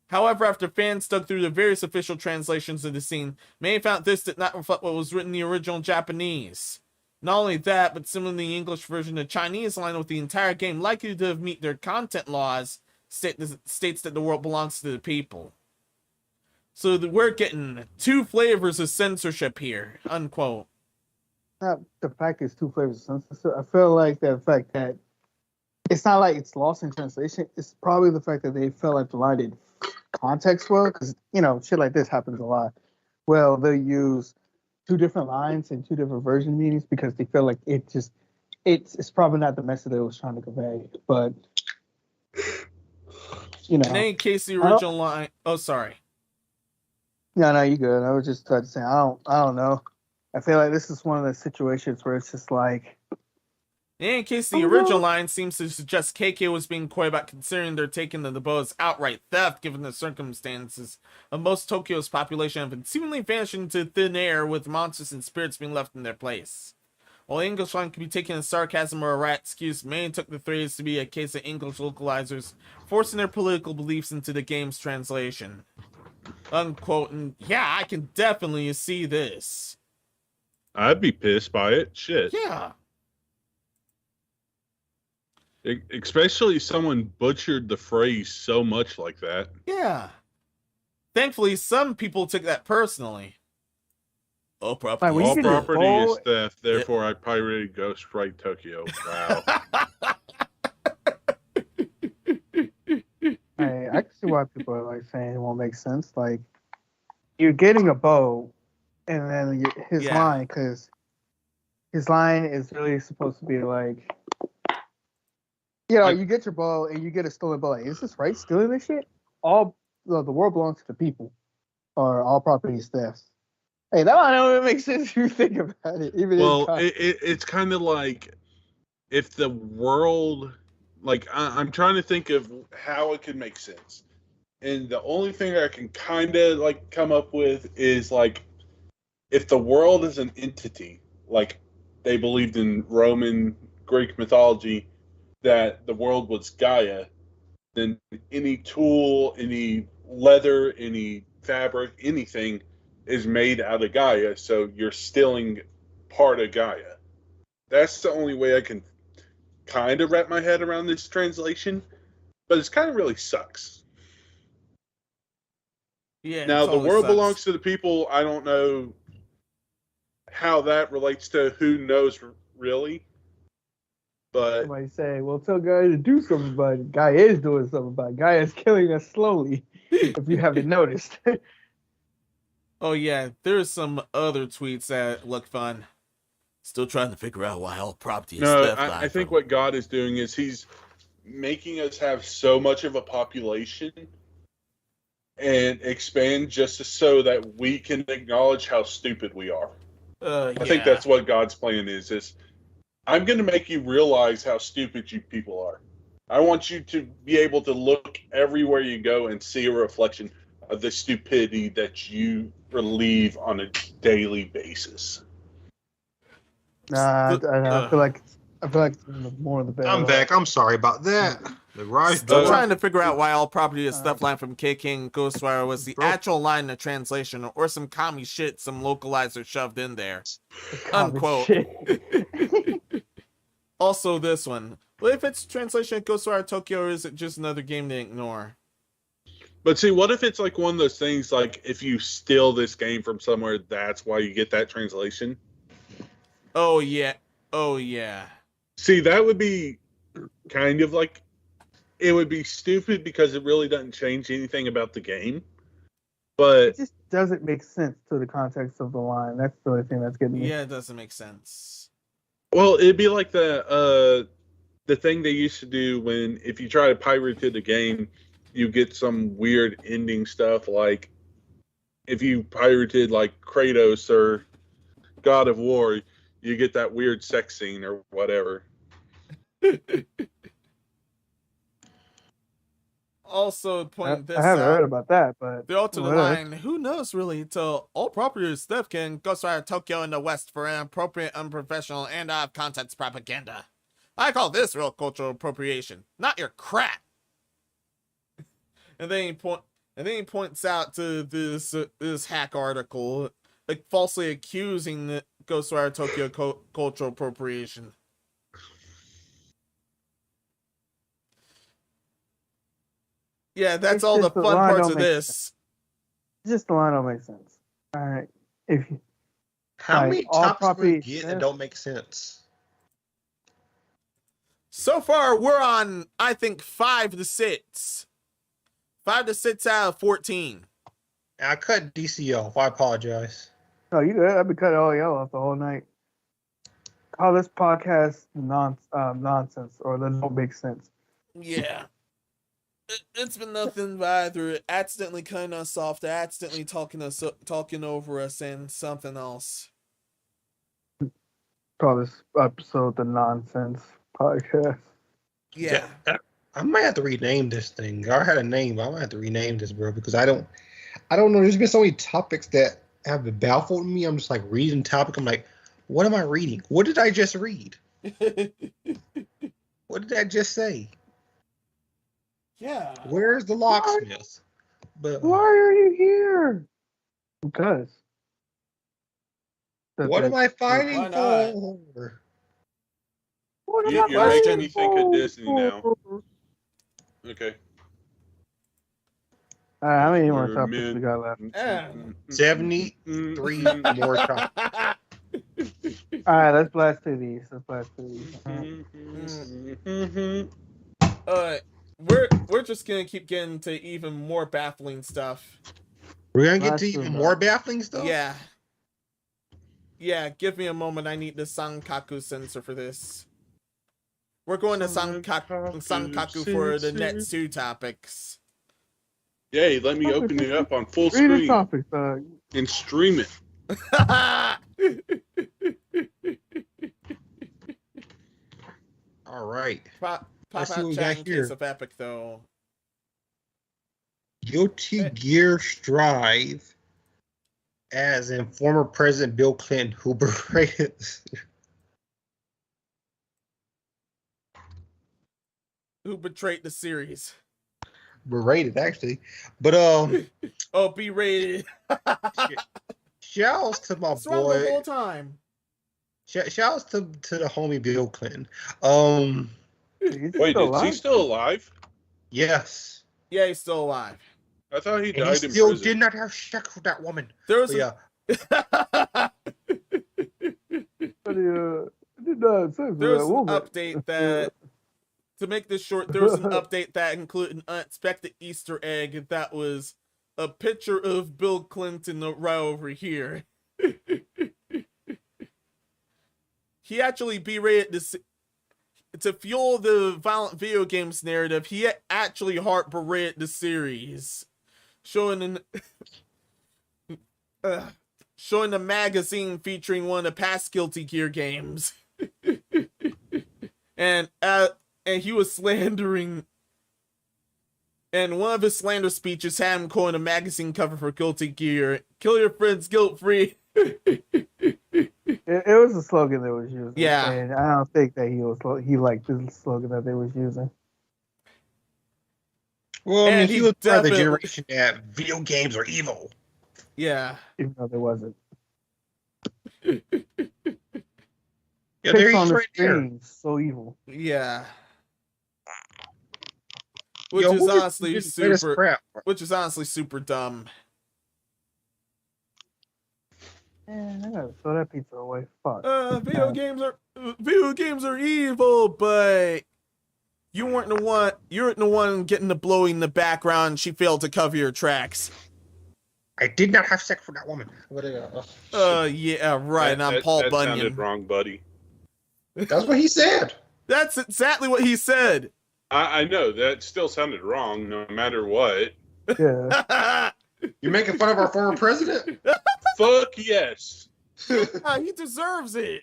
However, after fans dug through the various official translations of the scene, many found this did not reflect what was written in the original Japanese. Not only that, but similarly the English version of the Chinese line with the entire game likely to have meet their content laws states that the world belongs to the people. So we're getting two flavors of censorship here, unquote. Not the fact it's two flavors of censorship. I feel like the fact that it's not like it's lost in translation. It's probably the fact that they felt like the line did context well, because shit like this happens a lot. Well, they'll use two different lines and two different version meanings because they feel like it's probably not the message they was trying to convey. But in any case, the original line. Oh, sorry. No, you good. I was just trying to say I don't know. I feel like this is one of the situations where it's just like. In any case, the original line seems to suggest KK was being coy about considering their taking of the bow as outright theft, given the circumstances of most Tokyo's population have been seemingly vanishing into thin air, with monsters and spirits being left in their place. While the English line can be taken as sarcasm or a rat excuse, many took the phrase to be a case of English localizers forcing their political beliefs into the game's translation. Unquote, and yeah, I can definitely see this. I'd be pissed by it. Shit. Yeah. Especially someone butchered the phrase so much like that. Yeah. Thankfully, some people took that personally. All property, all property is theft, therefore I pirated Ghostwire Tokyo. Wow. I can see why people are like saying it won't make sense. Like, you're getting a bow, and then his line, because his line is really supposed to be like, you get your bow and you get a stolen bow. Like, is this right? Stealing this shit? The world belongs to the people, or all property is theft. Hey, that line don't even make sense if you think about it. It's kind of like if the world, like I'm trying to think of how it could make sense, and the only thing I can kind of like come up with is like if the world is an entity, like they believed in Roman Greek mythology that the world was Gaia, then any tool, any leather, any fabric, anything is made out of Gaia, so you're stealing part of Gaia. That's the only way I can kind of wrap my head around this translation, but it's kind of really sucks. Yeah. Now, totally the world sucks. belongs to the people. I don't know how that relates to who knows really. But Somebody say, well, tell Guy to do something about it. Guy is doing something about it. Guy is killing us slowly, if you haven't noticed. Oh yeah, there's some other tweets that look fun. Still trying to figure out why all property is no, left. I think what God is doing is he's making us have so much of a population and expand just so that we can acknowledge how stupid we are. I think that's what God's plan is I'm going to make you realize how stupid you people are. I want you to be able to look everywhere you go and see a reflection of the stupidity that you relieve on a daily basis. Nah, I feel like more of the better. I'm back. I'm sorry about that. The rise Still door. trying to figure out why all property is stuff line from KK and Ghostwire was the actual line in the translation or some commie shit some localizer shoved in there. Unquote. Also this one. Well, if it's translation of Ghostwire Tokyo, or is it just another game to ignore? But see, what if it's like one of those things like if you steal this game from somewhere, that's why you get that translation? Oh yeah. Oh yeah. See, that would be kind of like, it would be stupid because it really doesn't change anything about the game. But it just doesn't make sense to the context of the line. That's the only thing that's getting me. Yeah, it doesn't make sense. Well, it'd be like the thing they used to do when if you try to pirate the game, you get some weird ending stuff. Like if you pirated like Kratos or God of War, you get that weird sex scene or whatever. Also, point this I haven't out. heard about that, but The alternate line, who knows really, till all property is stuff can Ghostwire Tokyo in the West for inappropriate, unprofessional, and out of context propaganda. I call this real cultural appropriation, not your crap. And then he points out to this hack article, like falsely accusing the Ghostwire Tokyo cultural appropriation. Yeah, that's It's all the just the fun line parts don't of make this. just the line don't make sense. All right, if you, How like, many all topics do we property get is- that don't make sense? So far, we're on, I think, 5 to 6. 5 to 6 out of 14. I cut DC off. I apologize. No, you good. I've been cutting all y'all off the whole night. Call this podcast nonsense or that don't make sense. Yeah. It's been nothing but either accidentally cutting us off, to accidentally talking over us, and something else. Call this episode the nonsense podcast. Yeah. I might have to rename this thing. I had a name, but I might have to rename this, bro, because I don't know. There's been so many topics that have baffled me. I'm just like reading topic. I'm like, what am I reading? What did I just read? What did I just say? Yeah. Where's the locksmith? But Why are you here? Because. what am I fighting Why not? for? What am You're I making fighting me think of for? Disney now. Okay. All right, how many more topics we got left? 73 more topics. All right, let's blast through these. We're just gonna keep getting to even more baffling stuff. We're gonna get That's to true, even bro. more baffling stuff. Yeah. Yeah, give me a moment. I need the Sankaku sensor for this. We're going to Sankaku for the next 2 topics. Yay, let me open it up on full Read the screen topics, and stream it. All right. Pop Let's see out what we chat got in here. case of Epic, though. Guilty Gear Strive, as in former President Bill Clinton, who berated. Who betrayed the series? Berated, actually. But Oh, B-rated. shouts to my What's wrong the whole boy. time? Shouts to the homie Bill Clinton. Wait, is he still alive? Yes. Yeah, he's still alive. I thought he And he died in still prison. did not have sex with that woman. There was But But did not say there was that an woman. update that, to make this short, there was an update that included an unexpected Easter egg that was a picture of Bill Clinton right over here. He actually berated this to fuel the violent video games narrative. He actually heart berated the series, showing showing a magazine featuring one of the past Guilty Gear games, and he was slandering. And one of his slander speeches had him calling a magazine cover for Guilty Gear, "Kill your friends guilt free." It was a slogan that was used. Yeah. And I don't think that he liked the slogan that they was using. well, I mean, And he he was part of the definitely- generation that video games are evil. Yeah. Even though there wasn't. Yeah, there Pics on he's the right there. screen, so evil. Yeah. Which Yo, is who just honestly did this super crap? super dumb. Man, I gotta throw that pizza away. Fuck. Video games are evil, but you weren't the one getting the blowing in the background. She failed to cover your tracks. I did not have sex with that woman. Yeah, right. And I'm Paul that Bunyan. sounded wrong, buddy. That's what he said. That's exactly what he said. I know that still sounded wrong, no matter what. Yeah. You're making fun of our former president? Fuck yes. He deserves it.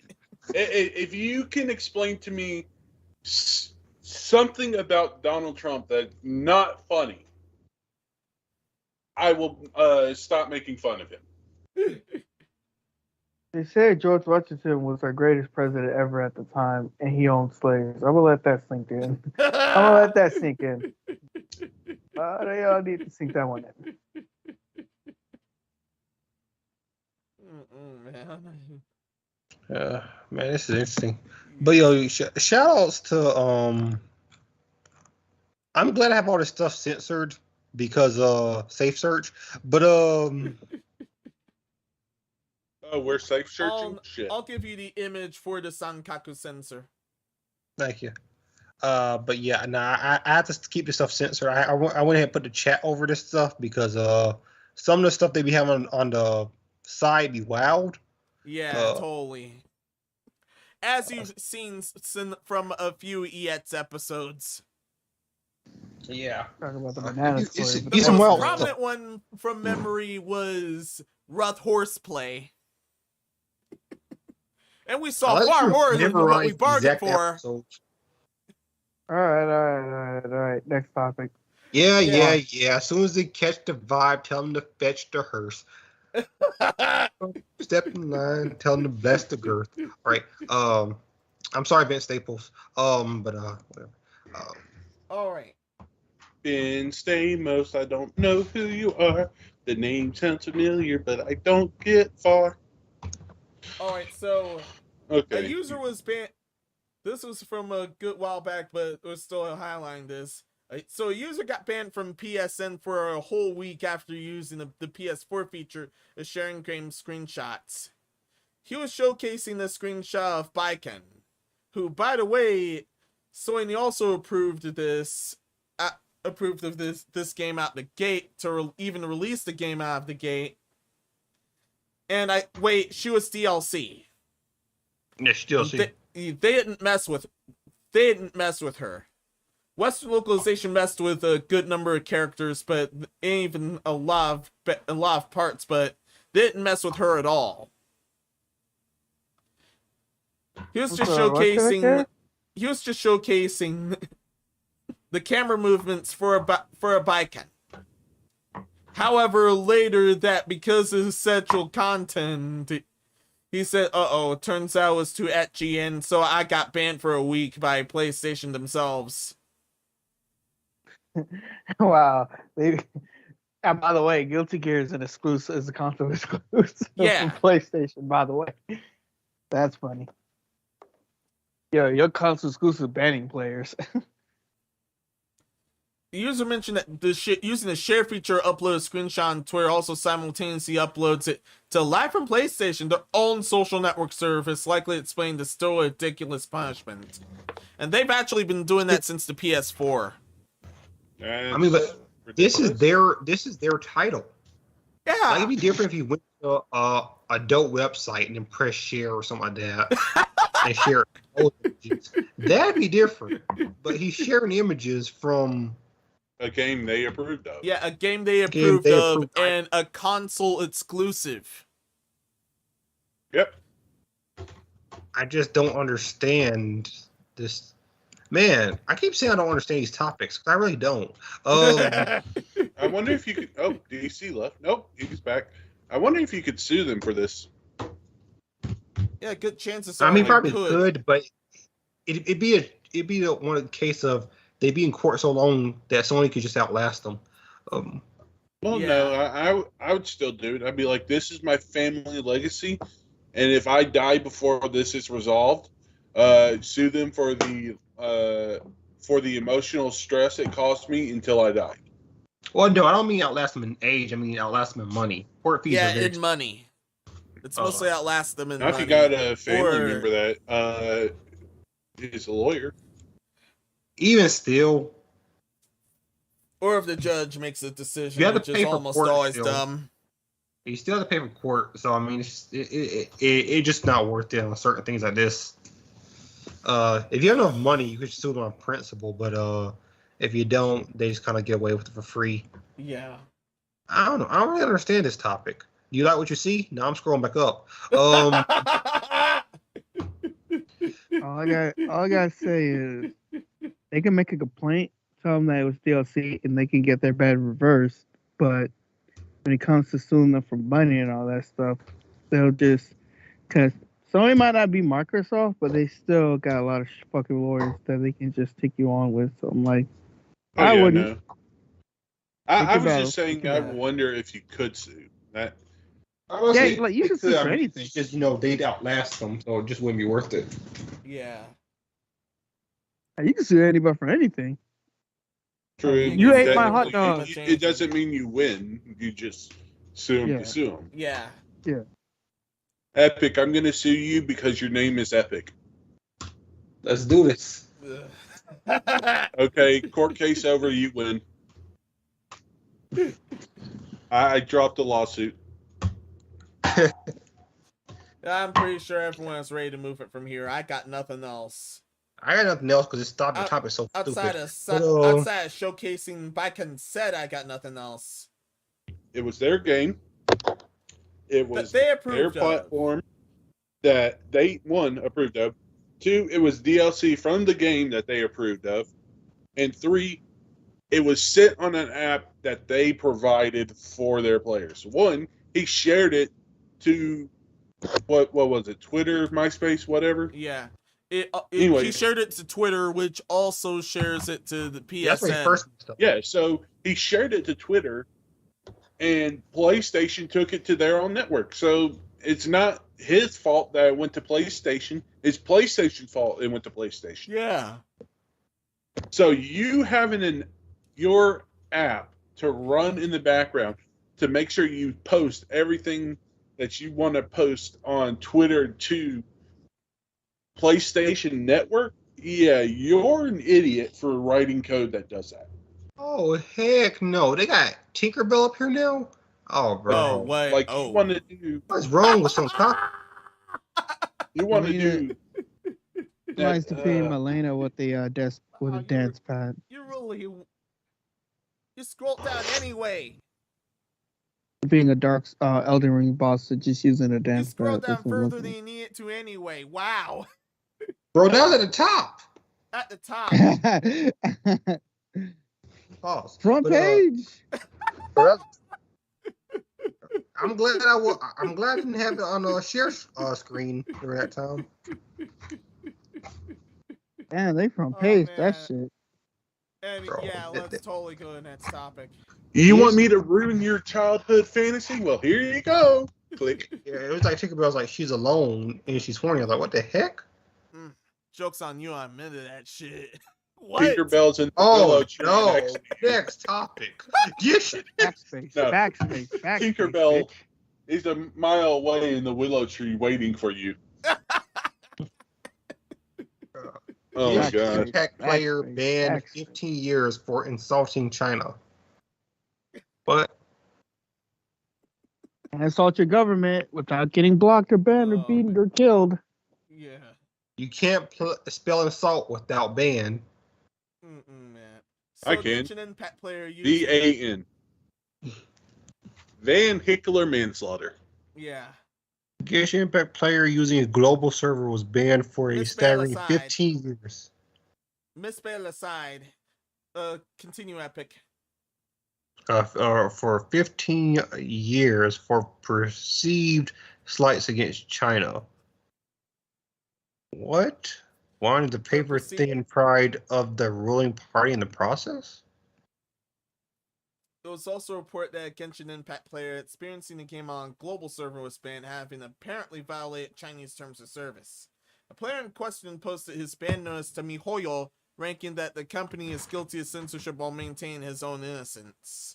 If you can explain to me something about Donald Trump that's not funny, I will stop making fun of him. They said George Washington was our greatest president ever at the time, and he owned slaves. I'm gonna let that sink in. I'm gonna let that sink in. They all need to sink that one in. Man. Man, this is interesting. But yo, shout outs to I'm glad I have all this stuff censored because safe search. But Oh, we're safe searching? Shit. I'll give you the image for the Sankaku sensor. thank you. But yeah, I have to keep this stuff censored. I went ahead and put the chat over this stuff because some of the stuff they be having on the side be wild. Yeah, totally. As you've seen from a few EX episodes. Yeah. Talking about the banana story. The Decent most well. prominent one from memory was Rough Horseplay. And we saw far more than what we bargained for. Episodes. All right. Next topic. Yeah. As soon as they catch the vibe, tell them to fetch the hearse. Step in line, tell them to bless the girth. All right. I'm sorry, Vince Staples. But whatever. All right. Ben Stamos, I don't know who you are. The name sounds familiar, but I don't get far. All right. So Okay. a user was banned. This was from a good while back, but we're still highlighting this. So a user got banned from PSN for a whole week after using the PS4 feature of sharing game screenshots. He was showcasing the screenshot of Baiken, who, by the way, Sony also approved of this game out the gate to even release the game out of the gate. And she was DLC. Yeah, still see. They didn't mess with her. Western localization messed with a good number of characters, but even a lot of parts, but they didn't mess with her at all. He was just showcasing the camera movements for a Baiken. However, later that because of sexual content, he said, it turns out it was too etchy, and so I got banned for a week by PlayStation themselves. Wow. And by the way, Guilty Gear is a console exclusive Yeah. from PlayStation, by the way. That's funny. Yo, your console exclusive banning players. The user mentioned that using the share feature upload a screenshot on Twitter also simultaneously uploads it to Live from PlayStation, their own social network service, likely explaining the still ridiculous punishment. And they've actually been doing that since the PS4. I mean, but this is their title. Yeah. Like, it'd be different if you went to a dope website and then press share or something like that and share old images. That'd be different. But he's sharing images from a game they approved of. Yeah, a game they approved of and a console exclusive. Yep. I just don't understand this. Man, I keep saying I don't understand these topics, because I really don't. I wonder if you could... Oh, DC left. Nope, he's back. I wonder if you could sue them for this. Yeah, good chances. I mean, probably could, but it'd be one of the case of they'd be in court so long that Sony could just outlast them. No, I would still do it. I'd be like, this is my family legacy, and if I die before this is resolved, sue them for the emotional stress it cost me until I die. Well, no, I don't mean outlast them in age. I mean outlast them in money. Court fees are in money. It's mostly outlast them in money. If you got a family member that is a lawyer. Even still. Or if the judge makes a decision, which is almost always dumb. You still have to pay for court, so I mean, it's just not worth it on certain things like this. If you have enough money, you could sue them on principle, but if you don't, they just kind of get away with it for free. Yeah. I don't know. I don't really understand this topic. Do you like what you see? No, I'm scrolling back up. All I gotta say is they can make a complaint, tell them that it was DLC, and they can get their bad reversed. But when it comes to suing them for money and all that stuff, they'll just, because Sony might not be Microsoft, but they still got a lot of fucking lawyers that they can just take you on with. So I'm like, I wouldn't. No. I was just saying, I wonder if you could sue that. Yeah, like you can sue for anything. Just they'd outlast them, so it just wouldn't be worth it. Yeah. You can sue anybody for anything. True. You ate my hot dog. It doesn't mean you win. You just sue them to sue them. Yeah. Yeah. Epic, I'm going to sue you because your name is Epic. Let's do this. Okay, court case over, you win. I dropped the lawsuit. I'm pretty sure everyone's ready to move it from here. I got nothing else. I got nothing else because the topic is so outside stupid. Outside of showcasing by consent, I got nothing else. It was their game. It was their platform that they, one, approved of. Two, it was DLC from the game that they approved of. And three, it was sit on an app that they provided for their players. One, he shared it to, what was it, Twitter, MySpace, whatever? Yeah. Anyway, he shared it to Twitter, which also shares it to the PSN. Yeah, so he shared it to Twitter, and PlayStation took it to their own network. So it's not his fault that it went to PlayStation. It's PlayStation's fault it went to PlayStation. Yeah. So you having your app to run in the background to make sure you post everything that you want to post on Twitter to PlayStation Network, yeah, you're an idiot for writing code that does that. Oh, heck no. They got Tinkerbell up here now? Oh, bro. Oh, wait. Like, you want to do... What's wrong with some cop? You want to do... Nice to feed Malena with the desk with a dance pad. You scrolled down anyway. Being a dark Elden Ring boss, so just using a dance pad. You scrolled down further than you need to anyway. Wow. Bro, that was at the top. At the top. Pause. Front page. I'm glad I didn't have it on a share screen during that time. Damn, they front page that shit. And Bro, yeah, let's totally go to the next topic. You want me to ruin your childhood fantasy? Well, here you go. Click. Yeah, it was like Tinkerbell's like she's alone and she's horny. I was like, what the heck? Joke's on you, I'm into that shit. What? Tinkerbell's in the Oh Willow Tree no! next. Next topic. You should. Backspace, No. backspace, backspace. Tinkerbell bitch. is a mile away in the Willow Tree waiting for you. Oh my Yes, god! Impact player Backspace, banned backspace. 15 years for insulting China. But And assault your government without getting blocked or banned or Oh, beaten man. or killed. Yeah. you can't spell insult without ban. Man. I can. Genshin Impact player using... VAN. Van Hickler manslaughter. Yeah. Genshin Impact player using a global server was banned for a Miss staggering Balaside. 15 years. Misspell aside. Continue, Epic. For 15 years for perceived slights against China. What? Wanted the paper thin pride of the ruling party in the process? It was also reported that a Genshin Impact player experiencing the game on a global server was banned, having apparently violated Chinese terms of service. A player in question posted his ban notice to MiHoYo, ranking that the company is guilty of censorship while maintaining his own innocence.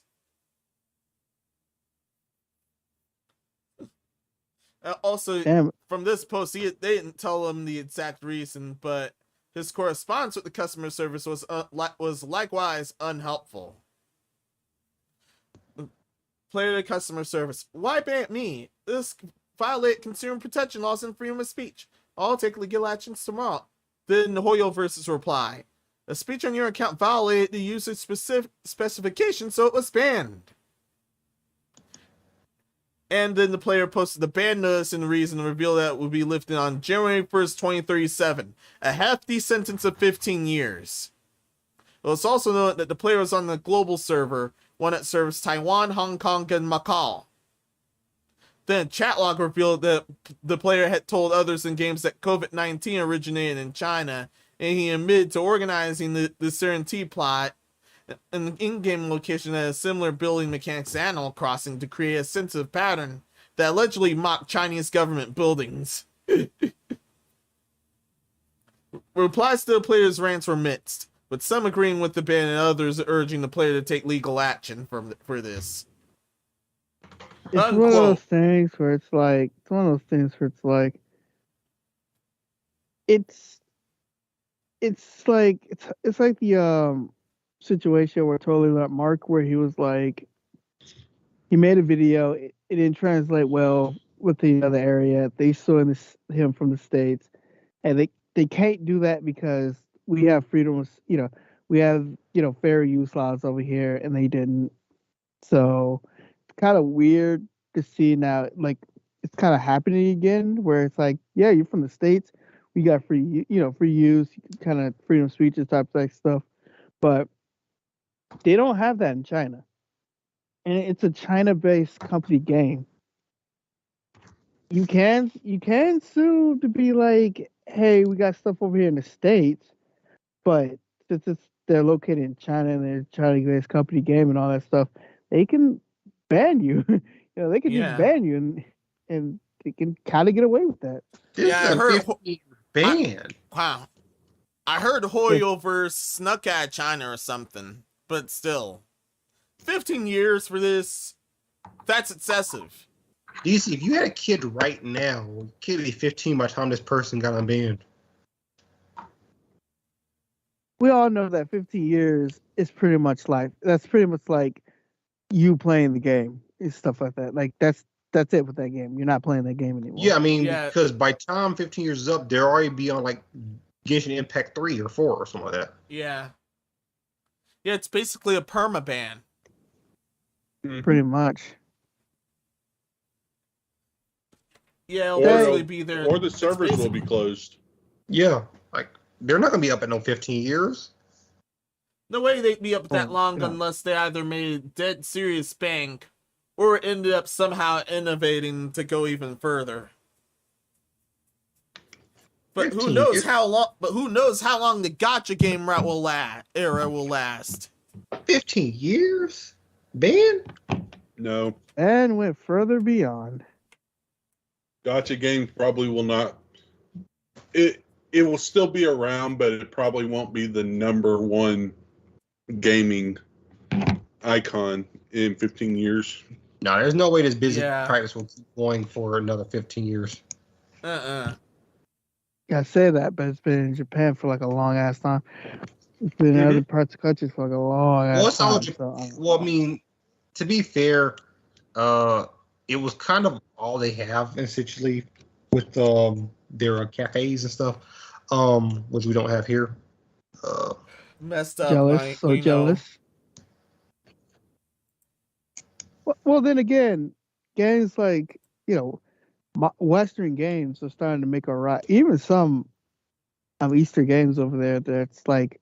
Also, Damn. from this post, they didn't tell him the exact reason, but his correspondence with the customer service was likewise unhelpful. Player to customer service. Why ban me? This violate consumer protection laws and freedom of speech. I'll take legal actions tomorrow. Then Hoyo versus reply. A speech on your account violated the user specific specification, so it was banned. And then the player posted the ban notice and reason to reveal that it would be lifted on January 1st, 2037. A hefty sentence of 15 years. It was also noted that the player was on the global server, one that serves Taiwan, Hong Kong, and Macau. Then a chat log revealed that the player had told others in games that COVID-19 originated in China, and he admitted to organizing the CRT plot an in-game location at a similar building mechanics to Animal Crossing to create a sensitive pattern that allegedly mocked Chinese government buildings. Replies to the player's rants were mixed, with some agreeing with the ban and others urging the player to take legal action for this. It's one of Unquote. those things where it's like it's like the situation where Totally Not Mark, where he was like, he made a video, it didn't translate well with the other area. They suing him from the States, and they can't do that because we have freedoms, we have fair use laws over here, and they didn't. So it's kind of weird to see now, like it's kind of happening again, where it's like, yeah, you're from the States, we got free use, kind of freedom of speech type of stuff, but they don't have that in China, and it's a China-based company game. You can sue to be like, hey, we got stuff over here in the States, but since they're located in China and they're a China-based company game and all that stuff, they can ban you. They can just ban you, and they can kind of get away with that. This is a 15-year ban. Wow. I heard Hoyover snuck out of China or something, but still. 15 years for this, that's excessive. DC, if you had a kid right now, kid would be 15 by the time this person got unbanned. We all know that 15 years is pretty much life. That's pretty much like you playing the game and stuff like that. Like that's it with that game. You're not playing that game anymore. Yeah, I mean, because by time 15 years is up, they'll already be on like Genshin Impact 3 or 4 or something like that. Yeah. Yeah, it's basically a permaban. Pretty much. Yeah, it'll basically be there. Or the servers will be closed. Yeah, like they're not gonna be up at no 15 years. No way they'd be up that long unless they either made a dead serious bank or ended up somehow innovating to go even further. But who knows how long? But who knows how long the gacha game era will last? 15 years, ban? No. And went further beyond. Gacha games probably will not. it will still be around, but it probably won't be the number one gaming icon in 15 years. No, there's no way this business Yeah. practice will keep going for another 15 years. I say that, but it's been in Japan for like a long ass time. It's been in other parts of countries for like a long ass time. Well, I mean, to be fair, it was kind of all they have essentially with their cafes and stuff, which we don't have here. Messed up. Jealous, so jealous. Well, then again, games like, you know, Western games are starting to make a rise. Even some Eastern games over there that's like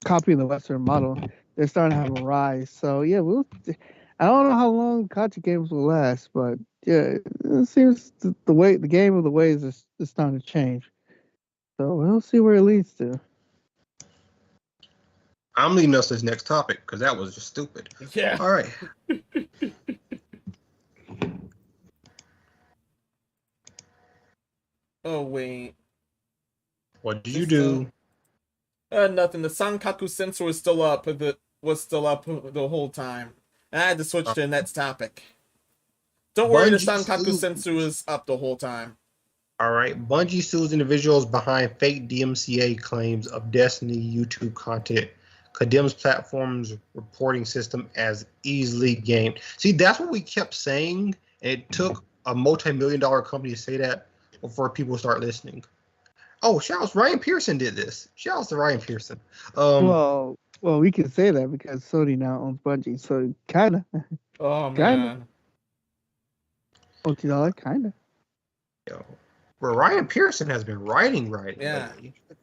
copying the Western model, they're starting to have a rise. So yeah, I don't know how long gacha games will last, but yeah, it seems the game of the ways is starting to change. So we'll see where it leads to. I'm leading us to this next topic because that was just stupid. Yeah. All right. Oh wait. What did you do? Nothing. The Sankaku sensor was still up. Was still up the whole time. And I had to switch to the next topic. Don't worry, the Sankaku sensor was up the whole time. All right. Bungie sues individuals behind fake DMCA claims of Destiny YouTube content. Condemns platform's reporting system as easily gamed. See, that's what we kept saying. It took a multi-million-dollar company to say that before people start listening. Oh, shouts! Ryan Pearson did this. Shouts to Ryan Pearson. Well, we can say that because Sony now owns Bungie, so kinda. Oh man. $40, kinda. Yo, well, Ryan Pearson has been writing. Yeah.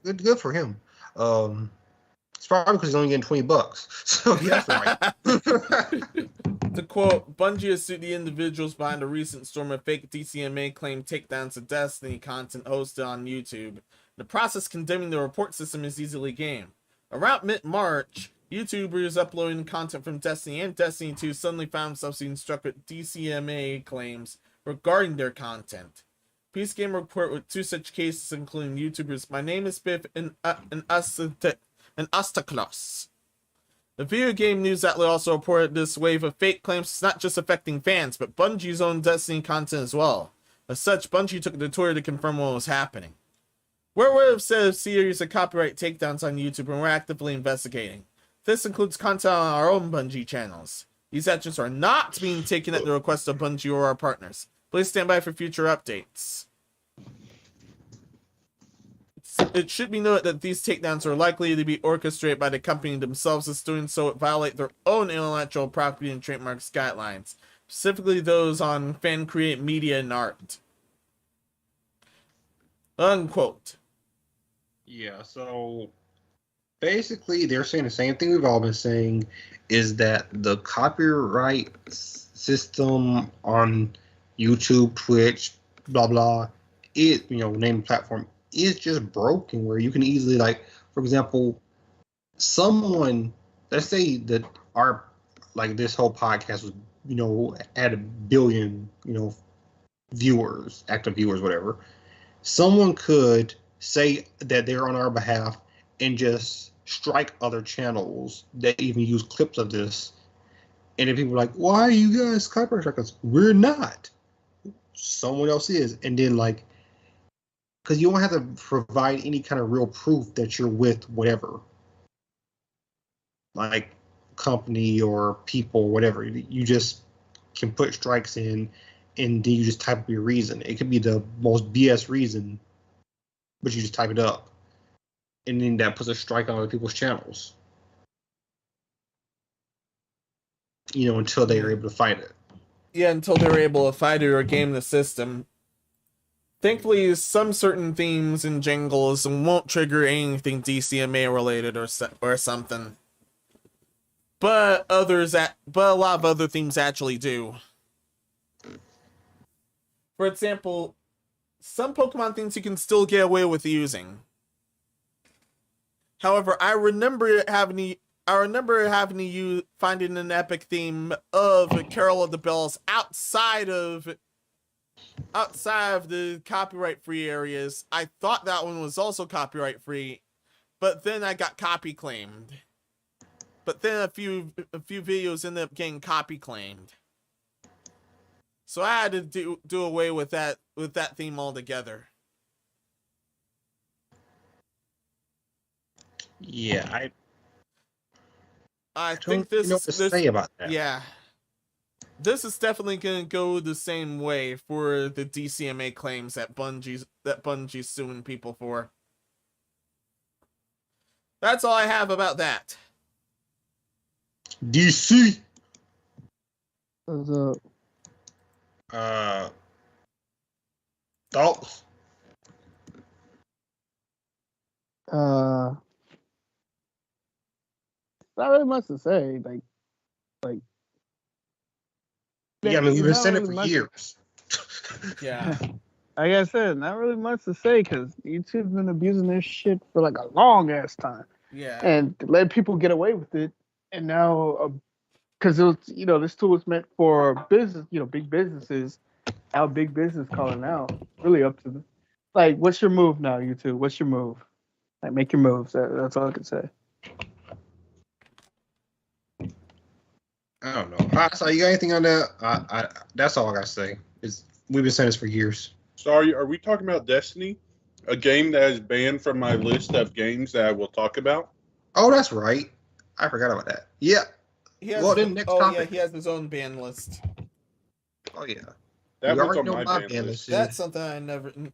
Good for him. It's probably because he's only getting $20. So that's right. To quote, Bungie has sued the individuals behind a recent storm of fake DCMA claim takedowns of Destiny content hosted on YouTube. The process condemning the report system is easily gamed. Around mid-March, YouTubers uploading content from Destiny and Destiny 2 suddenly found themselves being struck with DCMA claims regarding their content. Peace Game report with two such cases, including YouTubers My Name is Biff and Astaklos. The video game news outlet also reported this wave of fake claims is not just affecting fans, but Bungie's own Destiny content as well. As such, Bungie took the tour to confirm what was happening. We're aware of a series of copyright takedowns on YouTube, and we're actively investigating. This includes content on our own Bungie channels. These actions are not being taken at the request of Bungie or our partners. Please stand by for future updates. It should be noted that these takedowns are likely to be orchestrated by the company themselves, as doing so would violate their own intellectual property and trademarks guidelines, specifically those on fan-created media and art. Unquote. Yeah, so basically they're saying the same thing we've all been saying, is that the copyright system on YouTube, Twitch, blah, blah, name platform, is just broken, where you can easily, like, for example, someone, let's say that this whole podcast was, had 1 billion, viewers, active viewers, whatever. Someone could say that they're on our behalf and just strike other channels that even use clips of this. And then people are like, why are you guys copyright strikers? We're not. Someone else is. And then, because you don't have to provide any kind of real proof that you're with whatever, like company or people or whatever. You just can put strikes in, and then you just type up your reason. It could be the most BS reason, but you just type it up, and then that puts a strike on other people's channels. Until they are able to fight it. Yeah, until they're able to fight it or game the system. Thankfully, some certain themes and jingles won't trigger anything DCMA related or something. But a lot of other themes actually do. For example, some Pokemon themes you can still get away with using. However, I remember finding an epic theme of Carol of the Bells outside of outside of the copyright-free areas, I thought that one was also copyright-free, but then I got copy claimed. But then a few videos ended up getting copy claimed. So I had to do away with that theme altogether. Yeah, I don't think this know what to say about that. Yeah. This is definitely going to go the same way for the DCMA claims that Bungie's suing people for. That's all I have about that. DC. What's up? Thoughts? Not really much to say. Like. Yeah, I mean, we've been not saying it really for much- years. Yeah. Like I said, not really much to say because YouTube's been abusing this shit for like a long ass time, Yeah. and let people get away with it. And now, because it was, this tool was meant for business, big businesses. Now big business calling out, really up to them. Like, what's your move now, YouTube? What's your move? Like, make your moves. That's all I can say. I don't know. So you got anything on that? That's all I gotta say. We've been saying this for years. Sorry, are we talking about Destiny? A game that is banned from my list of games that I will talk about? Oh, that's right. I forgot about that. Yeah. He has, Well, then next topic. he has his own ban list. Oh yeah. That You was already on know my my ban ban list. list. That's something I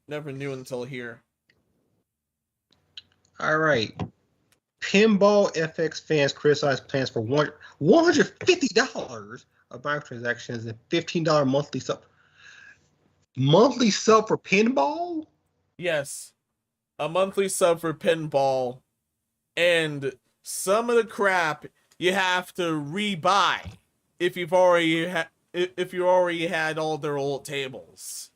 never knew until here. All right. Pinball FX fans criticize plans for $150 of microtransactions and $15 monthly sub. Monthly sub for pinball? Yes. A monthly sub for pinball, and some of the crap you have to rebuy if you already had all their old tables.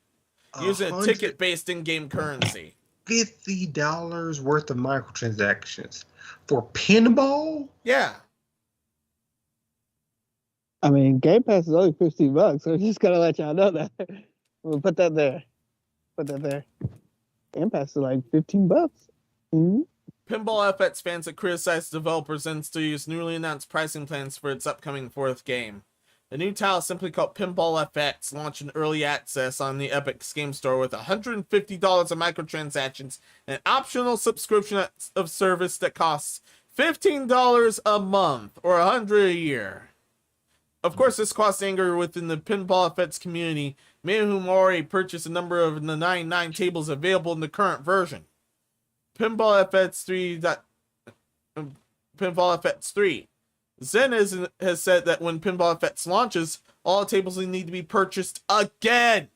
Using a ticket-based in-game currency. $50 worth of microtransactions for pinball? Yeah. I mean, Game Pass is only $15, so just gotta let y'all know that. We'll put that there. Game Pass is like $15. Mm-hmm. Pinball FX fans that criticize developers and studios' newly announced pricing plans for its upcoming fourth game. The new title, simply called Pinball FX, launched in early access on the Epic's Game Store with $150 of microtransactions and an optional subscription of service that costs $15 a month or $100 a year. Of course, this caused anger within the Pinball FX community, many of whom already purchased a number of the 99 tables available in the current version. Pinball FX 3. Zen has said that when Pinball FX launches, all tables need to be purchased again.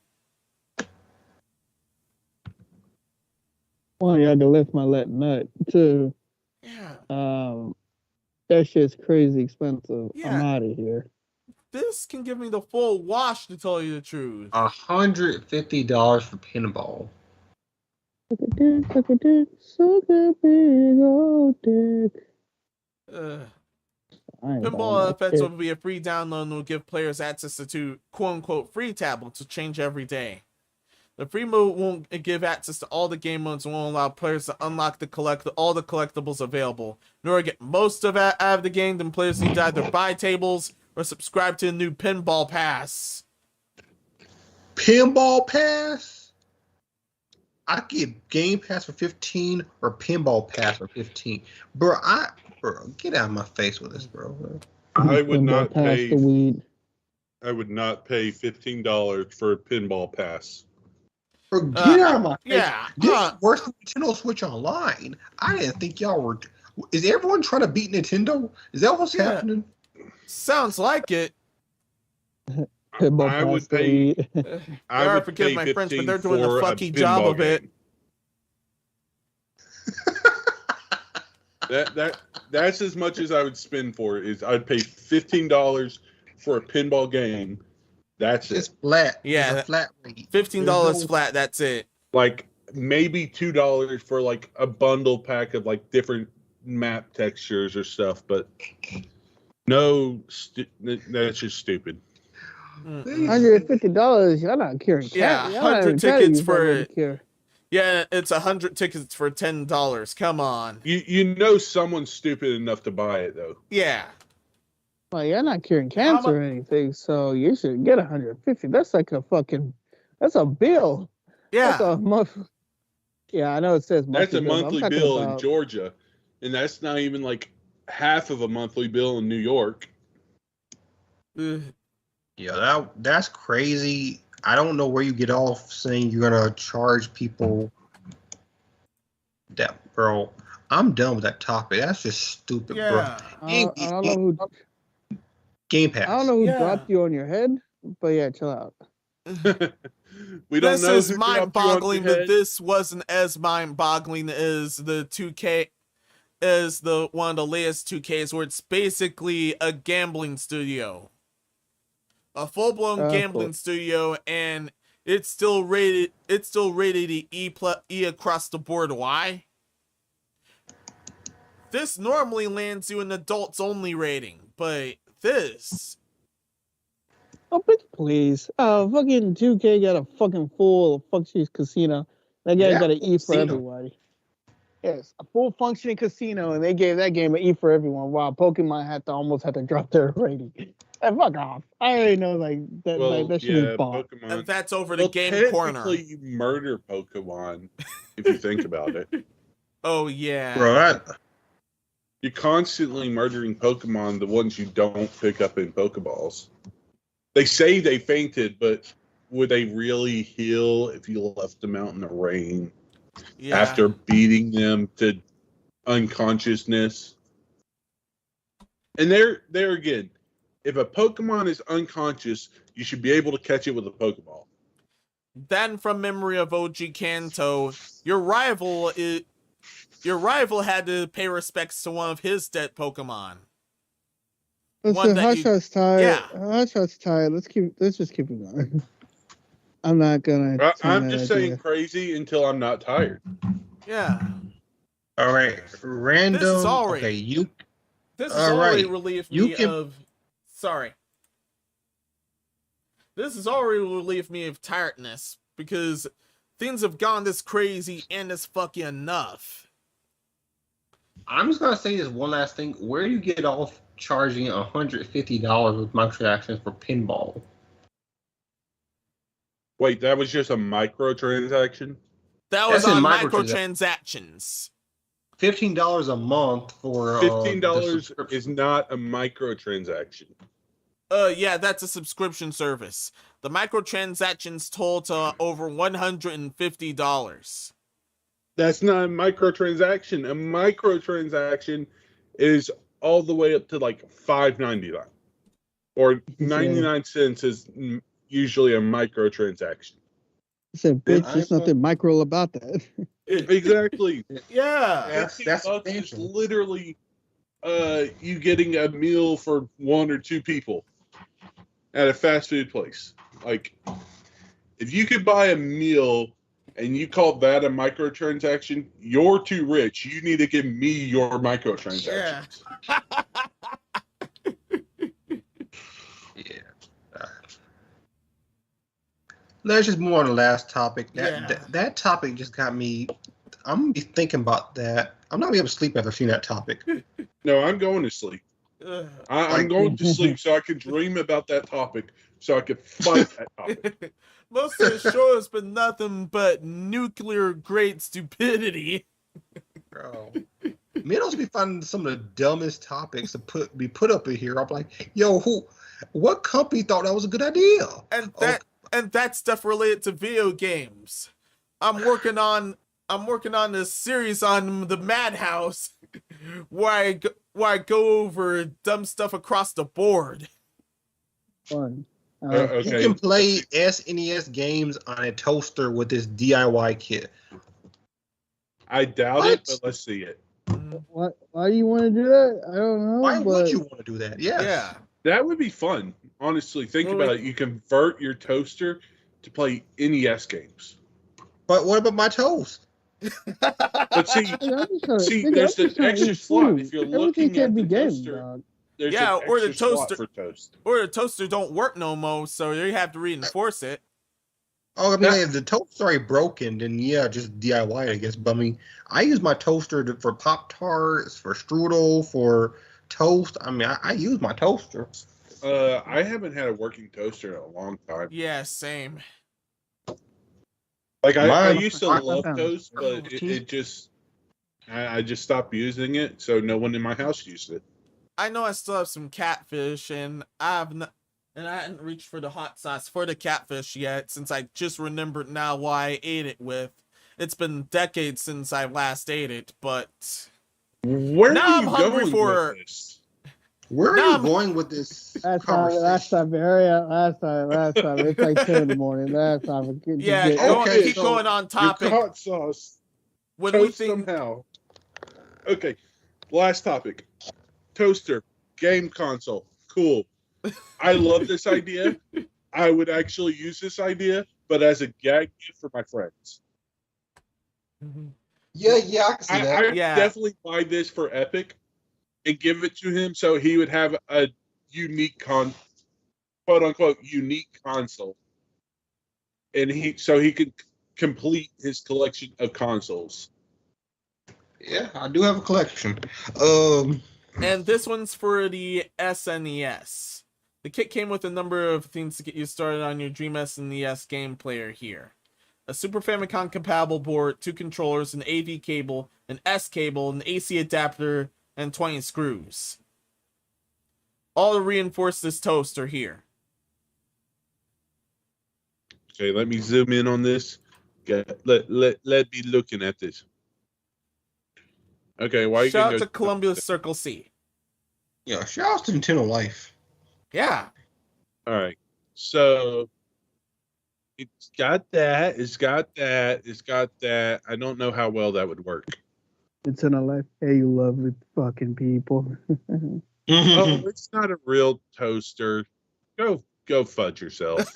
Well, you had to lift my nut too. Yeah. That shit's crazy expensive. Yeah. I'm out of here. This can give me the full wash, to tell you the truth. $150 for pinball. Suck a dick, suck a big old dick. Pinball FX will be a free download and will give players access to quote-unquote free tablets to change every day. The free mode won't give access to all the game modes and won't allow players to unlock all the collectibles available. In order to get most of it out of the game, then players need to either buy tables or subscribe to the new Pinball Pass. Pinball Pass? I get Game Pass for $15 or Pinball Pass for $15. Bro, get out of my face with this, bro. I would not pay. Weed. I would not pay $15 for a pinball pass. Bro, get out of my face. Yeah. This is worse than Nintendo Switch Online. I didn't think y'all were. Is everyone trying to beat Nintendo? Is that what's happening? Sounds like it. I would pay. I would forgive pay my French, but they're 15 doing a for a fucking job of it. game. That's as much as I would spend for it. Is I'd pay $15 for a pinball game. That's It's it. flat. Yeah, It's a flat rate. $15 flat. That's it. Like maybe $2 for like a bundle pack of like different map textures or stuff, but no, that's just stupid. $150. Y'all not curing cat. Yeah, Y'all not 100 even telling tickets you for something to cure. yeah, it's 100 tickets for $10. Come on. You know someone's stupid enough to buy it though. Yeah. Well, you're not curing cancer or anything, so you should get 150. That's like that's a bill. Yeah. That's a month. Yeah, I know it says monthly That's a bill, but I'm monthly talking bill in about- Georgia, and that's not even like half of a monthly bill in New York. Yeah, that's crazy. I don't know where you get off saying you're gonna charge people. That, bro, I'm done with that topic. That's just stupid, Yeah. bro. I don't know who. Game Pass. I don't know who Yeah. dropped you on your head, but yeah, chill out. We don't This know is who dropped you on mind-boggling your that head. this wasn't as mind-boggling as the 2K, as the one of the latest 2Ks, where it's basically a gambling studio, a full-blown gambling studio, and it's still rated E across the board. Why? This normally lands you an adults-only rating, but this. Oh, bitch, please. Fucking 2K got a fucking full functioning casino. That game got an E for casino. everybody. Yes, a full functioning casino, and they gave that game an E for everyone, while Pokemon almost had to drop their rating. And fuck off. I already know, like, that, Well, that shit yeah, is bought. Pokemon. And that's over the game corner. Technically, you murder Pokemon if you think about it. Oh, yeah. Bro, You're constantly murdering Pokemon, the ones you don't pick up in Pokeballs. They say they fainted, but would they really heal if you left them out in the rain after beating them to unconsciousness? And there again, if a Pokemon is unconscious, you should be able to catch it with a Pokeball. Then, from memory of OG Kanto, your rival had to pay respects to one of his dead Pokemon. Listen, Hotshot's tired. Yeah. Hotshot's tired. Let's just keep it going. I'm not gonna. I'm just saying crazy until I'm not tired. Yeah. all right, random. This is already- Okay, you. This has All already right. relieved You me can- of. Sorry. This has already relieved me of tiredness because things have gone this crazy and it's fucking enough. I'm just gonna say this one last thing. Where do you get off charging $150 with microtransactions for pinball? Wait, that was just a microtransaction? That was That's in on microtransactions. microtransactions. $15 a month for $15 is not a microtransaction. Yeah, that's a subscription service. The microtransactions total to over $150. That's not a microtransaction. A microtransaction is all the way up to like $5.99, or 99 cents is usually a microtransaction. I said, bitch, there's nothing micro about that. Exactly. Yeah. That's $15 is literally you getting a meal for one or two people at a fast food place. Like, if you could buy a meal and you call that a microtransaction, you're too rich. You need to give me your microtransactions. Yeah. Let's just move on to the last topic. That topic just got me. I'm gonna be thinking about that. I'm not gonna be able to sleep after seeing that topic. No, I'm going to sleep. I'm going to sleep so I can dream about that topic, so I can fight that topic. Most of the show has been nothing but nuclear grade stupidity. Bro, Middles be finding some of the dumbest topics to put up in here. I'm like, yo, what company thought that was a good idea? And that stuff related to video games. I'm working on this series on the Madhouse where I go over dumb stuff across the board. Fun. You can play SNES games on a toaster with this DIY kit. I doubt it, but let's see it. Why do you want to do that? I don't know. Why would you want to do that? Yes. Yeah. That would be fun. Honestly, think about it. You convert your toaster to play NES games. But what about my toast? But see, there's an extra slot. If you're looking at the toaster, There's Yeah, an or the extra slot toaster- for toast. Or the toaster don't work no more, so you have to reinforce it. Oh, I mean, if the toaster's already broken, then yeah, just DIY it, I guess. But I mean, I use my toaster for Pop-Tarts, for strudel, for toast. I mean, I use my toaster. I haven't had a working toaster in a long time. Yeah, same. Like I Mine- used to mine- love mine- toast, but Oh, it just I just stopped using it, so no one in my house used it. I know I still have some catfish, and I hadn't reached for the hot sauce for the catfish yet, since I just remembered now why I ate it with. It's been decades since I last ate it, but Where Now are I'm you hungry going for- with this? Where are No, you I'm- going with this Last conversation? time, area. Last time. It's like 10 in the morning. Last time. yeah, Okay, keep so going on Your topic. hot sauce When we toast think, somehow. Okay, last topic. Toaster, game console, cool. I love this idea. I would actually use this idea, but as a gag gift for my friends. Yeah, I can see that. I Yeah. definitely buy this for Epic and give it to him so he would have a unique quote unquote unique console, and he could complete his collection of consoles. Yeah, I do have a collection. and this one's for the SNES. The kit came with a number of things to get you started on your Dream SNES game player here. A Super Famicom compatible board, 2 controllers, an AV cable, an S cable, an AC adapter, and 20 screws. All to reinforce this toaster here. Okay, let me zoom in on this. Let me looking at this. Okay, why you Shout out gonna to go? Columbia Circle C. Yeah, shout out to Nintendo Life. Yeah. All right, so it's got that. It's got that. It's got that. I don't know how well that would work. It's in a life. Hey, you lovely fucking people. Oh, it's not a real toaster. Go fudge yourself.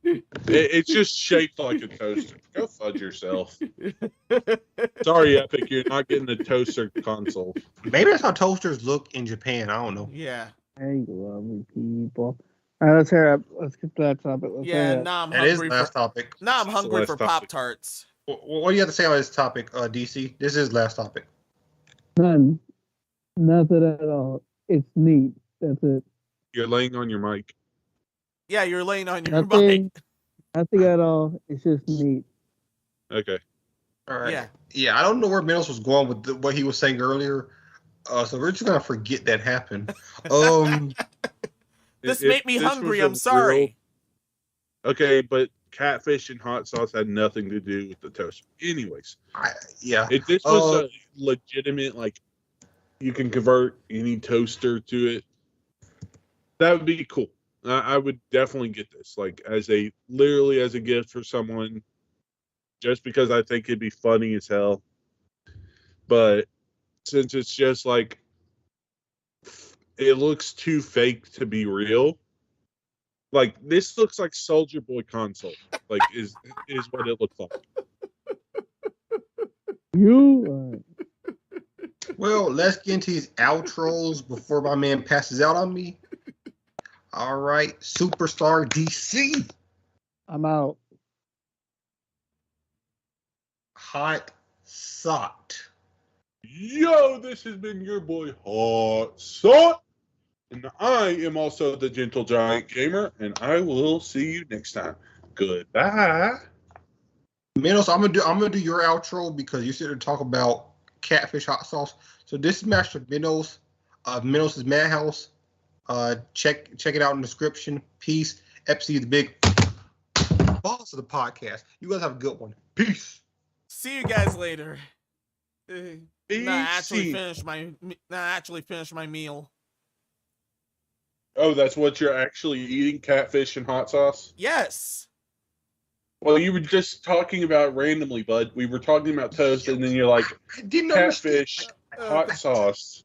It's just shaped like a toaster. Go fudge yourself. Sorry, Epic, you're not getting a toaster console. Maybe that's how toasters look in Japan. I don't know. Yeah. Hey, you lovely people. All right, let's hear it. Let's get to that topic. Let's Yeah, hurry up. now I'm That is hungry last for topic. now I'm That's the hungry last for topic. Pop-Tarts. What do you have to say on this topic, DC? This is last topic. Nothing at all. It's neat. That's it. You're laying on your mic. Yeah, you're laying on your Nothing. mic. Nothing at all. It's just neat. Okay. All right. Yeah. Yeah, I don't know where Minos was going with what he was saying earlier. So we're just gonna forget that happened. This If made me this hungry. was a I'm sorry. real- Okay, but catfish and hot sauce had nothing to do with the toaster. Anyways, Yeah. if this was a legitimate, like, you can convert any toaster to it, that would be cool. I would definitely get this, like, literally as a gift for someone, just because I think it'd be funny as hell. But since it's just like, it looks too fake to be real. Like, this looks like Soldier Boy console. Like, is what it looks like. You. Well, let's get into these outros before my man passes out on me. All right, Superstar DC. I'm out. Hot Sauce. Yo, this has been your boy Hot Sauce. And I am also the Gentle Giant Gamer, and I will see you next time. Goodbye. Minos, I'm gonna do your outro because you said to talk about catfish hot sauce. So this is Master Minos, Minos' Madhouse. Check it out in the description. Peace. Epsi, the big boss of the podcast. You guys have a good one. Peace. See you guys later. Not actually Peace. finish my meal. Oh, that's what you're actually eating? Catfish and hot sauce? Yes. Well, you were just talking about randomly, bud. We were talking about toast, and then you're like, I didn't catfish, understand. hot sauce.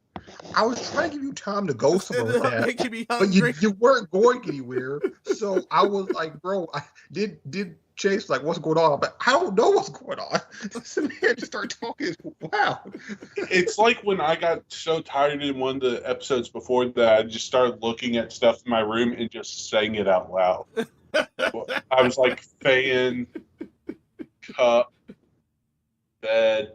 I was trying to give you time to go somewhere with that. Making me But hungry. you weren't going anywhere. So I was like, bro, did Chase like, "What's going on?" But I don't know what's going on. This man just started talking. Wow. It's like when I got so tired in one of the episodes before that, I just started looking at stuff in my room and just saying it out loud. I was like, fan, cup, bed,